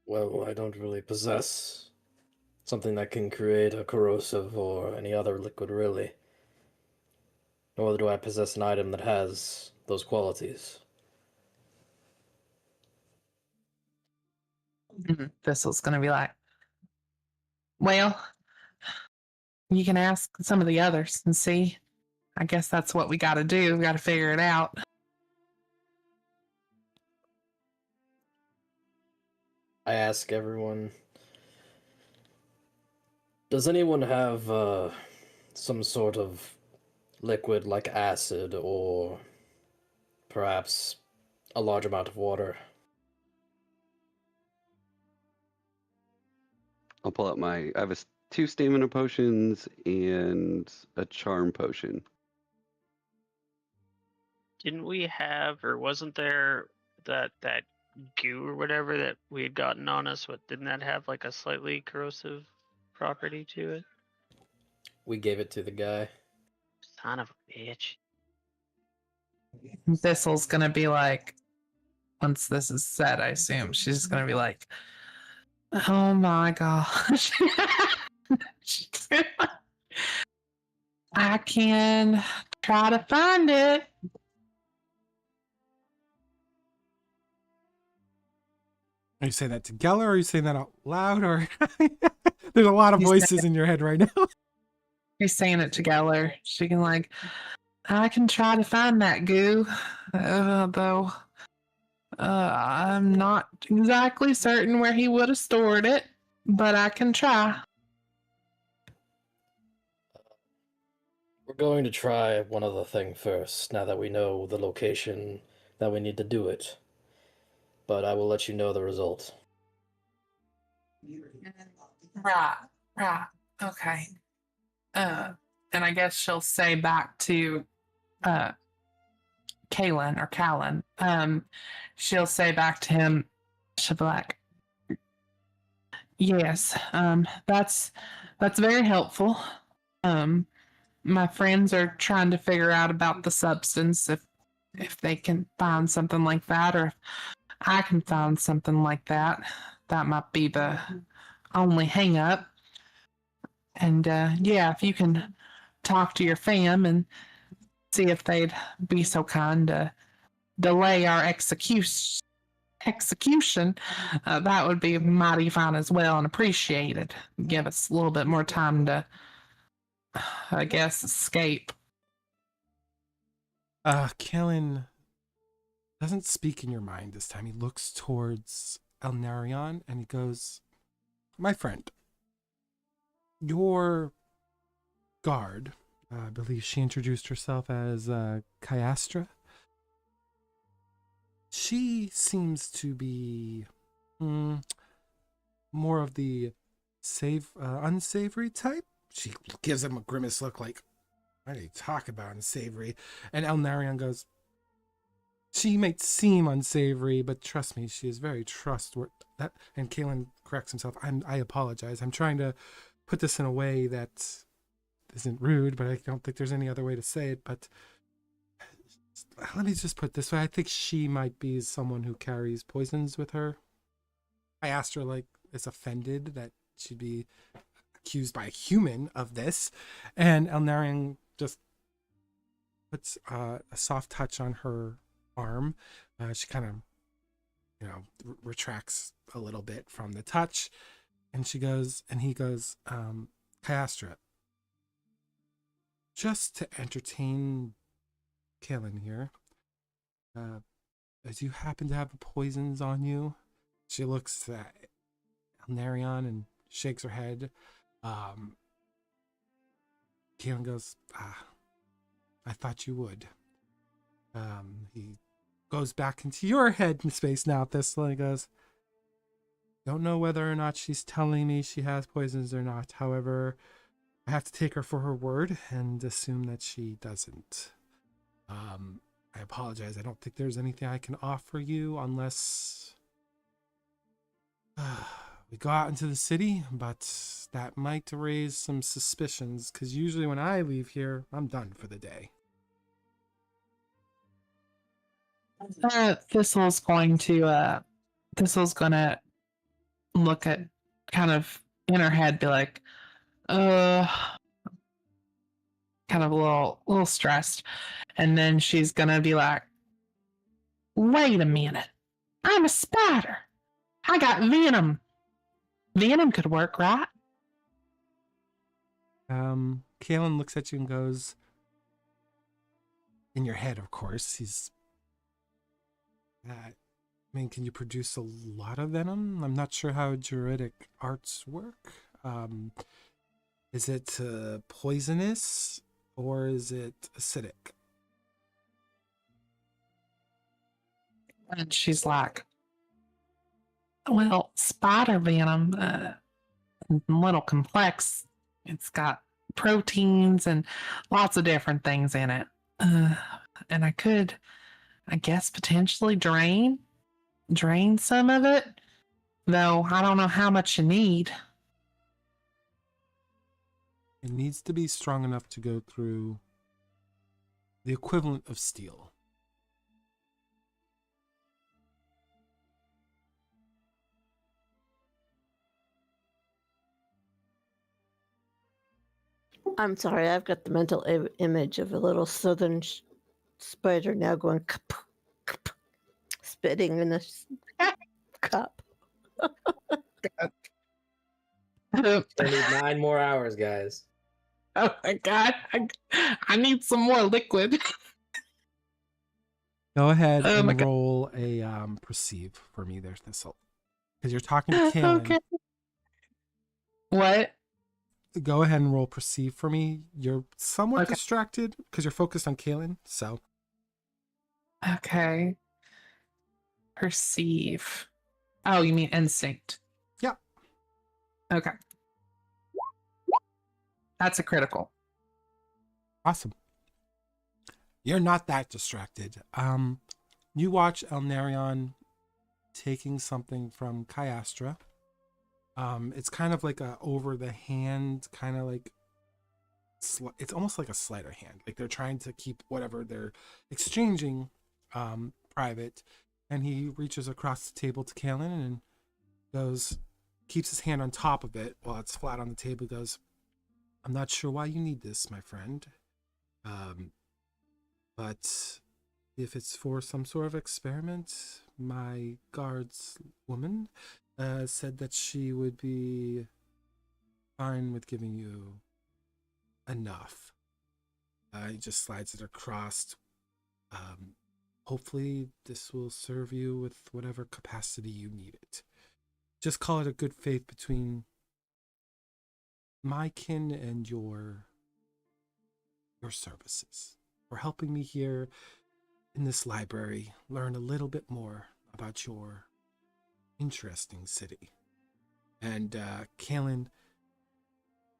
Well, I don't really possess something that can create a corrosive or any other liquid, really. Nor do I possess an item that has those qualities. Thistle's gonna be like, well, you can ask some of the others and see. I guess that's what we gotta do. We gotta figure it out. I ask everyone, does anyone have some sort of liquid like acid or perhaps a large amount of water? I'll pull out I have 2 stamina potions and a charm potion. Didn't we have, or wasn't there that goo or whatever that we had gotten on us? What, didn't that have like a slightly corrosive property to it? We gave it to the guy. Son of a bitch. Thistle's gonna be like, once this is said, I assume she's gonna be like, oh my gosh. I can try to find it. Are you saying that to Geller, or are you saying that out loud? Or there's a lot of He's voices in your head right now. He's saying it to Geller. She can like, I can try to find that goo, though I'm not exactly certain where he would have stored it, but I can try. We're going to try one other thing first, now that we know the location that we need to do it. But I will let you know the result. Right, okay. And I guess she'll say back to Kalen or Callan. She'll say back to him, she'll be like, yes, that's very helpful. My friends are trying to figure out about the substance, if they can find something like that, or if I can find something like that. That might be the only hang up. And yeah, if you can talk to your fam and see if they'd be so kind to delay our execution, that would be mighty fine as well and appreciated. Give us a little bit more time to, I guess, escape. Kellen doesn't speak in your mind this time. He looks towards Elnarion and he goes, my friend, your guard, I believe she introduced herself as Kyastra. She seems to be more of the unsavory type. She gives him a grimace look like, what do you talk about unsavory? And Elnarion goes, she might seem unsavory, but trust me, she is very trustworthy. And Kalen corrects himself. I apologize. I'm trying to put this in a way that isn't rude, but I don't think there's any other way to say it. But let me just put it this way. I think she might be someone who carries poisons with her. I asked her, like, is offended that she'd be accused by a human of this. And Elnarion just puts a soft touch on her arm. She kind of retracts a little bit from the touch. And he goes, Kyastra, just to entertain Kaelin here, as you happen to have the poisons on you, she looks at Elnarion and shakes her head. Kaelin goes, I thought you would. He goes back into your head in space now, Thistle, and he goes, don't know whether or not she's telling me she has poisons or not. However, I have to take her for her word and assume that she doesn't. I apologize. I don't think there's anything I can offer you unless we go out into the city, but that might raise some suspicions, because usually when I leave here, I'm done for the day. Thistle's gonna look at, kind of in her head, be like, kind of a little stressed. And then she's gonna be like, wait a minute. I'm a spider. I got venom. Venom could work, right? Kaelin looks at you and goes, in your head, of course, can you produce a lot of venom? I'm not sure how druidic arts work. Is it poisonous or is it acidic? And she's like, well, spider venom, a little complex. It's got proteins and lots of different things in it. And I could, I guess, potentially drain some of it, though I don't know how much you need. It needs to be strong enough to go through the equivalent of steel. I'm sorry, I've got the mental image of a little southern spider now going kaput, kaput, spitting in a cup. I need 9 more hours, guys. Oh my god, I need some more liquid. Go ahead Oh my and God. roll a perceive for me there, Thistle. Because you're talking to Kaelin. Okay. What? Go ahead and roll perceive for me. You're somewhat Okay. distracted because you're focused on Kaelin, so. Okay. Perceive. Oh, you mean instinct? Yeah. Okay. That's a critical. Awesome. You're not that distracted. You watch Elnarion taking something from Kyastra. It's kind of like a over the hand, kind of like it's almost like a sleight of hand. Like they're trying to keep whatever they're exchanging private. And he reaches across the table to Kaelin and goes, keeps his hand on top of it while it's flat on the table. Goes, I'm not sure why you need this, my friend. But if it's for some sort of experiment, my guards woman said that she would be fine with giving you enough. He just slides it across. Hopefully this will serve you with whatever capacity you need it. Just call it a good faith between my kin and your services for helping me here in this library learn a little bit more about your interesting city. And Kaelin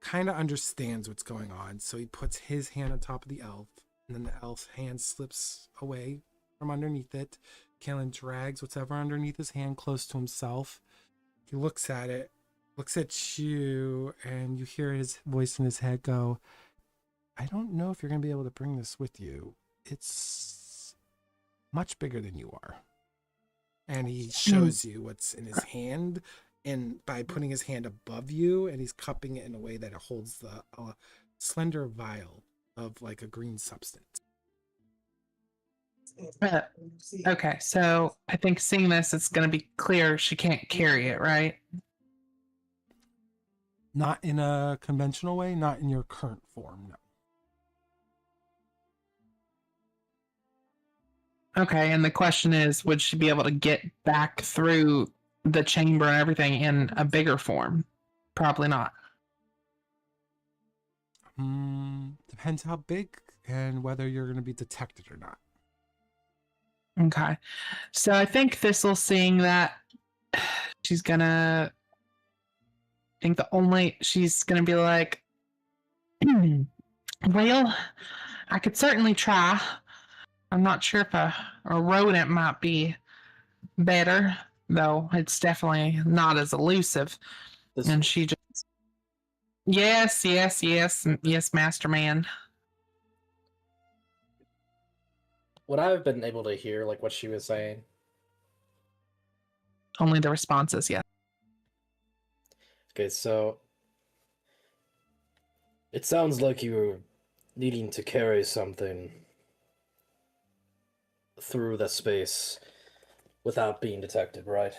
kind of understands what's going on, so he puts his hand on top of the elf, and then the elf's hand slips away from underneath it. Kaelin drags whatever underneath his hand close to himself. He looks at it, looks at you, and you hear his voice in his head go, I don't know if you're going to be able to bring this with you. It's much bigger than you are. And he shows you what's in his hand, and by putting his hand above you, and he's cupping it in a way that it holds the slender vial of like a green substance. Okay, so I think seeing this, it's going to be clear she can't carry it, right? Not in a conventional way, not in your current form, no. Okay, and the question is, would she be able to get back through the chamber and everything in a bigger form? Probably not. Depends how big and whether you're going to be detected or not. Okay, so I think Thistle, seeing that, she's gonna. I think she's gonna be like, well, I could certainly try. I'm not sure if a rodent might be better, though it's definitely not as elusive. This, And she just, yes, Master Man. would I have been able to hear like what she was saying? Only the responses, yes. Okay, so it sounds like you're needing to carry something through the space without being detected, right?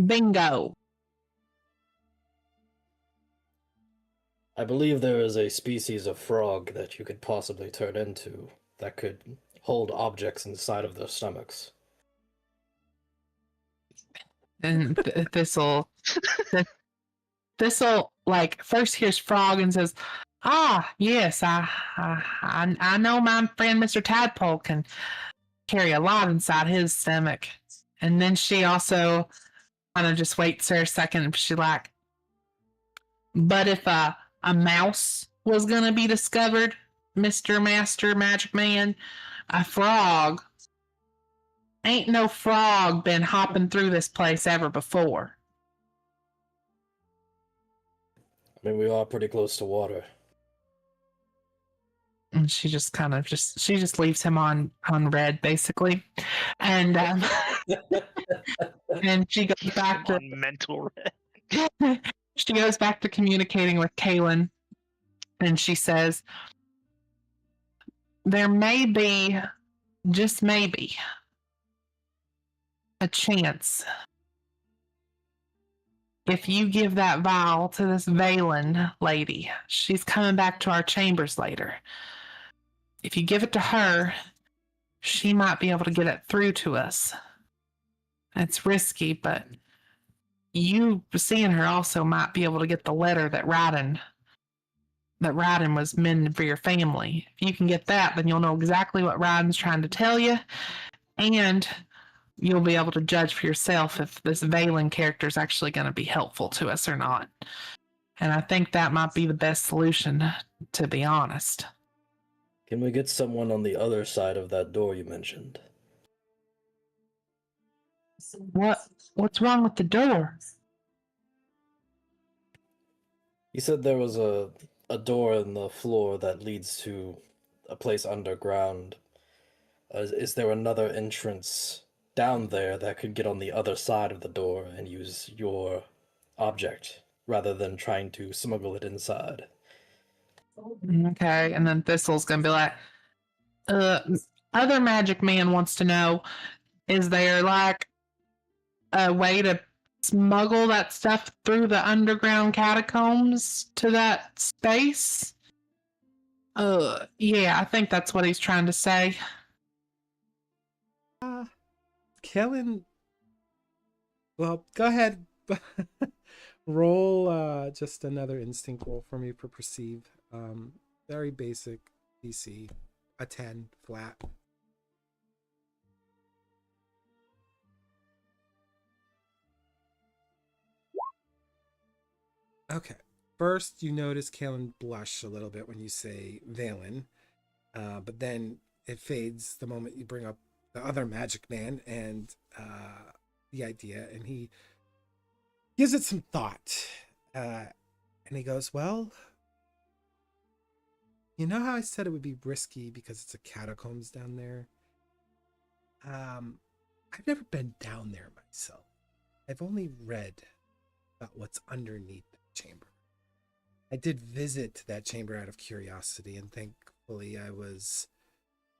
Bingo. I believe there is a species of frog that you could possibly turn into that could hold objects inside of their stomachs. And Thistle, Thistle, like, first hears Frog and says, "Ah, yes, I know my friend Mr. Tadpole can carry a lot inside his stomach." And then she also kind of just waits her a second. And she like, but if a mouse was gonna be discovered, Mr. Master Magic Man, a frog, ain't no frog been hopping through this place ever before. I mean, we are pretty close to water. And she just kind of she just leaves him on red, basically. And and she goes back to on mental red. she goes back to communicating with Kaylin, and she says, there may be, just maybe, a chance if you give that vial to this Valen lady. She's coming back to our chambers later. If you give it to her, she might be able to get it through to us. It's risky, but you seeing her also might be able to get the letter that Ryden was meant for your family. If you can get that, then you'll know exactly what Ryden's trying to tell you, and you'll be able to judge for yourself if this Valen character is actually going to be helpful to us or not. And I think that might be the best solution, to be honest. Can we get someone on the other side of that door you mentioned? What's wrong with the door? You said there was a door in the floor that leads to a place underground. Is there another entrance down there that could get on the other side of the door and use your object rather than trying to smuggle it inside? Okay, and then Thistle's gonna be like, other magic man wants to know, is there like a way to smuggle that stuff through the underground catacombs to that space? Yeah, I think that's what he's trying to say. Kellen, well, go ahead. Roll just another instinct roll for me for perceive. Very basic DC, a 10 flat. Okay. First, you notice Kalen blush a little bit when you say Valen, but then it fades the moment you bring up the other magic man and the idea, and he gives it some thought. And he goes, well, you know how I said it would be risky because it's a catacombs down there? I've never been down there myself. I've only read about what's underneath the chamber. I did visit that chamber out of curiosity, and thankfully I was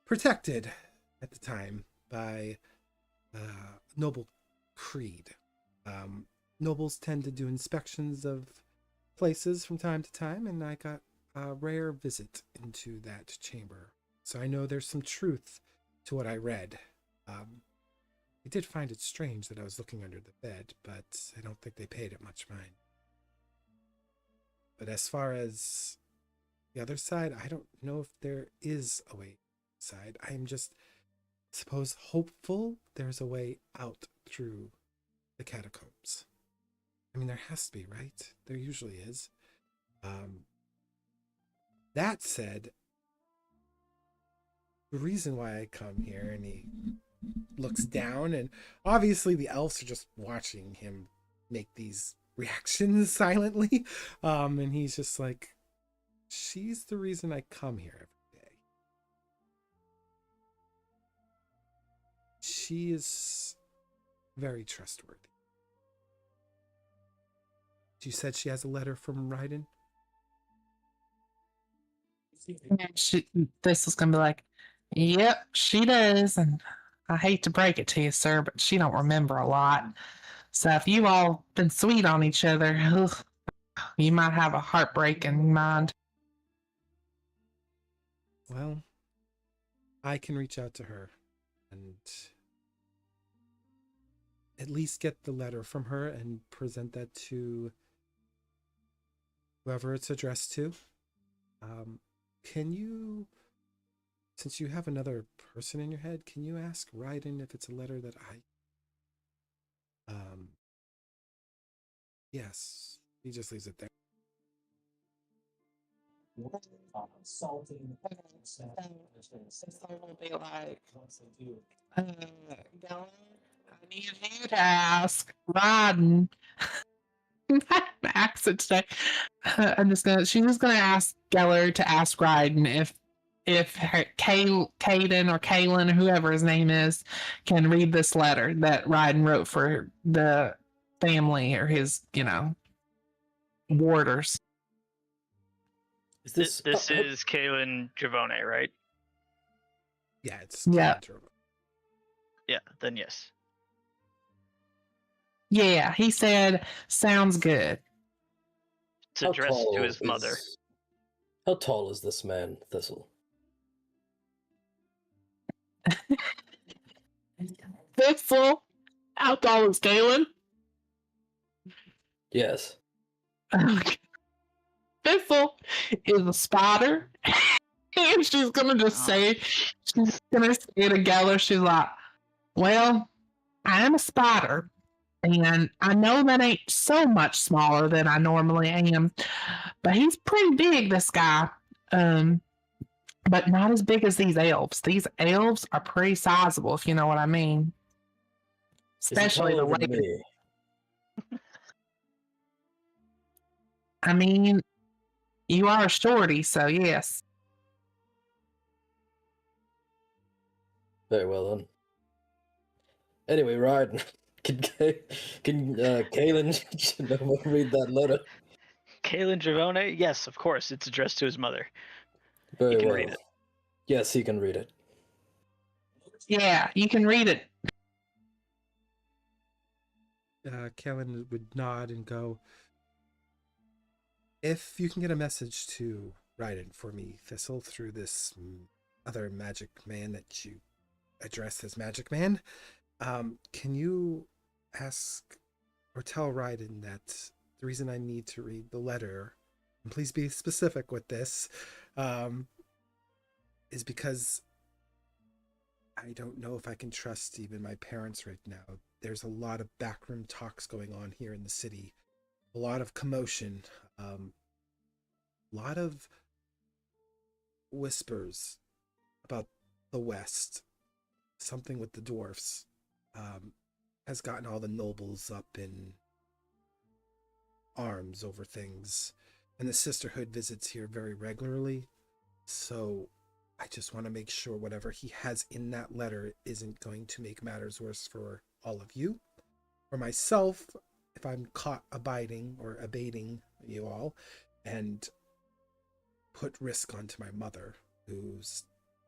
protected at the time by noble creed. Nobles tend to do inspections of places from time to time, and I got a rare visit into that chamber. So I know there's some truth to what I read. I did find it strange that I was looking under the bed, but I don't think they paid it much mind. But as far as the other side, I don't know if there is a way side. I am just, suppose, hopeful there's a way out through the catacombs. I mean, there has to be, right? There usually is. That said, the reason why I come here, and he looks down, and obviously the elves are just watching him make these reactions silently, and he's just like, she's the reason I come here every day. She is very trustworthy. You said she has a letter from Raiden? This is gonna be like, yep, she does, and I hate to break it to you, sir, but she don't remember a lot. So if you all been sweet on each other, ugh, you might have a heartbreak in mind. Well, I can reach out to her and at least get the letter from her and present that to whoever it's addressed to. Can you, since you have another person in your head, can you ask Raiden if it's a letter that yes, he just leaves it there. Will be like, Dylan, I need you to ask Raiden. My accent today. She's just gonna ask Geller to ask Raiden if Caden or Kalen or whoever his name is can read this letter that Raiden wrote for the family or his, warders. Is This is Kalen Javone, right? Yeah, it's Yeah. Yeah, then yes. Yeah, he said, sounds good. It's addressed to his mother. How tall is this man, Thistle? Thistle? How tall is Galen? Yes. Thistle is a spider. And she's gonna just say, she's gonna say to Geller, she's like, well, I am a spider. And I know that ain't so much smaller than I normally am, but he's pretty big, this guy. But not as big as these elves. These elves are pretty sizable, if you know what I mean. Especially the than way. me? I mean, you are a shorty, so yes. Very well then. Anyway, Raiden, can Kalen read that letter? Kalen Javone? Yes, of course. It's addressed to his mother. Very He can well. read it. Yes, he can read it. Yeah, you can read it. Kellen would nod and go, if you can get a message to Raiden for me, Thistle, through this other magic man that you address as Magic Man, can you ask or tell Raiden that the reason I need to read the letter, and please be specific with this, is because I don't know if I can trust even my parents right now. There's a lot of backroom talks going on here in the city, a lot of commotion, a lot of whispers about the West. Something with the dwarfs has gotten all the nobles up in arms over things, and the sisterhood visits here very regularly. So I just want to make sure whatever he has in that letter isn't going to make matters worse for all of you, or myself, if I'm caught abating you all, and put risk onto my mother, who's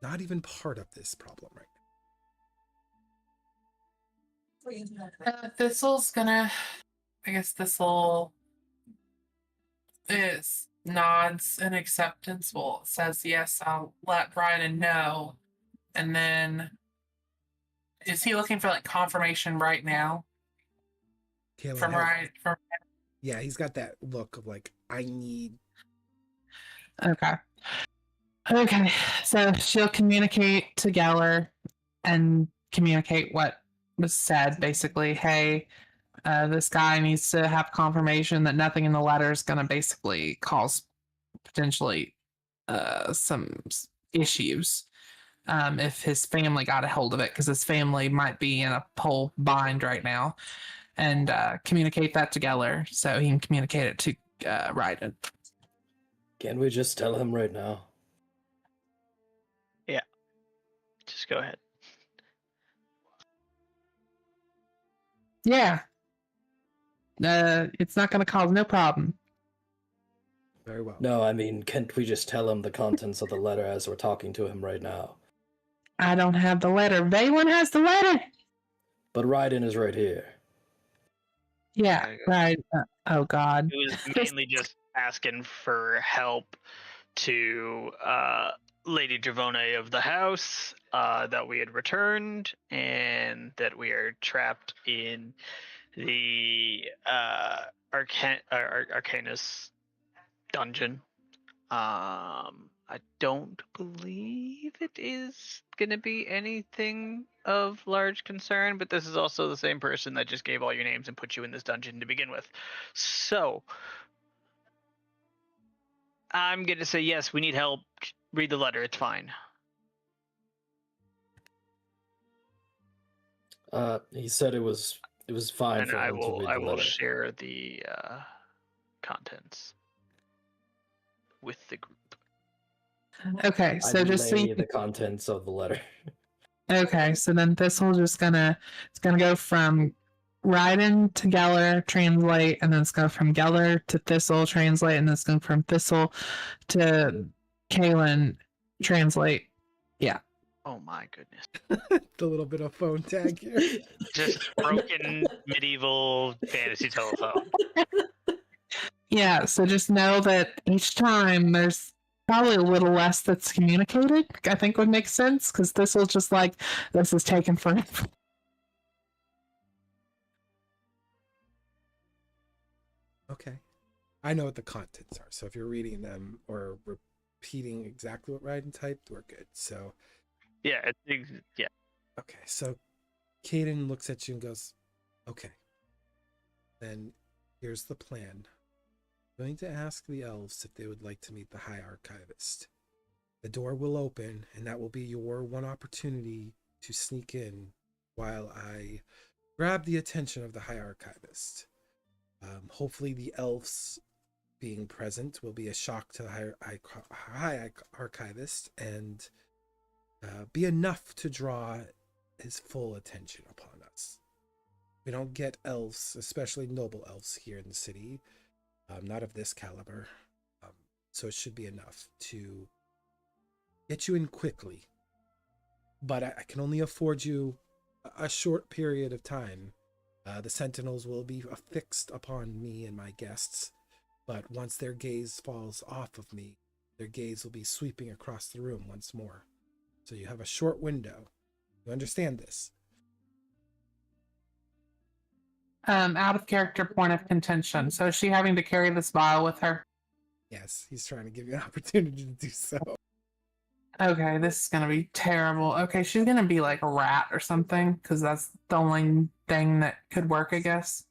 not even part of this problem right Thistle's gonna, I guess Thistle is nods in acceptance. Well, it says yes, I'll let Bryden know. And then, is he looking for like confirmation right now now. Kaylin from has- Ryan? From yeah, he's got that look of like, I need. Okay. Okay. So she'll communicate to Geller and communicate what was said. Basically, hey, this guy needs to have confirmation that nothing in the letter is going to basically cause potentially some issues if his family got a hold of it, because his family might be in a whole bind right now. And communicate that to Geller so he can communicate it to Ryden. Can we just tell him right now? Just go ahead. Yeah. It's not going to cause no problem. Very well. No, I mean, can't we just tell him the contents of the letter as we're talking to him right now? I don't have the letter. Vaylin has the letter. But Raiden is right here. Yeah, There you go. right. Oh, God. It was mainly just asking for help to Lady Dravone of the house, that we had returned and that we are trapped in the Arcanus dungeon. I don't believe it is going to be anything of large concern, but this is also the same person that just gave all your names and put you in this dungeon to begin with. So I'm going to say yes, we need help. Read the letter, it's fine. He said it was fine And for I him to will read I the will letter. share the contents with the group. Okay, so just so relay you, the contents of the letter. okay, so then Thistle just it's gonna go from Ryden to Geller, translate, and then it's going from Geller to Thistle, translate, and then it's going from Thistle to Kaylin, translate. Yeah. Oh my goodness. The little bit of phone tag here. Just broken medieval fantasy telephone. Yeah, so just know that each time there's probably a little less that's communicated, I think would make sense, because this will just like, this is taken forever. Okay. I know what the contents are. So if you're reading them or repeating exactly what Ryden typed, we're good. So Yeah, yeah. okay. So Caden looks at you and goes, okay. Then here's the plan. I'm going to ask the elves if they would like to meet the High Archivist. The door will open, and that will be your one opportunity to sneak in while I grab the attention of the High Archivist. Hopefully the elves being present will be a shock to the High Archivist and be enough to draw his full attention upon us. We don't get elves, especially noble elves, here in the city. Not of this caliber. So it should be enough to get you in quickly. But I can only afford you a short period of time. The sentinels will be affixed upon me and my guests. But once their gaze falls off of me, their gaze will be sweeping across the room once more. So you have a short window. You understand this? Out of character point of contention. So is she having to carry this vial with her? Yes, he's trying to give you an opportunity to do so. Okay, this is gonna be terrible. Okay, she's gonna be like a rat or something, because that's the only thing that could work, I guess.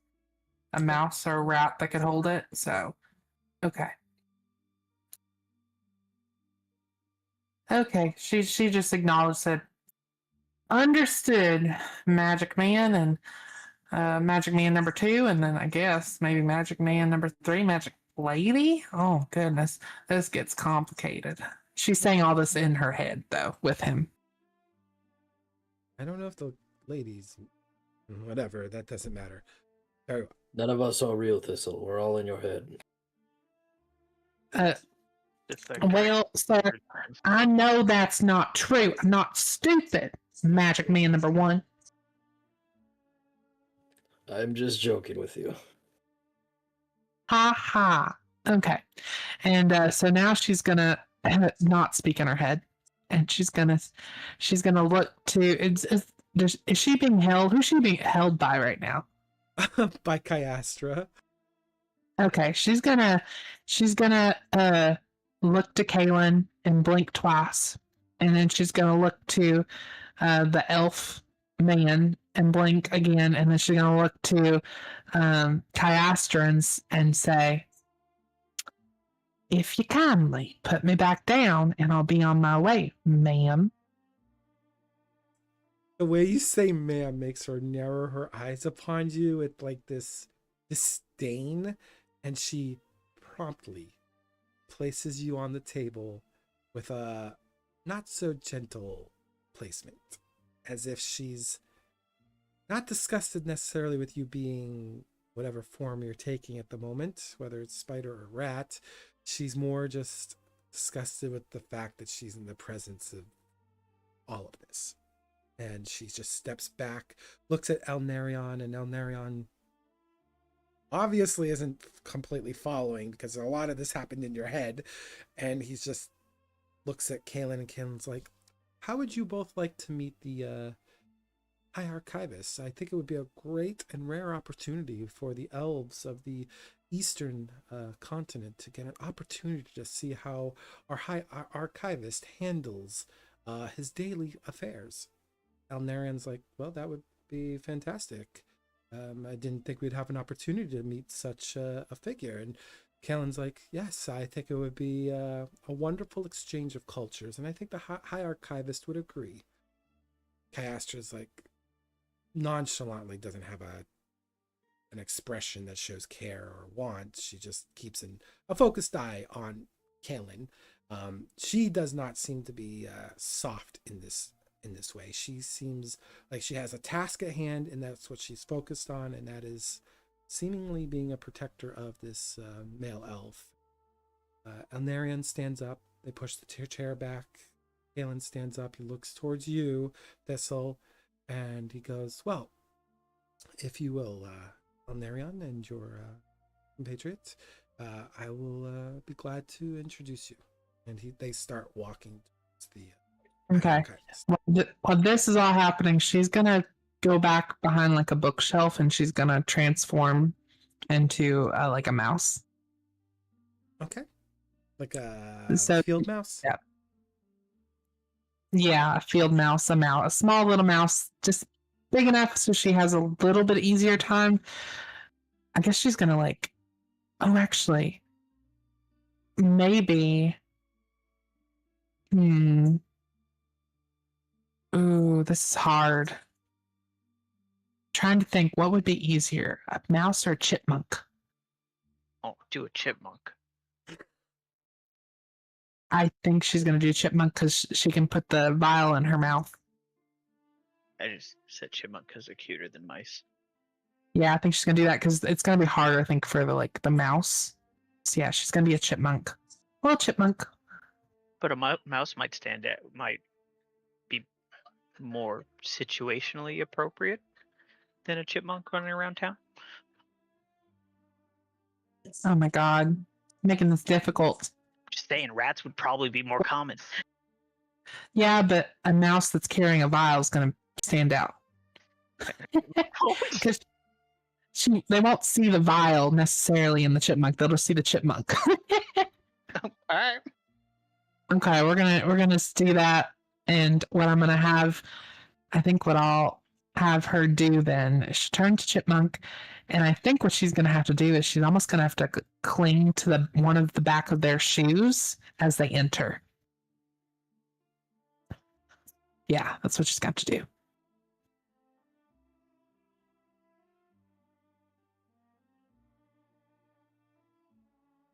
A mouse or a rat that could hold it. So, okay. Okay, she just acknowledged it. Understood, Magic Man, and Magic Man number 2, and then I guess maybe Magic Man number 3, Magic Lady? Oh, goodness. This gets complicated. She's saying all this in her head, though, with him. I don't know if the ladies... Whatever, that doesn't matter. Very well. None of us are real, Thistle. We're all in your head. Just like Well, sir, 100 times. I know that's not true. I'm not stupid. Magic Man number one. I'm just joking with you. Ha ha. Okay. And so now she's gonna not speak in her head, and she's gonna look to. Is she being held? Who's she being held by right now? By Kyastra. Okay, she's gonna look to Kaylin and blink twice, and then she's gonna look to the elf man and blink again, and then she's gonna look to Kyastra and say, "If you kindly put me back down, and I'll be on my way, ma'am." The way you say ma'am makes her narrow her eyes upon you with like this disdain, and she promptly places you on the table with a not so gentle placement, as if she's not disgusted necessarily with you being whatever form you're taking at the moment, whether it's spider or rat. She's more just disgusted with the fact that she's in the presence of all of this. And she just steps back, looks at Elnarion, and Elnarion obviously isn't completely following because a lot of this happened in your head. And he's just looks at Kaylin, and Kaylin's like, how would you both like to meet the High Archivist? I think it would be a great and rare opportunity for the elves of the eastern continent to get an opportunity to see how our High Archivist handles his daily affairs. Elnarian's like, well, that would be fantastic. I didn't think we'd have an opportunity to meet such a figure. And Kellen's like, yes, I think it would be a wonderful exchange of cultures. And I think the High Archivist would agree. Kyastra's like, nonchalantly doesn't have an expression that shows care or want. She just keeps a focused eye on Kaylin. She does not seem to be soft in this way. She seems like she has a task at hand, and that's what she's focused on, and that is seemingly being a protector of this male elf. Elnarion stands up. They push the chair back. Kaylin stands up. He looks towards you, Thistle, and he goes, well, if you will, Elnarion and your compatriot, I will be glad to introduce you. And they start walking towards the Okay. While this is all happening, she's gonna go back behind like a bookshelf, and she's gonna transform into like a mouse. Okay. Like a So, field mouse? Yeah. Yeah, a field mouse, a small little mouse, just big enough so she has a little bit easier time. I guess she's gonna like, oh, actually, maybe, ooh, this is hard. Trying to think what would be easier, a mouse or a chipmunk? Oh, do a chipmunk. I think she's going to do chipmunk because she can put the vial in her mouth. I just said chipmunk because they're cuter than mice. Yeah, I think she's going to do that because it's going to be harder, I think, for the mouse. So yeah, she's going to be a chipmunk. Well, chipmunk. But a mouse might be more situationally appropriate than a chipmunk running around town. Oh my god, making this difficult. Just saying, rats would probably be more common. Yeah, but a mouse that's carrying a vial is going to stand out. Because they won't see the vial necessarily in the chipmunk. They'll just see the chipmunk. All right. Okay, we're gonna do that. And what I'm gonna have, I think what I'll have her do then is she turn to chipmunk, and I think what she's gonna have to do is she's almost gonna have to cling to one of the back of their shoes as they enter. Yeah, that's what she's got to do.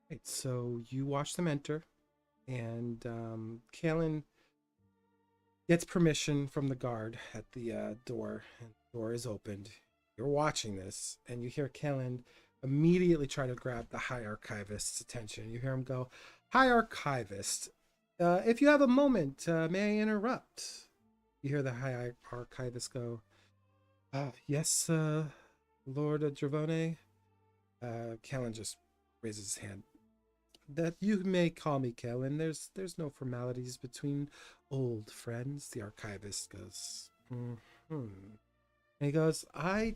Right, so you watch them enter, and Kaylin gets permission from the guard at the door, and the door is opened. You're watching this, and you hear Kaylin immediately try to grab the High Archivist's attention. You hear him go, Hi, Archivist. If you have a moment, may I interrupt? You hear the High Archivist go, yes, Lord Dravone. Kellen just raises his hand. That you may call me Kellen. There's no formalities between old friends. The Archivist goes, And he goes, I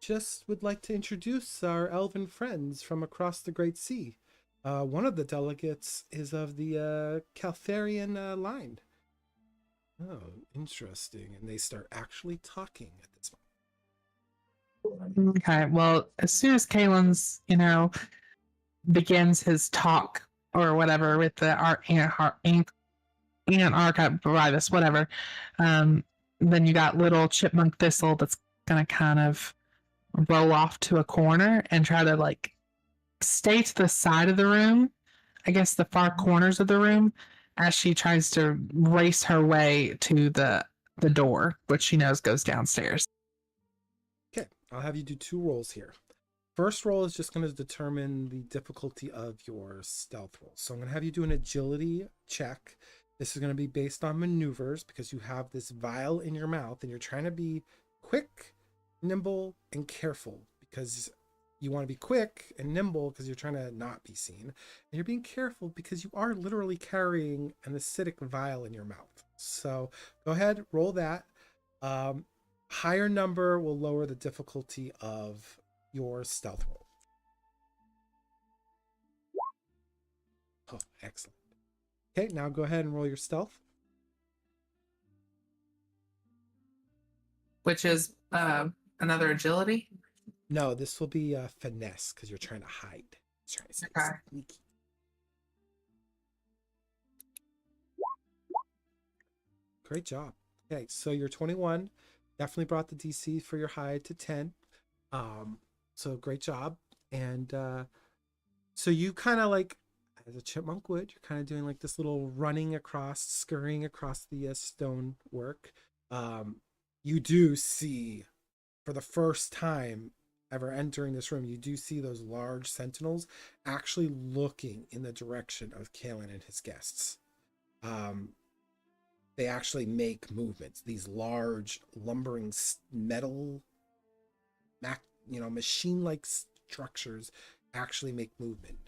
just would like to introduce our elven friends from across the Great Sea. One of the delegates is of the Caltharian line. Oh, interesting. And they start actually talking at this moment. Okay, well, as soon as Kalen's, begins his talk or whatever with the Ant Archivis, whatever, then you got little chipmunk thistle that's gonna kind of roll off to a corner and try to like stay to the side of the room, I guess the far corners of the room, as she tries to race her way to the door, which she knows goes downstairs. Okay, I'll have you do 2 rolls here. First roll is just going to determine the difficulty of your stealth roll. So I'm going to have you do an agility check. This is going to be based on maneuvers because you have this vial in your mouth and you're trying to be quick, nimble, and careful because you want to be quick and nimble because you're trying to not be seen. And you're being careful because you are literally carrying an acidic vial in your mouth. So go ahead, roll that. Higher number will lower the difficulty of your stealth roll. Oh, excellent. Okay, now go ahead and roll your stealth. Which is another agility. No, this will be finesse because you're trying to hide. Trying to stay sneaky. Great job. Okay, so you're 21. Definitely brought the DC for your hide to 10. So great job. And so you kind of like, as a chipmunk would, you're kind of doing like this little running across, scurrying across the stone work. You do see, for the first time ever entering this room, you do see those large sentinels actually looking in the direction of Kalen and his guests. They actually make movements. These large lumbering metal, machine-like structures actually make movement.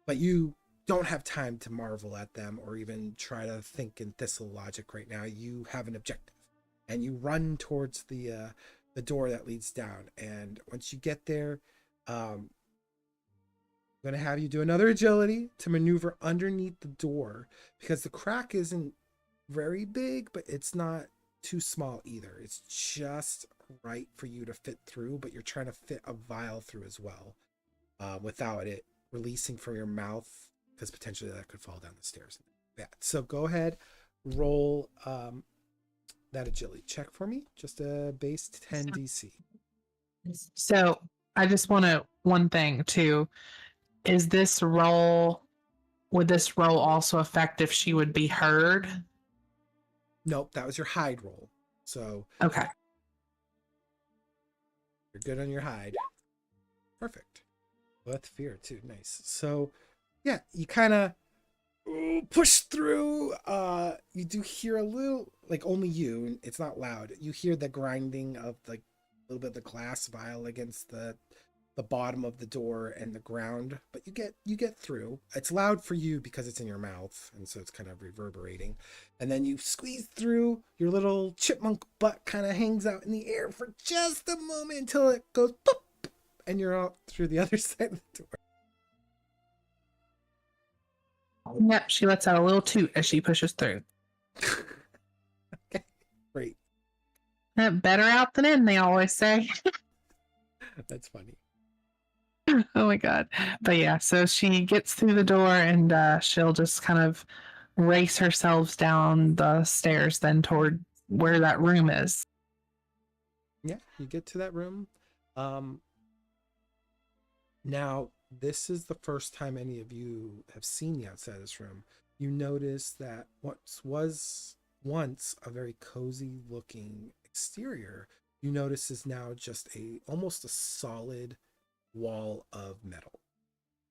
But you don't have time to marvel at them or even try to think in thistle logic right now. You have an objective, and you run towards the door that leads down. And once you get there, I'm going to have you do another agility to maneuver underneath the door because the crack isn't very big, but it's not too small either. It's just right for you to fit through, but you're trying to fit a vial through as well without it releasing from your mouth because potentially that could fall down the stairs. So go ahead, roll that agility check for me, just a base 10 DC. So I just want to one thing too. Would this roll also affect if she would be heard? Nope, that was your hide roll. So okay, you're good on your hide. Perfect. With fear too. Nice. So yeah, you kind of push through. You do hear a little, like only you, it's not loud. You hear the grinding of like a little bit of the glass vial against the bottom of the door and the ground, but you get through. It's loud for you because it's in your mouth, and so it's kind of reverberating. And then you squeeze through. Your little chipmunk butt kind of hangs out in the air for just a moment until it goes pop, and you're out through the other side of the door. Yep, she lets out a little toot as she pushes through. Okay, great. Better out than in, they always say. That's funny. Oh my god. But yeah, so she gets through the door and she'll just kind of race herself down the stairs then toward where that room is. Yeah, you get to that room. Now, this is the first time any of you have seen the outside of this room. You notice that what was once a very cozy looking exterior, you notice is now just almost a solid wall of metal.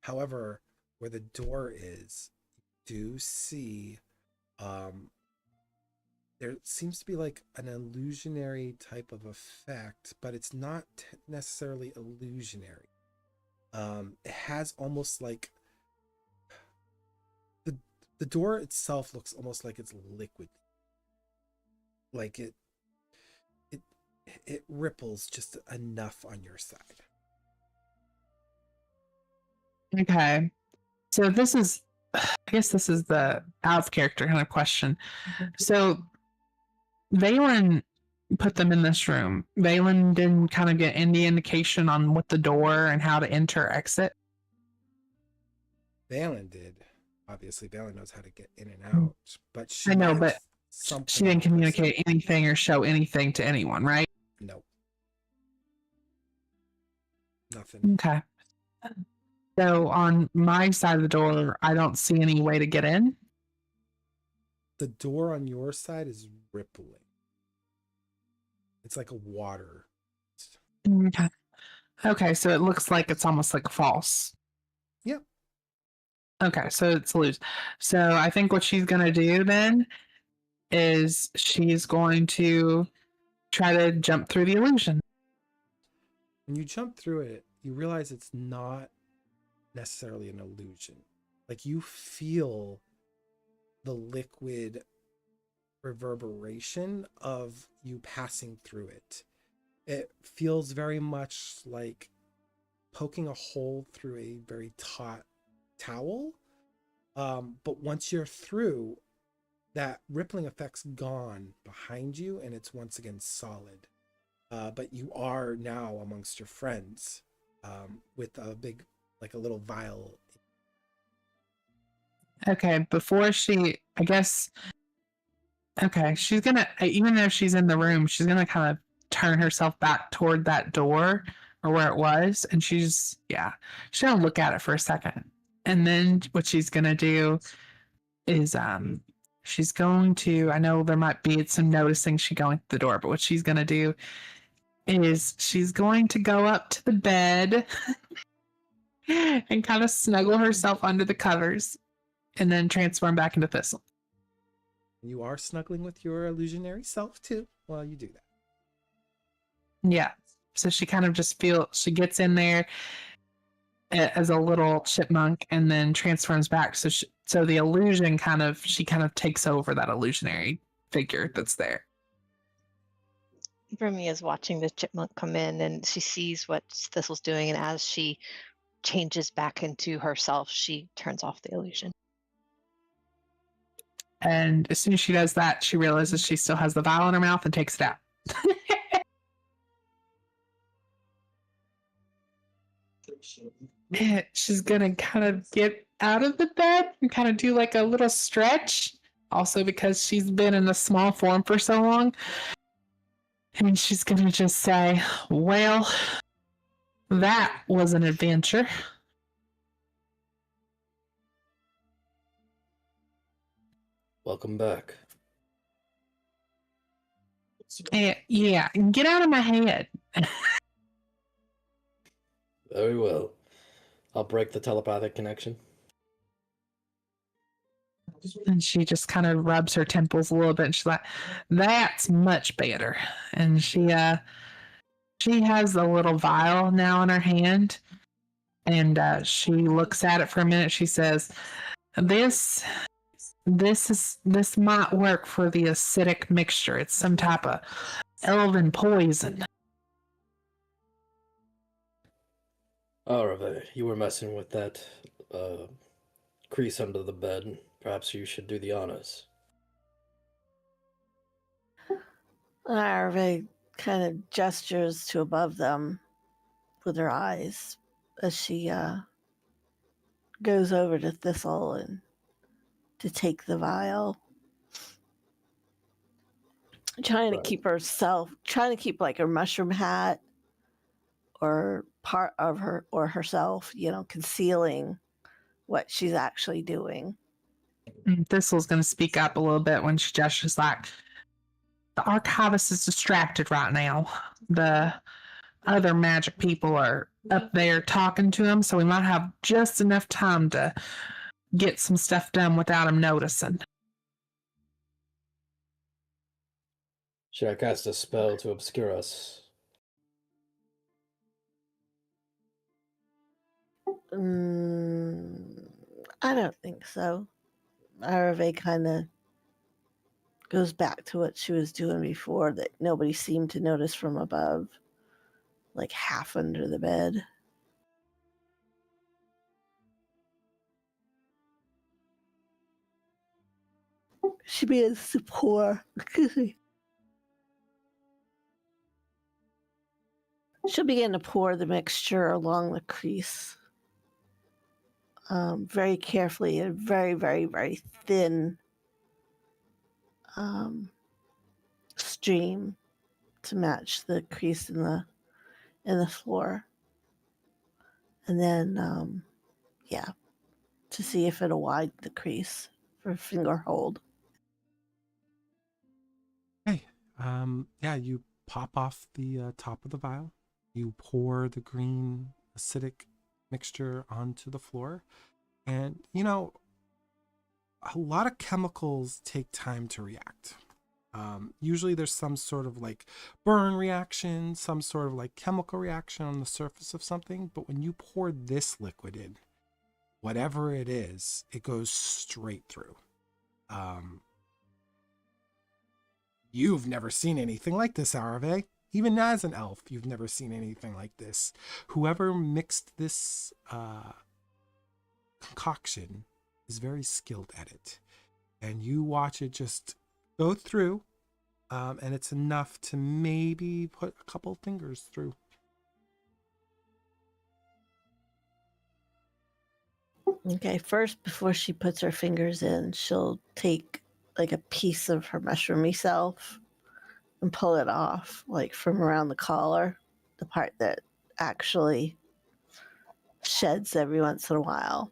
However, where the door is, do see there seems to be like an illusionary type of effect, but it's not necessarily illusionary. It has almost like the door itself looks almost like it's liquid, like it ripples just enough on your side. Okay. So this is, I guess this is the out of character kind of question. So Valen put them in this room. Valen didn't kind of get any indication on what the door and how to enter or exit. Valen did. Obviously, Valen knows how to get in and out, but she I know, might but have something she didn't on her side. communicate anything or show anything to anyone, right? No. Nothing. Okay. So on my side of the door, I don't see any way to get in. The door on your side is rippling. It's like a water. Okay. Okay, so it looks like it's almost like false. Yep. Okay, so it's loose. So I think what she's gonna do then is she's going to try to jump through the illusion. When you jump through it, you realize it's not necessarily an illusion. Like you feel the liquid reverberation of you passing through it. It feels very much like poking a hole through a very taut towel. But once you're through, that rippling effect's gone behind you and it's once again solid. But you are now amongst your friends with a big, like a little vial. Okay, before she, I guess, okay, she's gonna, even though she's in the room, she's gonna kind of turn herself back toward that door or where it was. And she's gonna look at it for a second. And then what she's gonna do is, she's going to, I know there might be some noticing she going to the door, but what she's gonna do is she's going to go up to the bed and kind of snuggle herself under the covers and then transform back into Thistle. You are snuggling with your illusionary self too while you do that. Yeah. So she kind of just she gets in there as a little chipmunk and then transforms back. So the illusion she kind of takes over that illusionary figure that's there. Remy is watching the chipmunk come in and she sees what Thistle's doing. And as she changes back into herself, she turns off the illusion. And as soon as she does that, she realizes she still has the vial in her mouth and takes it out. She's gonna kind of get out of the bed and kind of do like a little stretch. Also because she's been in a small form for so long. And she's gonna just say, well, that was an adventure. Welcome back. Yeah, get out of my head. Very well. I'll break the telepathic connection. And she just kind of rubs her temples a little bit and she's like, that's much better. And she has a little vial now in her hand and she looks at it for a minute. She says, this might work for the acidic mixture. It's some type of elven poison. Arave, you were messing with that crease under the bed. Perhaps you should do the honors. Arve kind of gestures to above them with her eyes as she goes over to Thistle and to take the vial. Trying to keep like her mushroom hat or part of her or herself, concealing what she's actually doing. And Thistle's going to speak up a little bit when she gestures like, the archivist is distracted right now. The other magic people are up there talking to him, so we might have just enough time to get some stuff done without him noticing. Should I cast a spell to obscure us? I don't think so. Arave kind of goes back to what she was doing before that nobody seemed to notice from above, like half under the bed. She begins to pour. She'll begin to pour the mixture along the crease, very carefully, and very, very, very thin stream to match the crease in the floor, and then to see if it'll widen the crease for finger hold. Okay. You pop off the top of the vial. You pour the green acidic mixture onto the floor. And, a lot of chemicals take time to react. Usually there's some sort of like burn reaction, some sort of like chemical reaction on the surface of something. But when you pour this liquid in, whatever it is, it goes straight through. You've never seen anything like this, Arave. Even as an elf, you've never seen anything like this. Whoever mixed this concoction is very skilled at it. And you watch it just go through, and it's enough to maybe put a couple fingers through. Okay, first, before she puts her fingers in, she'll take like a piece of her mushroomy self and pull it off, like from around the collar, the part that actually sheds every once in a while.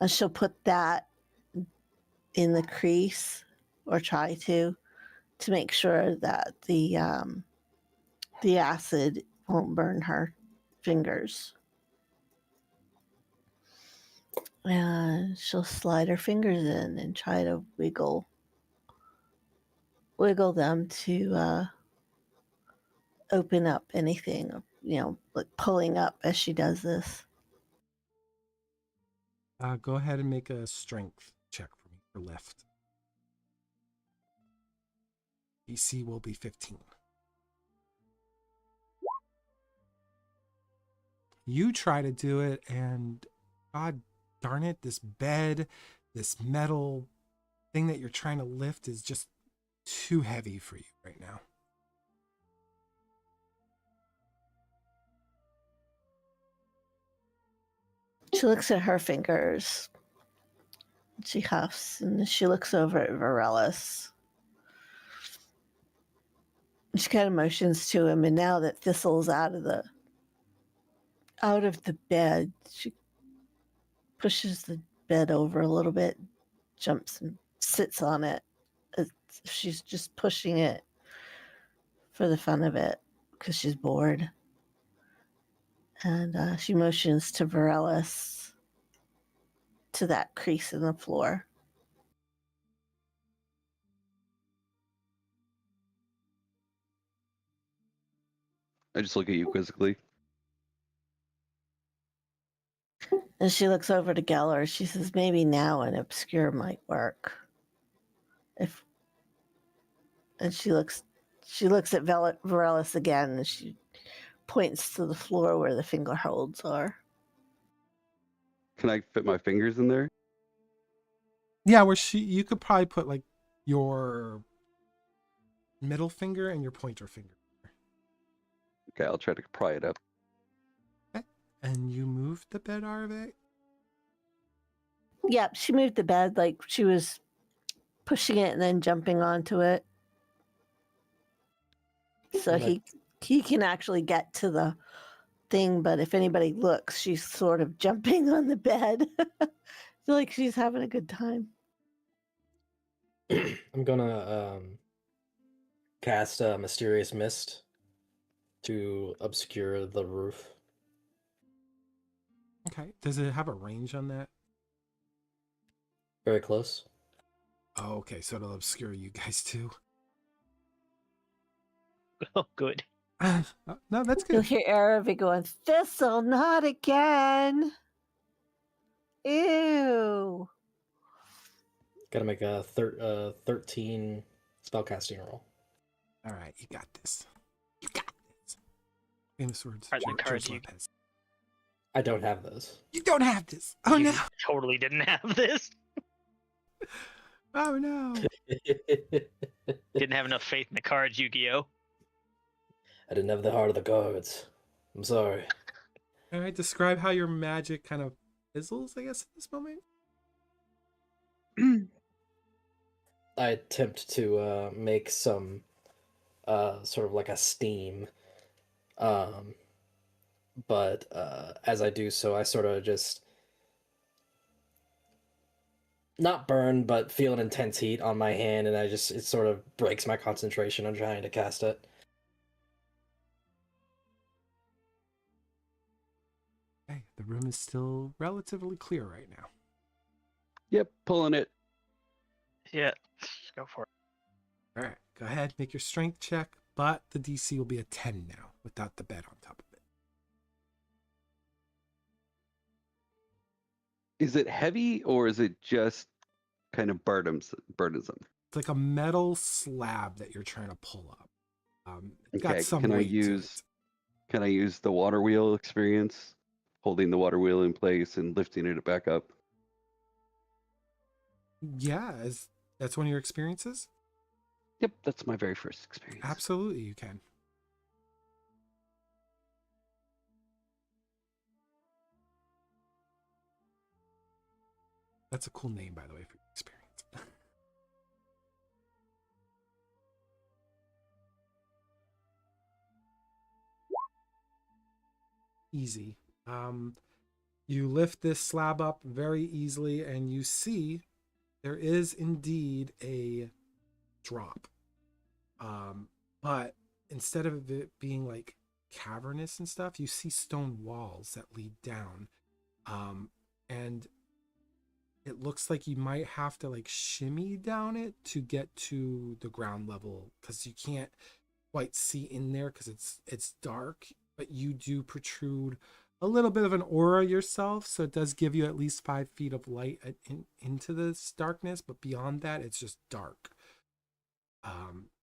And she'll put that in the crease, or try to make sure that the acid won't burn her fingers. And she'll slide her fingers in and try to wiggle them to open up anything, like pulling up as she does this. Go ahead and make a strength check for me for lift. DC will be 15. You try to do it, and God darn it, this bed, this metal thing that you're trying to lift is just too heavy for you right now. She looks at her fingers. She huffs, and she looks over at Varelis. She kind of motions to him, and now that Thistle's out of the bed, she pushes the bed over a little bit, jumps and sits on it. She's just pushing it for the fun of it because she's bored. And she motions to Varelis to that crease in the floor. I just look at you quizzically. And she looks over to Geller. She says, maybe now an obscure might work. And she looks at Varelis again, and she points to the floor where the finger holds are. Can I fit my fingers in there? Yeah, you could probably put like your middle finger and your pointer finger. Okay, I'll try to pry it up. Okay. And you moved the bed, Arve? Yep, she moved the bed like she was pushing it and then jumping onto it. So he can actually get to the thing, but if anybody looks, she's sort of jumping on the bed. I feel like she's having a good time. I'm gonna cast a mysterious mist to obscure the roof. Okay. Does it have a range on that? Very close. Oh, okay, so it'll obscure you guys too. Oh, good. No, that's You'll good. hear Araby going, Thistle, not again. Ew. Gotta make a 13 spellcasting roll. All right, you got this. You got this. Famous words. Are the George cards you- Lopez. I don't have those. You don't have this. Oh You no. totally didn't have this. Oh no. Didn't have enough faith in the cards, Yu-Gi-Oh. I didn't have the heart of the cards. I'm sorry. All right, describe how your magic kind of fizzles, I guess, at this moment. I attempt to make some sort of like a steam. But as I do so, I sort of just not burn, but feel an intense heat on my hand, and it sort of breaks my concentration on trying to cast it. Okay, the room is still relatively clear right now. Yep, pulling it. Yeah, go for it. All right, go ahead, make your strength check, but the DC will be a 10 now without the bed on top of it. Is it heavy or is it just kind of burdensome? It's like a metal slab that you're trying to pull up. It's got Okay, some can I weight to use it. can I use the water wheel experience, holding the water wheel in place and lifting it back up? Yeah, that's one of your experiences? Yep, that's my very first experience. Absolutely, you can. That's a cool name, by the way, for your experience. Easy. You lift this slab up very easily, and you see there is indeed a drop. But instead of it being like cavernous and stuff, you see stone walls that lead down. And it looks like you might have to like shimmy down it to get to the ground level, because you can't quite see in there because it's dark, but you do protrude a little bit of an aura yourself, so it does give you at least 5 feet of light into this darkness, but beyond that it's just dark.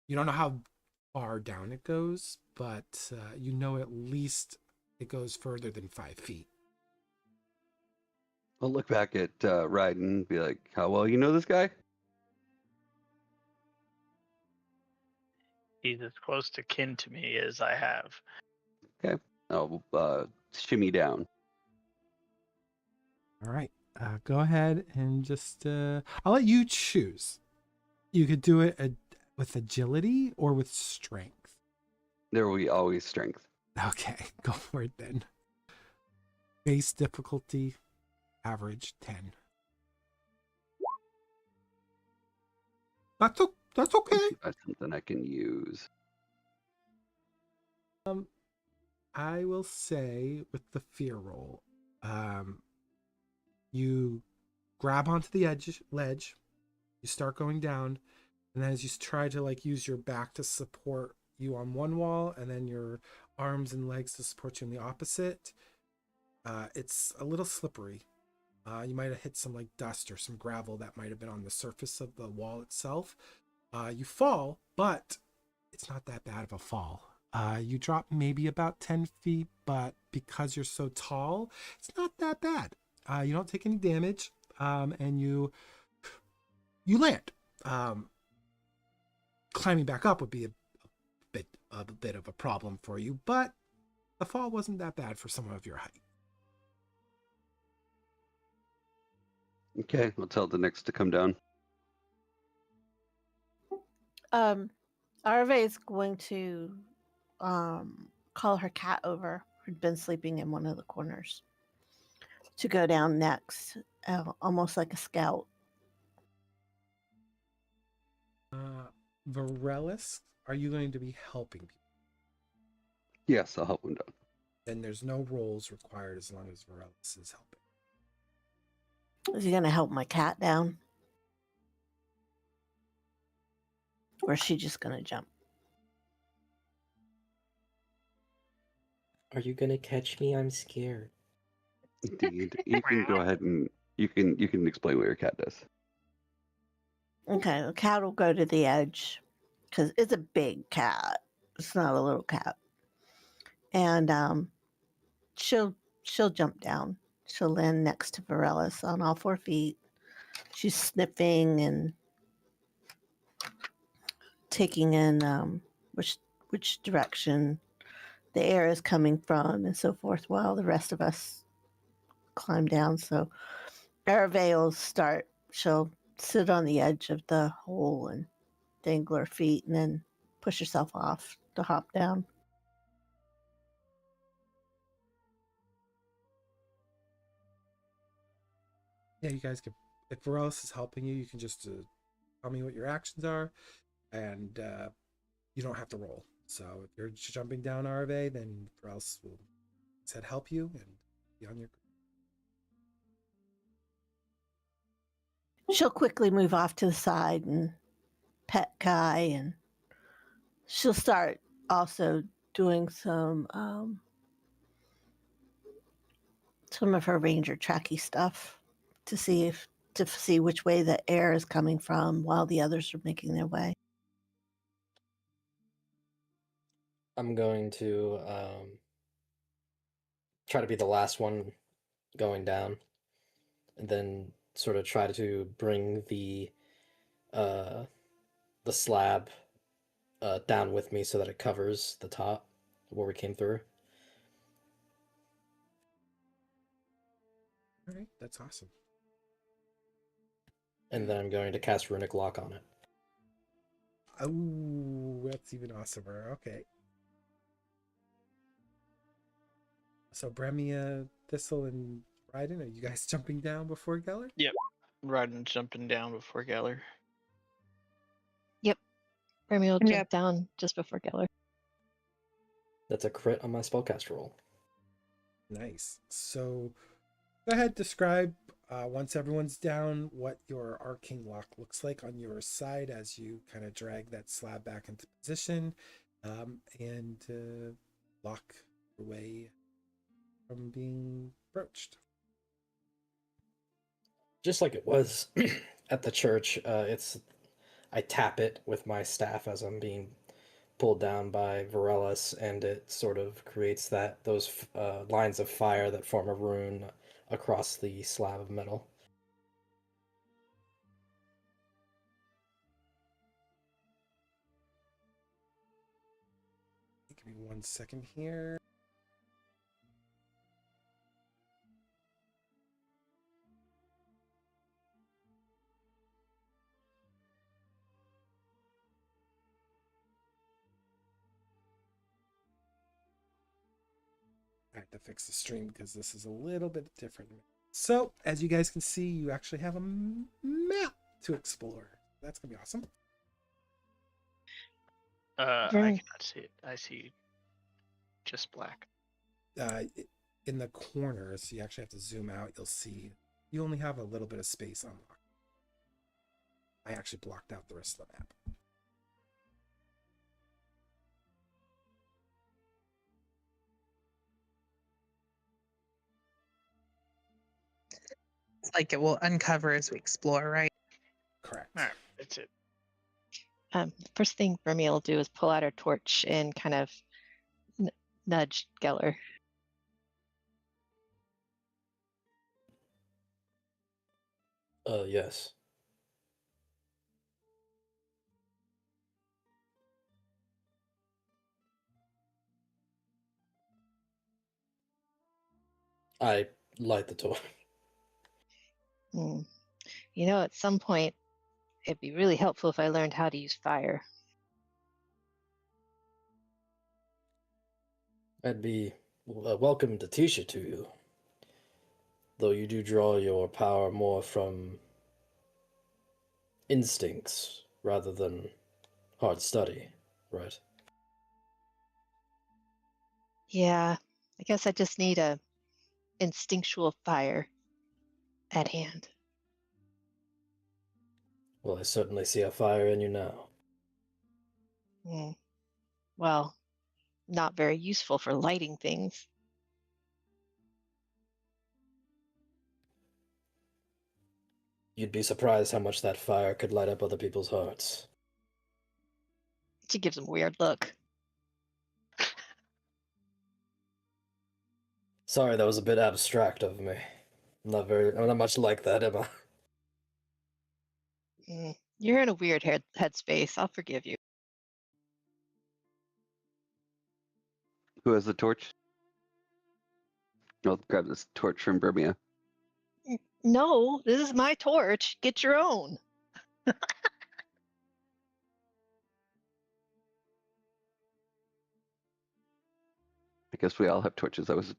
You don't know how far down it goes, but you know at least it goes further than 5 feet. I'll look back at Ryden and be like, how well you know this guy? He's as close to kin to me as I have. Okay. I'll shimmy down. All right, go ahead and just I'll let you choose. You could do it with agility or with strength. There will be always strength. Okay, go for it then. Base difficulty, average 10. That's okay. That's something I can use. I will say with the fear roll, you grab onto the ledge, you start going down, and then as you try to like use your back to support you on one wall and then your arms and legs to support you on the opposite, it's a little slippery. You might have hit some like dust or some gravel that might have been on the surface of the wall itself. You fall, but it's not that bad of a fall. You drop maybe about 10 feet, but because you're so tall, it's not that bad. You don't take any damage, and you land. Climbing back up would be a bit of a problem for you, but the fall wasn't that bad for someone of your height. Okay, I'll tell the next to come down. Arve is going to call her cat over, who'd been sleeping in one of the corners, to go down next, almost like a scout. Varelis, are you going to be helping people? Yes, I'll help him down. Then there's no rolls required as long as Varelis is helping. Is he going to help my cat down? Or is she just going to jump? Are you gonna catch me? I'm scared. Indeed. You can go ahead and you can explain what your cat does. Okay, the cat will go to the edge because it's a big cat. It's not a little cat. And she'll jump down. She'll land next to Varellus on all 4 feet. She's sniffing and taking in which direction the air is coming from and so forth while the rest of us climb down. So Arave will start. She'll sit on the edge of the hole and dangle her feet and then push herself off to hop down. Yeah, you guys can. If Varellus is helping you, you can just tell me what your actions are, and you don't have to roll. So if you're jumping down RV, then Varellus will said help you and be on your. She'll quickly move off to the side and pet Kai, and she'll start also doing some of her ranger tracky stuff to see which way the air is coming from while the others are making their way. I'm going to try to be the last one going down, and then sort of try to bring the slab down with me so that it covers the top where we came through. All right, that's awesome. And then I'm going to cast Runic Lock on it. Oh, that's even awesomer. Okay. So Bremia, Thistle, and Ryden, are you guys jumping down before Geller? Riding jumping down before Geller. Remy will Yep. jump down just before Geller. That's a crit on my spellcast roll. Nice. So go ahead, describe once everyone's down what your arcane lock looks like on your side as you kind of drag that slab back into position and lock your way from being broached. Just like it was at the church, I tap it with my staff as I'm being pulled down by Varellus, and it sort of creates those lines of fire that form a rune across the slab of metal. Give me 1 second here. I have to fix the stream because this is a little bit different. So, as you guys can see, you actually have a map to explore. That's going to be awesome. I Very- cannot see it. I see just black. In the corners, you actually have to zoom out. You'll see you only have a little bit of space unlocked. I actually blocked out the rest of the map. It's like it will uncover as we explore, right? Correct. All right, that's it. First thing Remy will do is pull out her torch and kind of nudge Geller. Yes. I light the torch. You know, at some point, it'd be really helpful if I learned how to use fire. I'd be welcome to teach it to you, though you do draw your power more from instincts rather than hard study, right? Yeah, I guess I just need a instinctual fire at hand. Well, I certainly see a fire in you now. Mm, well, not very useful for lighting things. You'd be surprised how much that fire could light up other people's hearts. She gives him a weird look. Sorry, that was a bit abstract of me. I'm not much like that, am I? You're in a weird headspace. I'll forgive you. Who has the torch? I'll grab this torch from Burmia. No, this is my torch. Get your own. I guess we all have torches. I was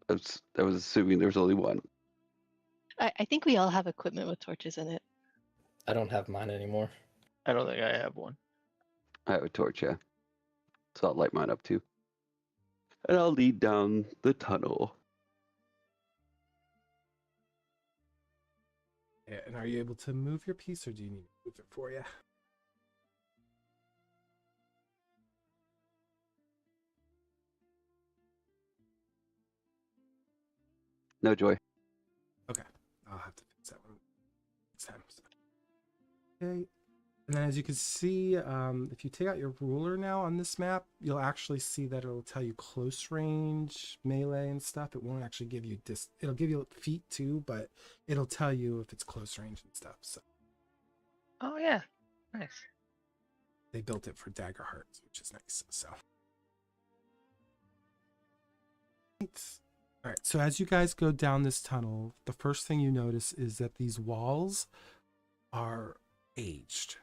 assuming there was only one. I think we all have equipment with torches in it. I don't have mine anymore. I don't think I have one. I have a torch, yeah. So I'll light mine up too. And I'll lead down the tunnel. Yeah, and are you able to move your piece, or do you need me to move it for you? No joy. Okay, I'll have to fix that one next time. So. Okay, and then as you can see, if you take out your ruler now on this map, you'll actually see that it'll tell you close range, melee, and stuff. It won't actually give you it'll give you feet too, but it'll tell you if it's close range and stuff. So Oh yeah, nice. they built it for Daggerheart, which is nice. So. All right, so as you guys go down this tunnel, the first thing you notice is that these walls are aged.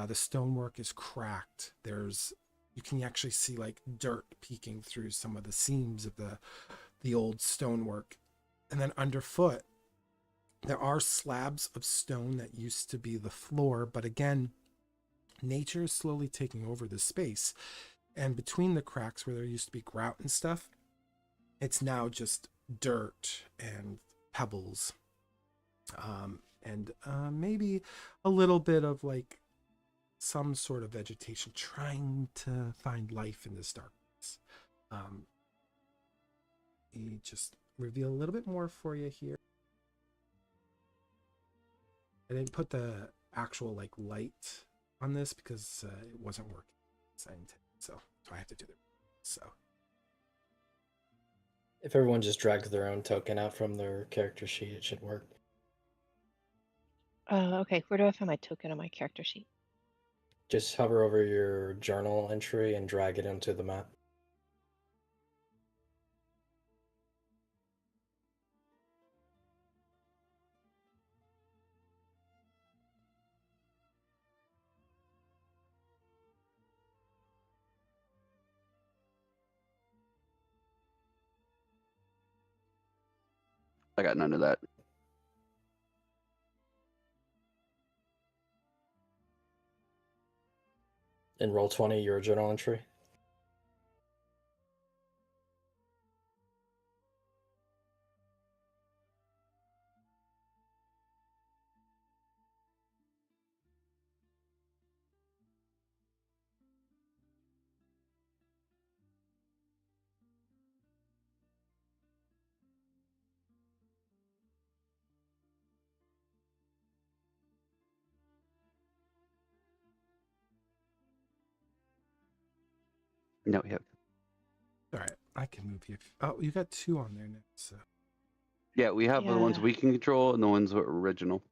The stonework is cracked. You can actually see like dirt peeking through some of the seams of the old stonework. And then underfoot, there are slabs of stone that used to be the floor, but again, nature is slowly taking over this space. And between the cracks where there used to be grout and stuff, it's now just dirt and pebbles, and maybe a little bit of like some sort of vegetation trying to find life in this darkness. He just reveal a little bit more for you here. I didn't put the actual like light on this because it wasn't working, so I have to do it. So. If everyone just drags their own token out from their character sheet, it should work. Okay, where do I find my token on my character sheet? Just hover over your journal entry and drag it into the map. I got none of that. In Roll20, your journal entry. No, we have. All right, I can move you. Oh, you got two on there now. So Yeah, we have the ones Yeah. we can control and the ones that are original.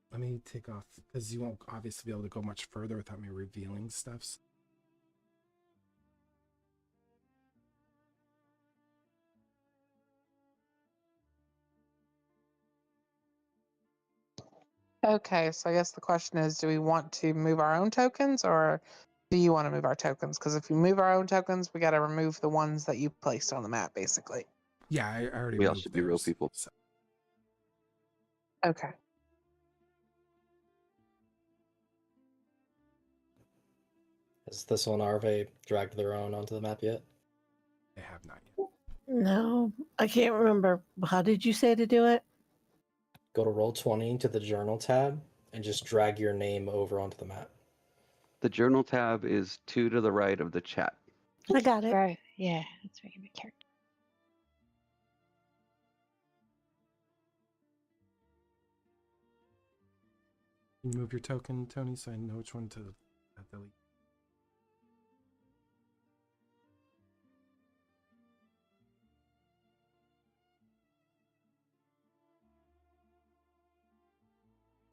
let me take off because you won't obviously be able to go much further without me revealing stuff. So. Okay, so I guess the question is, do we want to move our own tokens, or do you want to move our tokens? Because if you move our own tokens, we got to remove the ones that you placed on the map, basically. Yeah, I already We all moved should be real theirs, people. so. Okay. Has Thistle and Arve dragged their own onto the map yet? They have not yet. No, I can't remember. How did you say to do it? Go to Roll20 to the journal tab and just drag your name over onto the map. The journal tab is 2 to the right of the chat. I got it. Right. Yeah, that's making me character. Can you move your token, Tony, so I know which one to delete?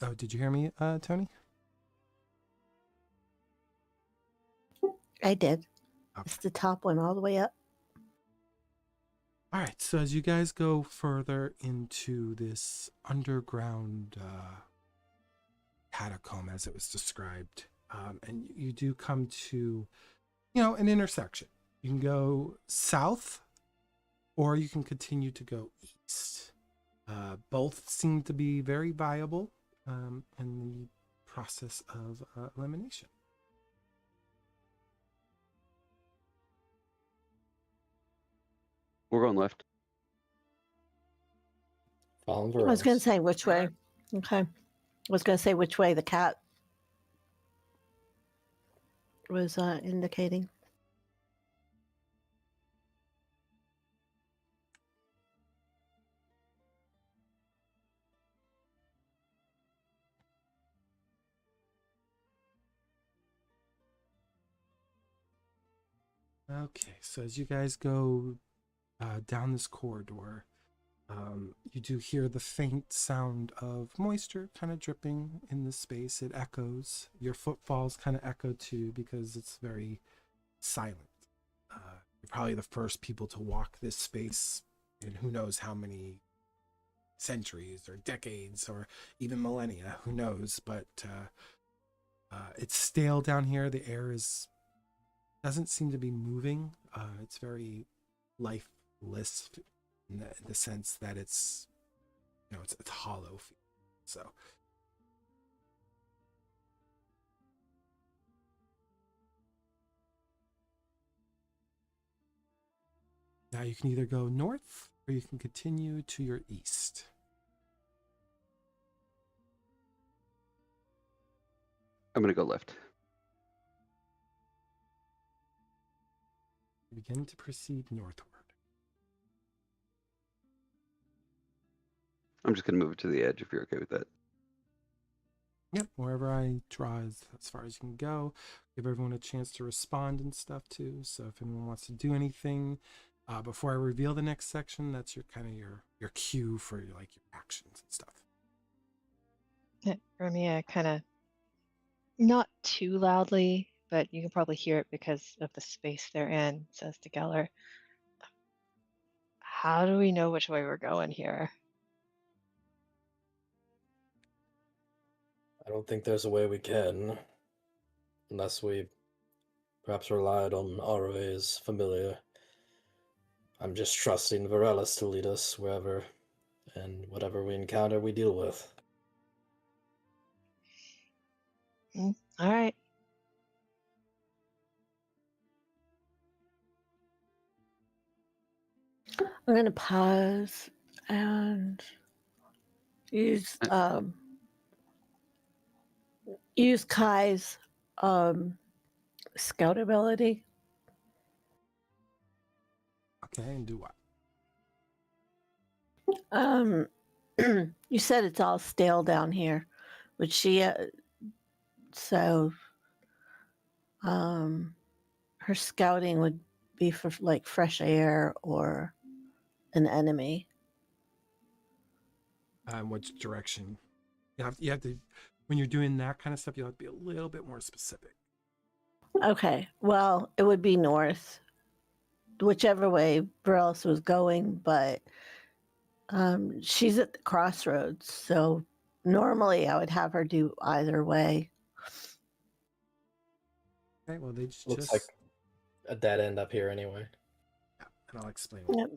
Oh, did you hear me, Tony? I did. Okay. It's the top one all the way up. All right, so as you guys go further into this underground catacomb, as it was described, and you do come to, an intersection. You can go south, or you can continue to go east. Both seem to be very viable in the process of elimination. We're going left. Following I was going Vaeryndel. to say which way. Okay. I was going to say which way the cat was indicating. Okay, so as you guys go down this corridor, you do hear the faint sound of moisture kind of dripping in the space. It echoes. Your footfalls kind of echo too because it's very silent. You're probably the first people to walk this space in who knows how many centuries or decades or even millennia, who knows, but it's stale down here. The air doesn't seem to be moving. It's very lifeless in the sense that it's hollow. So now you can either go north or you can continue to your east. I'm going to go left. Begin to proceed northward. I'm just going to move it to the edge if you're okay with that. Yep, wherever I draw is as far as you can go. Give everyone a chance to respond and stuff too. So if anyone wants to do anything before I reveal the next section, that's your cue for your actions and stuff. For me, I kind of not too loudly, but you can probably hear it because of the space they're in, says to Geller. How do we know which way we're going here? I don't think there's a way we can, unless we perhaps relied on Arave's familiar. I'm just trusting Vaeryndel to lead us wherever and whatever we encounter we deal with. All right. I'm going to pause and use Kai's scout ability. Okay, and do what? You said it's all stale down here, which she so her scouting would be for fresh air or an enemy. Which direction? You have to, when you're doing that kind of stuff, you'll have to be a little bit more specific. Okay, well, it would be north, whichever way Vaeryndel was going, but she's at the crossroads, so normally I would have her do either way. Okay, well, they Looks just like a dead end up here anyway. Yeah, and I'll explain. Yep.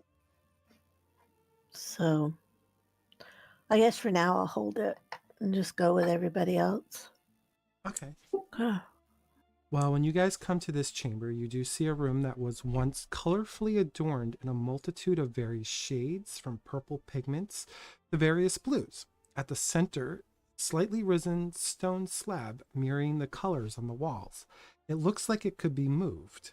So I guess for now I'll hold it and just go with everybody else. Okay. Well, when you guys come to this chamber, you do see a room that was once colorfully adorned in a multitude of various shades, from purple pigments to various blues. At the center, slightly risen stone slab mirroring the colors on the walls. It looks like it could be moved.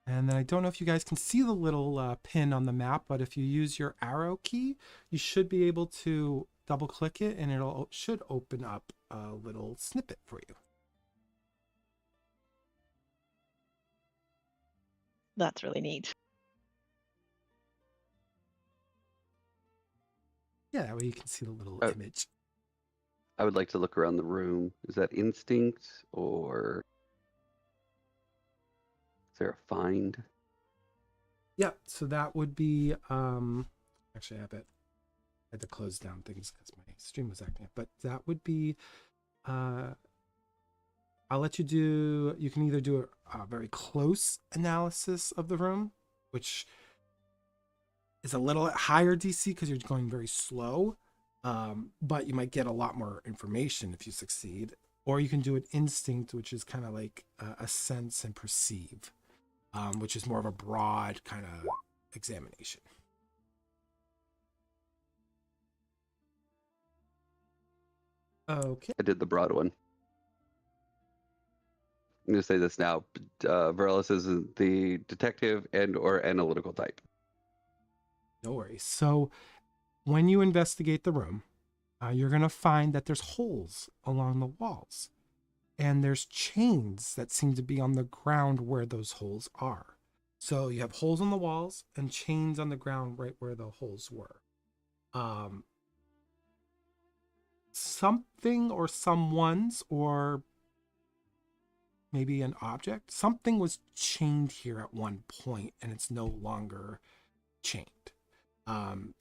And then I don't know if you guys can see the little pin on the map, but if you use your arrow key, you should be able to double click it and should open up a little snippet for you. That's really neat. Yeah, that way you can see the little Oh. image. I would like to look around the room. Is that instinct or is there a find? Yep, so that would be actually I had to close down things because my stream was acting up, but that would be I'll let you do, you can either do a very close analysis of the room, which is a little higher DC because you're going very slow, but you might get a lot more information if you succeed. Or you can do an instinct, which is kind of like a sense and perceive, which is more of a broad kind of examination. Okay. I did the broad one. I'm going to say this now. Verlis is the detective and or analytical type. No worries. So when you investigate the room, you're going to find that there's holes along the walls. And there's chains that seem to be on the ground where those holes are. So you have holes on the walls and chains on the ground right where the holes were. Something or someone's, or maybe an object, something was chained here at one point and it's no longer chained.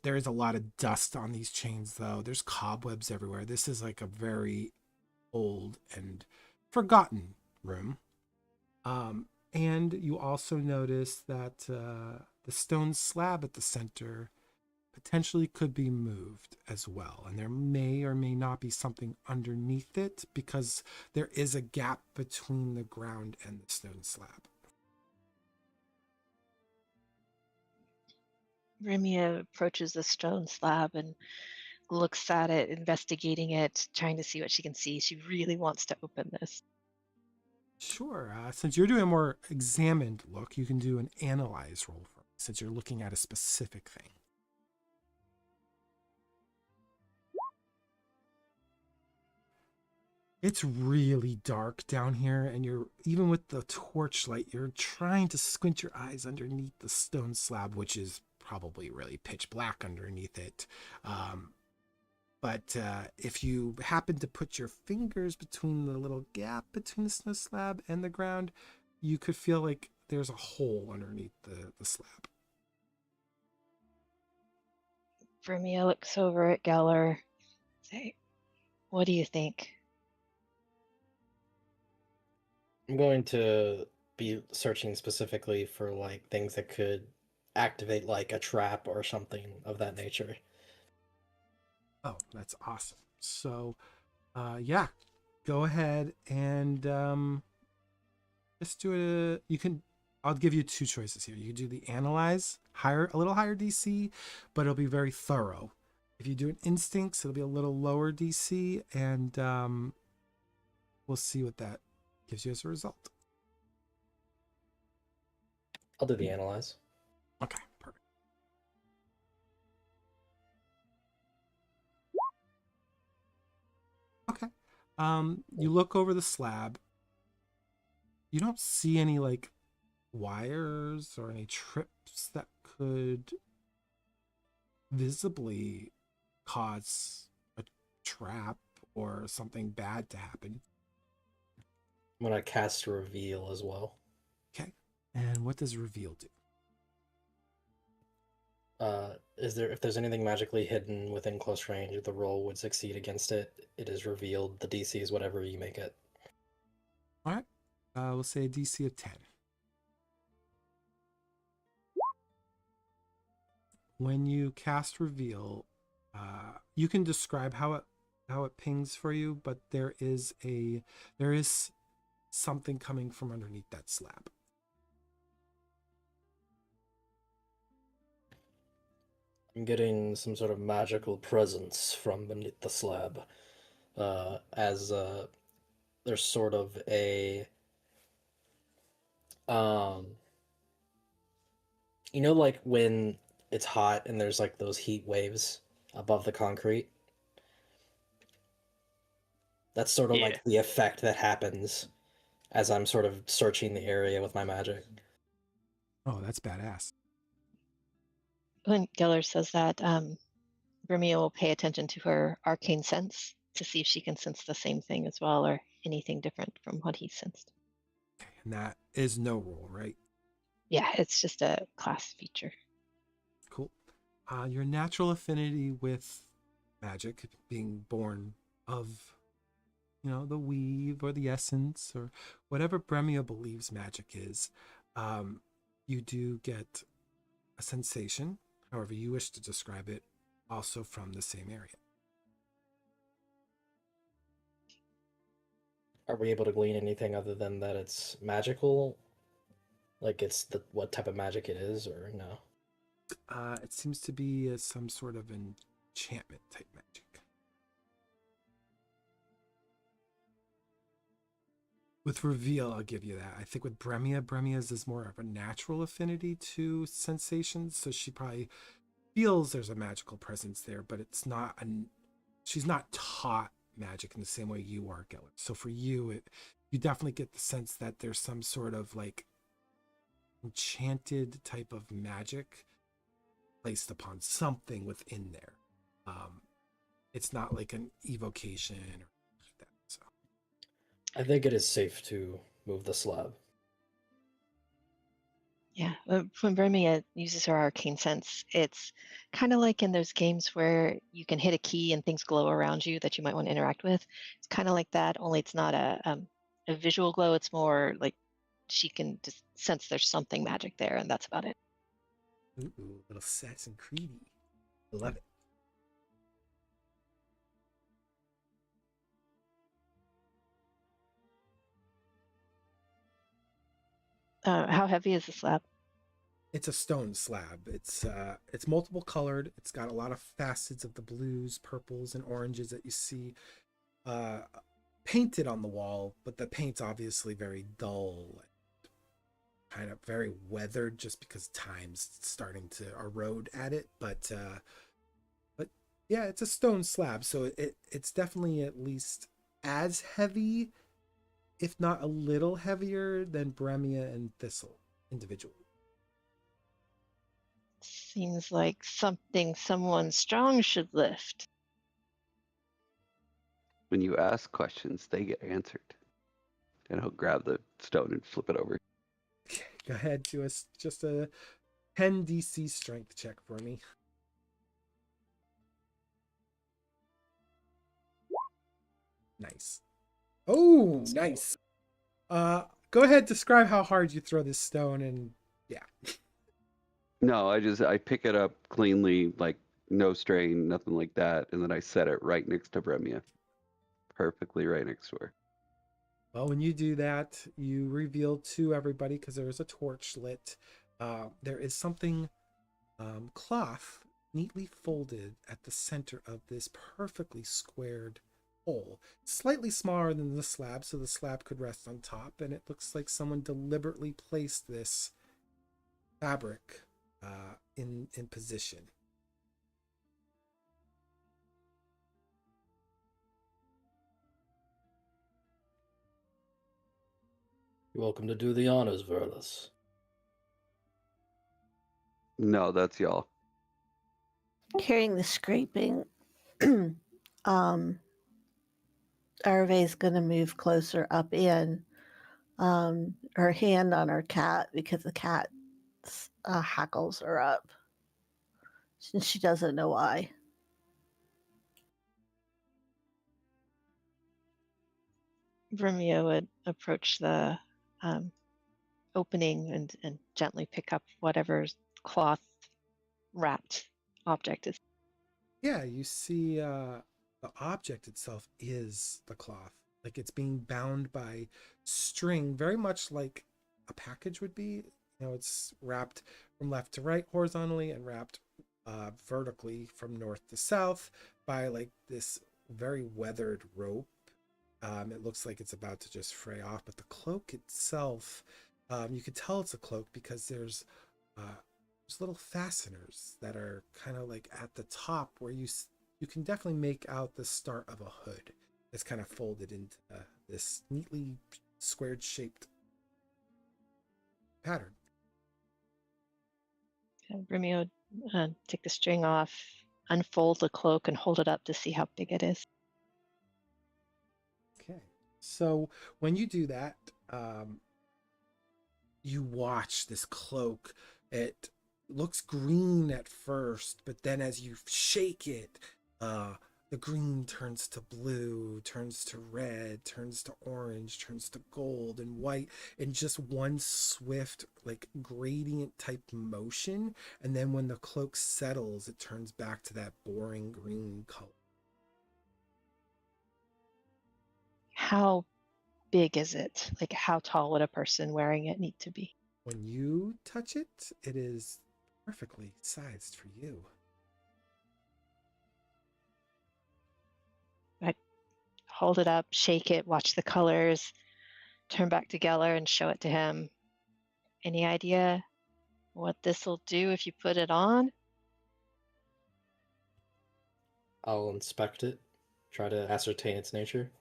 There is a lot of dust on these chains though. There's cobwebs everywhere. This is like a very old and forgotten room. And you also notice that the stone slab at the center potentially could be moved as well. And there may or may not be something underneath it because there is a gap between the ground and the stone slab. Remia approaches the stone slab and looks at it, investigating it, trying to see what she can see. She really wants to open this. Sure. Since you're doing a more examined look, you can do an analyze roll for me, since you're looking at a specific thing. It's really dark down here, and you're, even with the torchlight, you're trying to squint your eyes underneath the stone slab, which is probably really pitch black underneath it. But if you happen to put your fingers between the little gap between the snow slab and the ground, you could feel like there's a hole underneath the slab. Remia looks over at Geller. Say, what do you think? I'm going to be searching specifically for like things that could activate like a trap or something of that nature. Oh, that's awesome. So, yeah, go ahead and just do it. You can, I'll give you two choices here. You can do the analyze, a little higher DC, but it'll be very thorough. If you do an instincts, it'll be a little lower DC, and we'll see what that gives you as a result. I'll do the analyze. Okay, perfect. Okay. You look over the slab. You don't see any like wires or any trips that could visibly cause a trap or something bad to happen. I'm gonna cast reveal as well. Okay. And what does reveal do? If there's anything magically hidden within close range, if the roll would succeed against it, it is revealed. The DC is whatever you make it. All right. We'll say a DC of 10. When you cast reveal, you can describe how it pings for you, but there is something coming from underneath that slab. I'm I'm getting some sort of magical presence from beneath the slab. As there's sort of a um like when it's hot and there's like those heat waves above the concrete? That's sort of Yeah. like the effect that happens as I'm sort of searching the area with my magic. Oh, that's badass. When Geller says that, Brimia will pay attention to her arcane sense to see if she can sense the same thing as well or anything different from what he sensed. Okay, and that is no roll, right? Yeah, it's just a class feature. Cool. Your natural affinity with magic, being born of, the weave or the essence or whatever Bremia believes magic is, you do get a sensation, however you wish to describe it, also from the same area. Are we able to glean anything other than that it's magical? Like it's what type of magic it is, or no? It seems to be some sort of enchantment type magic. With reveal, I'll give you that. I think with Bremia's is more of a natural affinity to sensations, so she probably feels there's a magical presence there, but it's not she's not taught magic in the same way you are, Geller. So for you, you definitely get the sense that there's some sort of like enchanted type of magic placed upon something within there. It's not like an evocation or like that. So I think it is safe to move the slab. Yeah, when Brimia uses her arcane sense, it's kind of like in those games where you can hit a key and things glow around you that you might want to interact with. It's kind of like that, only it's not a visual glow. It's more like she can just sense there's something magic there, and that's about it. ooh, a little Assassin's Creedy. I love it. How heavy is the slab? It's a stone slab. It's multiple colored. It's got a lot of facets of the blues, purples, and oranges that you see painted on the wall, but the paint's obviously very dull, kind of very weathered, just because time's starting to erode at it. But yeah, it's a stone slab, so it's definitely at least as heavy, if not a little heavier, than Bremia and Thistle individually. Seems like something someone strong should lift. When you ask questions, they get answered. And he'll grab the stone and flip it over. Okay, go ahead, do just a 10 DC strength check for me. Nice. Oh, nice. Go ahead, describe how hard you throw this stone, and yeah. No, I pick it up cleanly, like no strain, nothing like that, and then I set it right next to Bremia. Perfectly right next to her. Well, when you do that, you reveal to everybody, because there is a torch lit, there is something cloth neatly folded at the center of this perfectly squared hole, slightly smaller than the slab, so the slab could rest on top, and it looks like someone deliberately placed this fabric in position. You're welcome to do the honors, Verlis. No, that's y'all. Hearing the scraping, Arve's going to move closer up in, her hand on her cat because the cat's hackles are up. And she doesn't know why. Brimia would approach the opening and gently pick up whatever cloth wrapped object is. Yeah, you see the object itself is the cloth. Like it's being bound by string, very much like a package would be. It's wrapped from left to right horizontally and wrapped vertically from north to south by like this very weathered rope. It looks like it's about to just fray off, but the cloak itself, you could tell it's a cloak because there's little fasteners that are kind of like at the top where you can definitely make out the start of a hood that's kind of folded into this neatly squared shaped pattern. Brimmy would take the string off, unfold the cloak, and hold it up to see how big it is. Okay. So when you do that, you watch this cloak. It looks green at first, but then as you shake it, the green turns to blue, turns to red, turns to orange, turns to gold and white in just one swift, like gradient type motion. And then when the cloak settles, it turns back to that boring green color. How big is it? Like, how tall would a person wearing it need to be? When you touch it, it is perfectly sized for you. I hold it up, shake it, watch the colors, turn back to Geller and show it to him. Any idea what this will do if you put it on? I'll inspect it, try to ascertain its nature.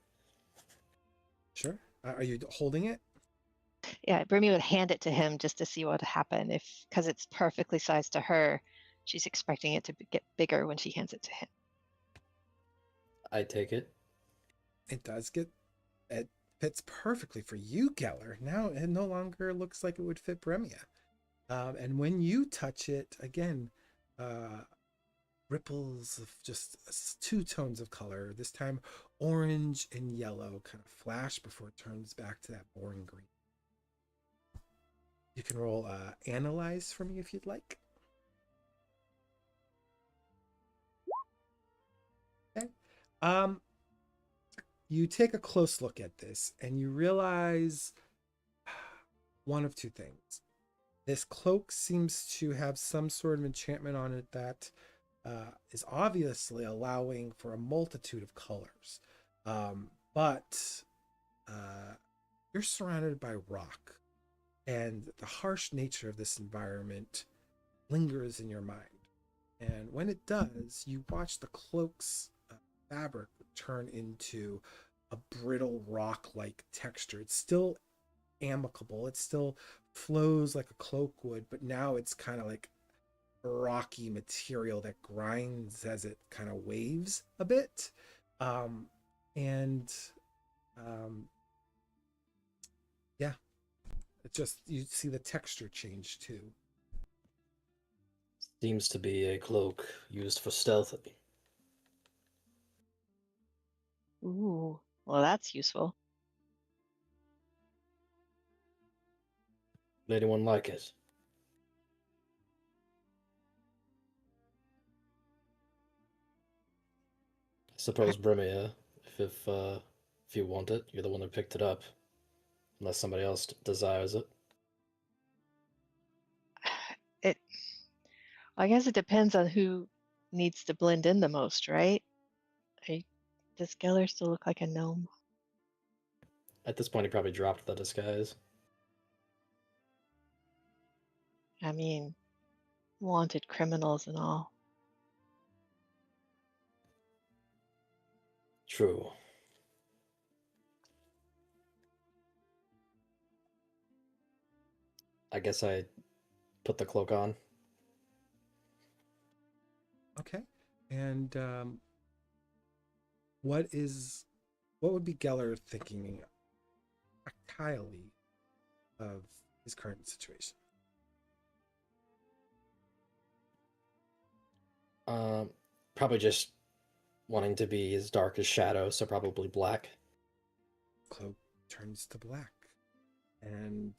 Sure. Are you holding it? Yeah, Brimmy would hand it to him just to see what would happen. Because it's perfectly sized to her, she's expecting it to get bigger when she hands it to him. I take it. It does get, it fits perfectly for you, Geller. Now it no longer looks like it would fit Bremia. And when you touch it, again, ripples of just two tones of color, this time orange and yellow, kind of flash before it turns back to that boring green. You can roll analyze for me if you'd like. Okay. You take a close look at this and you realize one of two things. This cloak seems to have some sort of enchantment on it that is obviously allowing for a multitude of colors. But you're surrounded by rock, and the harsh nature of this environment lingers in your mind. And when it does, you watch the cloak's fabric turn into a brittle rock-like texture. It's still amicable. It still flows like a cloak would, but now it's kind of like rocky material that grinds as it kind of waves a bit. Yeah, it just, you see the texture change too. Seems to be a cloak used for stealthing. Ooh, well, that's useful. Would anyone like it? I suppose Brimia, if you want it, you're the one who picked it up. Unless somebody else desires it. I guess it depends on who needs to blend in the most, right? Does Geller still look like a gnome? At this point, he probably dropped the disguise. I mean, wanted criminals and all. True. I guess I put the cloak on. Okay. And what would be Geller thinking tactilely of his current situation? Probably just wanting to be as dark as shadow, so probably black. Cloak turns to black. And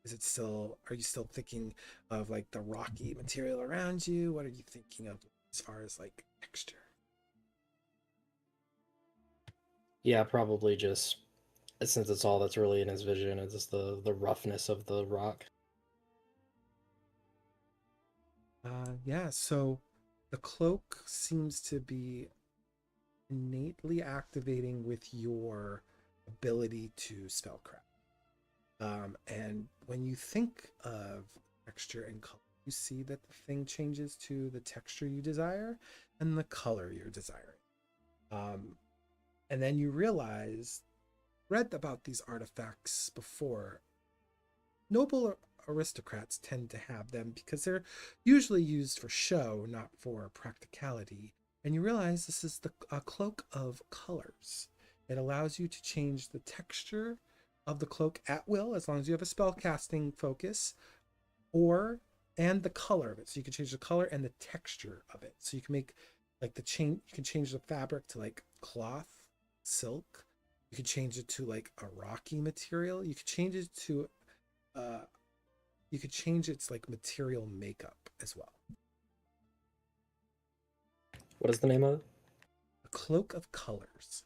are you still thinking of like the rocky material around you? What are you thinking of as far as like texture? Yeah, probably just, since it's all that's really in his vision, it's just the roughness of the rock. Yeah, so the cloak seems to be innately activating with your ability to spellcraft. And when you think of texture and color, you see that the thing changes to the texture you desire and the color you're desiring. And then you realize, read about these artifacts before. Noble aristocrats tend to have them because they're usually used for show, not for practicality. And you realize this is a cloak of colors. It allows you to change the texture of the cloak at will, as long as you have a spell casting focus, and the color of it. So you can change the color and the texture of it. So you can make like you can change the fabric to like cloth, silk. You can change it to like a rocky material. You could change it to you could change its like material makeup as well. What is the name of it? A cloak of colors.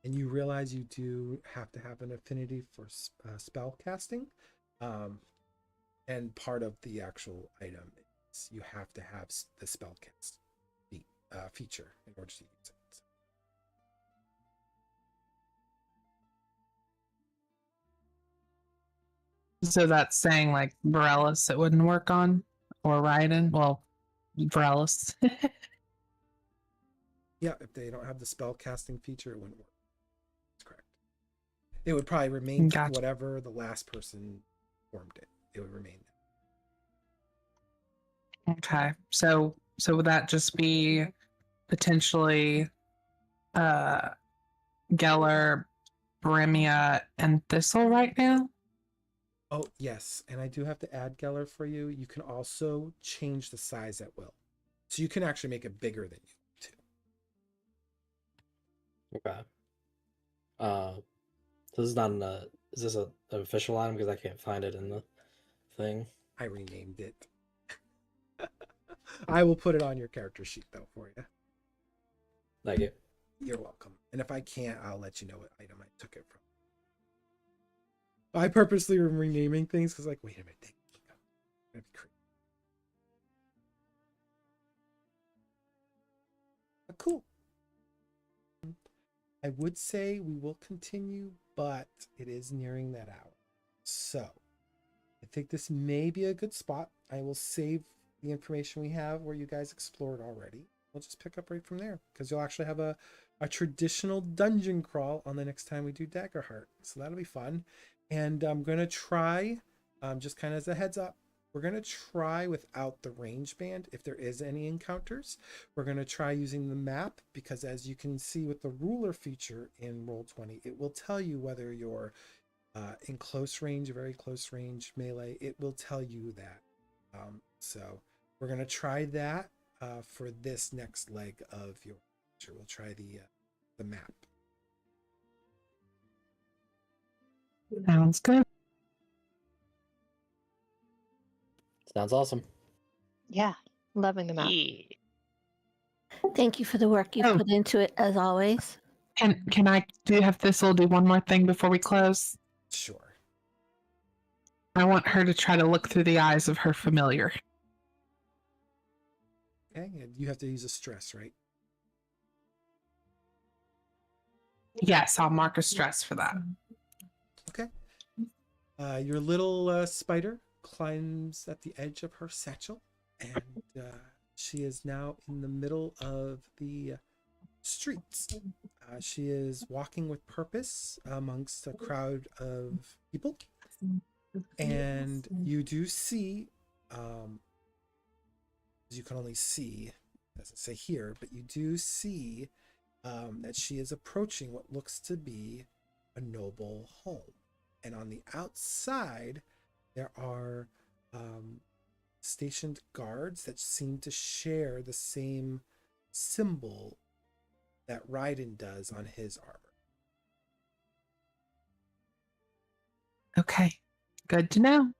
And you realize you do have to have an affinity for spell casting. And part of the actual item is you have to have the spell cast feature in order to use it. So that's saying like Borellis it wouldn't work on, or Raiden. Well, Borellis. Yeah, if they don't have the spell casting feature, it wouldn't work. That's correct. It would probably remain Gotcha. whatever the last person formed it. It would remain that. Okay. So would that just be potentially Geller, Bremia, and Thistle right now? Oh, yes. And I do have to add Geller for you. You can also change the size at will. So you can actually make it bigger than you want to. Okay. This is not is this an official item? Because I can't find it in the thing. I renamed it. I will put it on your character sheet though for you. Thank you. You're welcome. And if I can't, I'll let you know what item I took it from. I purposely am renaming things because, like, wait a minute, that'd be crazy. But cool. I would say we will continue, but it is nearing that hour. So I think this may be a good spot. I will save the information we have where you guys explored already. We'll just pick up right from there because you'll actually have a traditional dungeon crawl on the next time we do Daggerheart. So that'll be fun. And I'm going to try, just kind of as a heads up, we're going to try without the range band if there is any encounters. We're going to try using the map because as you can see with the ruler feature in Roll20, it will tell you whether you're in close range, very close range melee. It will tell you that. So we're going to try that for this next leg of your feature. We'll try the map. Sounds good. Sounds awesome. Yeah, loving the map. Yeah. Thank you for the work you Oh. put into it, as always. Can I have Thistle do one more thing before we close? Sure. I want her to try to look through the eyes of her familiar. Okay, and you have to use a stress, right? Yes, I'll mark a stress for that. Okay. Your little spider climbs at the edge of her satchel, and she is now in the middle of the streets. She is walking with purpose amongst a crowd of people, and you do see, as you can only see, it doesn't say here, but you do see that she is approaching what looks to be a noble home. And on the outside, there are stationed guards that seem to share the same symbol that Raiden does on his armor. Okay, good to know.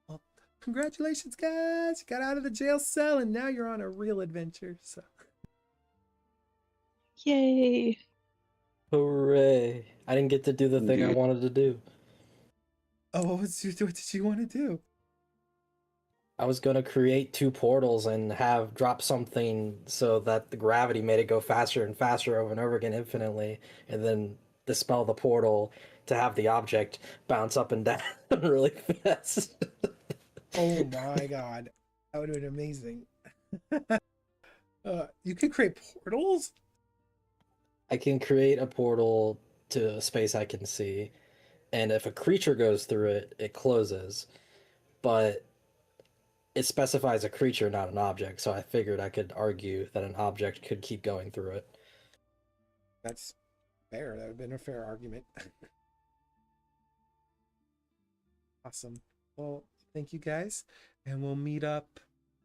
Well, congratulations, guys! You got out of the jail cell, and now you're on a real adventure. So, Yay! Hooray! I didn't get to do the thing I Indeed. wanted to do. Oh, what did you want to do? I was gonna create 2 portals and have drop something so that the gravity made it go faster and faster over and over again infinitely, and then dispel the portal to have the object bounce up and down really fast. Oh my god, that would have been amazing. You could create portals. I can create a portal to a space I can see, and if a creature goes through it, it closes. But it specifies a creature, not an object, so I figured I could argue that an object could keep going through it. That's fair. That would have been a fair argument. Awesome. Well, thank you guys, and we'll meet up.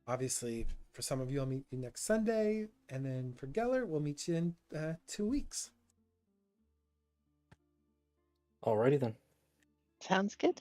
Obviously, for some of you, I'll meet you next Sunday, and then for Geller, we'll meet you in 2 weeks. Alrighty then. Sounds good.